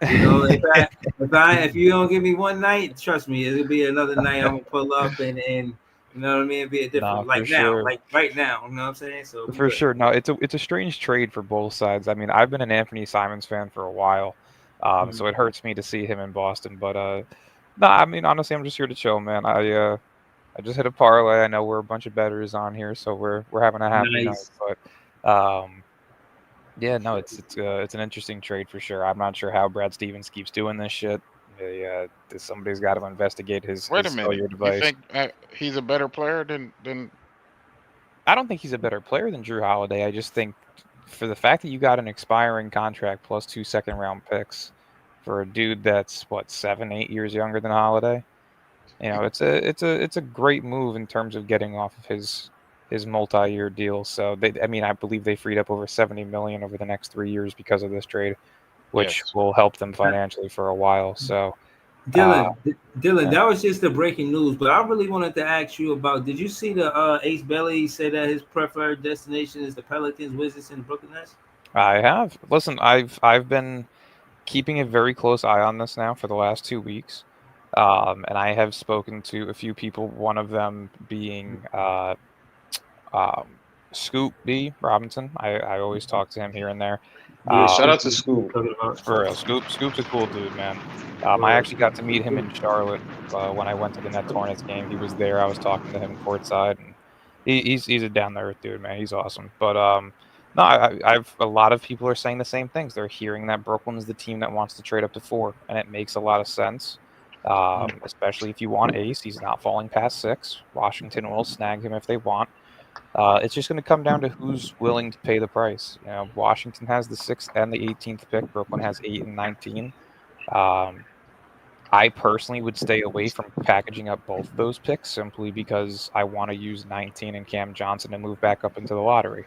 You know, if you don't give me one night, trust me, it'll be another night. I'm gonna pull up and you know what I mean. It'll be a different Nah, for like now, sure. like right now. You know what I'm saying? So For sure. No, it's a strange trade for both sides. I mean, I've been an Anthony Simons fan for a while, so it hurts me to see him in Boston. But no, I mean, honestly, I'm just here to chill, man. I just hit a parlay. I know we're a bunch of bettors on here, so we're having a happy night. Nice. But yeah, no, it's an interesting trade for sure. I'm not sure how Brad Stevens keeps doing this shit. Somebody's got to investigate his Wait a cellular minute. You device. think he's a better player than? I don't think he's a better player than Drew Holiday. I just think for the fact that you got an expiring contract plus 2 second-round picks for a dude that's 7, 8 years younger than Holiday, it's a great move in terms of getting off of his multi-year deal. So I believe they freed up over $70 million over the next 3 years because of this trade, which will help them financially for a while. So. Dylan, that was just the breaking news, but I really wanted to ask you about. Did you see the Ace Bailey say that his preferred destination is the Pelicans, Wizards, and Brooklyn Nets? I have. Listen, I've been keeping a very close eye on this now for the last 2 weeks, and I have spoken to a few people. One of them being Scoop B Robinson. I always talk to him here and there. Yeah, shout out to Scoop. For real, Scoop's a cool dude, man. I actually got to meet him in Charlotte when I went to the Nets Hornets game. He was there. I was talking to him courtside, and he's a down to earth dude, man. He's awesome. But no, I've a lot of people are saying the same things. They're hearing that Brooklyn's the team that wants to trade up to 4, and it makes a lot of sense. Especially if you want Ace, he's not falling past 6. Washington will snag him if they want. It's just going to come down to who's willing to pay the price. Washington has the 6th and the 18th pick. Brooklyn has 8 and 19. I personally would stay away from packaging up both those picks simply because I want to use 19 and Cam Johnson to move back up into the lottery.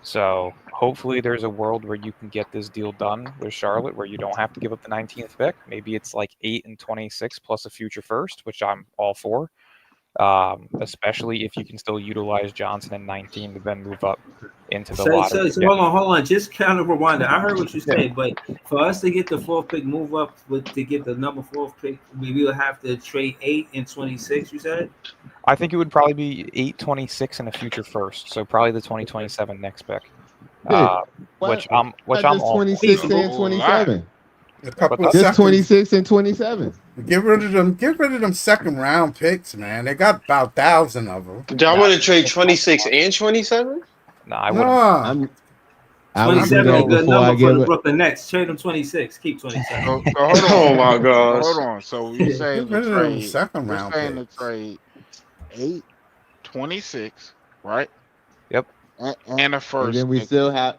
So hopefully there's a world where you can get this deal done with Charlotte where you don't have to give up the 19th pick. Maybe it's like 8 and 26 plus a future first, which I'm all for. Especially if you can still utilize Johnson in 19 to then move up into the lottery. So hold on. Just kind of rewind. I heard what you said, but for us to get the 4th pick, move up to get the number 4th pick, we will have to trade 8 and 26. You said? I think it would probably be 8, 26 and a future first. So probably the 2027 next pick. Which I'm all 26 and 27. A couple of just 26 and 27. Get rid of them. Get rid of them 2nd-round picks, man. They got about 1,000 of them. Y'all want to trade 26 and 27? No, I wouldn't. I would do 27 that is a good before I number for give the it. Brooklyn Nets. Trade them 26. Keep 27. So hold on. Oh my gosh. Hold on. So you saying Get rid to of them trade? second-round You're saying picks. to trade 8, 26, right? Yep. And a first. And then we still have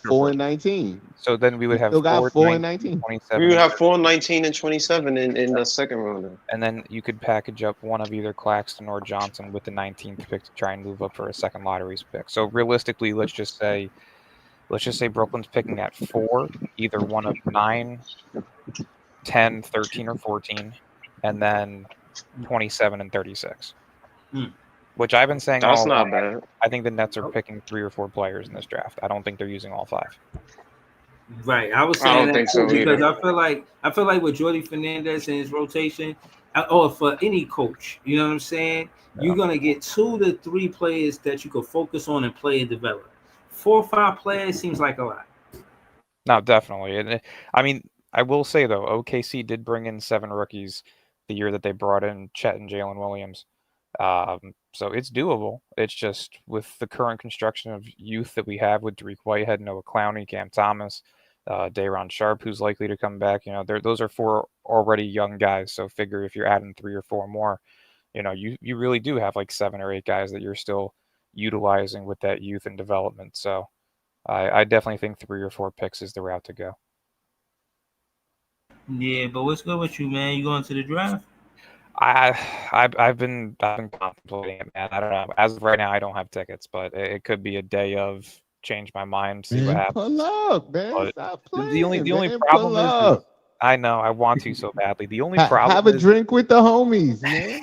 4 and 19. So then we would have still got 4 and 19. 27. We would have 4, 19, and 27 in the second round. And then you could package up one of either Claxton or Johnson with the 19th pick to try and move up for a second lottery's pick. So realistically, let's just say Brooklyn's picking at 4, either one of 9, 10, 13, or 14, and then 27 and 36. Which I've been saying That's all not along. bad. I think the Nets are picking 3 or 4 players in this draft. I don't think they're using all 5. Right, I was I saying don't that think too so because either. I feel like with Jordy Fernandez and his rotation, or for any coach, you know what I'm saying? Yeah. You're gonna get 2 to 3 players that you could focus on and play and develop. 4 or 5 players seems like a lot. No, definitely. And I mean, I will say though, OKC did bring in 7 rookies the year that they brought in Chet and Jalen Williams. So it's doable. It's just with the current construction of youth that we have with Dariq Whitehead, Noah Clowney, Cam Thomas, Day'Ron Sharp, who's likely to come back. Those are 4 already young guys. So figure if you're adding 3 or 4 more, you really do have like 7 or 8 guys that you're still utilizing with that youth and development. So I definitely think 3 or 4 picks is the route to go. Yeah, but what's good with you, man? You going to the draft? I've been contemplating it, man. I don't know. As of right now, I don't have tickets, but it could be a day of change my mind, see what happens. Pull up, man. But Stop playing. the only man. problem Pull is up. I know I want to so badly. The only problem Have a is drink with the homies, man.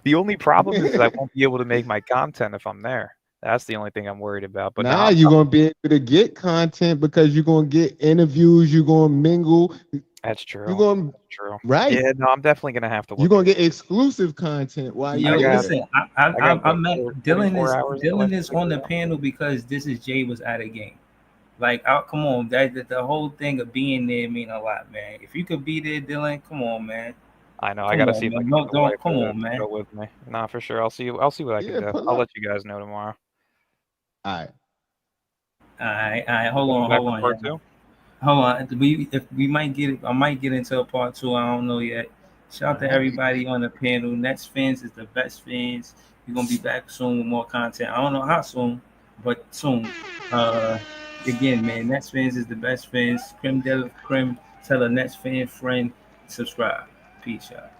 the only problem is I won't be able to make my content if I'm there. That's the only thing I'm worried about. But now you're gonna be able to get content because you're gonna get interviews. You're gonna mingle. That's true. You're gonna That's true. right. Yeah, no, I'm definitely gonna have to. You're gonna get exclusive content while Yo, you're listen, I'm met. Dylan Dylan is on the panel because this is Jay was at a game. Like, come on, that the whole thing of being there mean a lot, man. If you could be there, Dylan, come on, man. I know. I gotta see if I can get the wife come to on, man. go with me. Nah, for sure. I'll see what I can do. I'll let you guys know tomorrow. All right. Hold on. Part 2? Hold on, we might get it. I might get into a part 2. I don't know yet. Shout out to everybody on the panel. Nets fans is the best fans. We're gonna be back soon with more content. I don't know how soon, but soon. Again, man, Nets fans is the best fans. Creme de la creme. Tell a Nets fan friend. Subscribe. Peace out.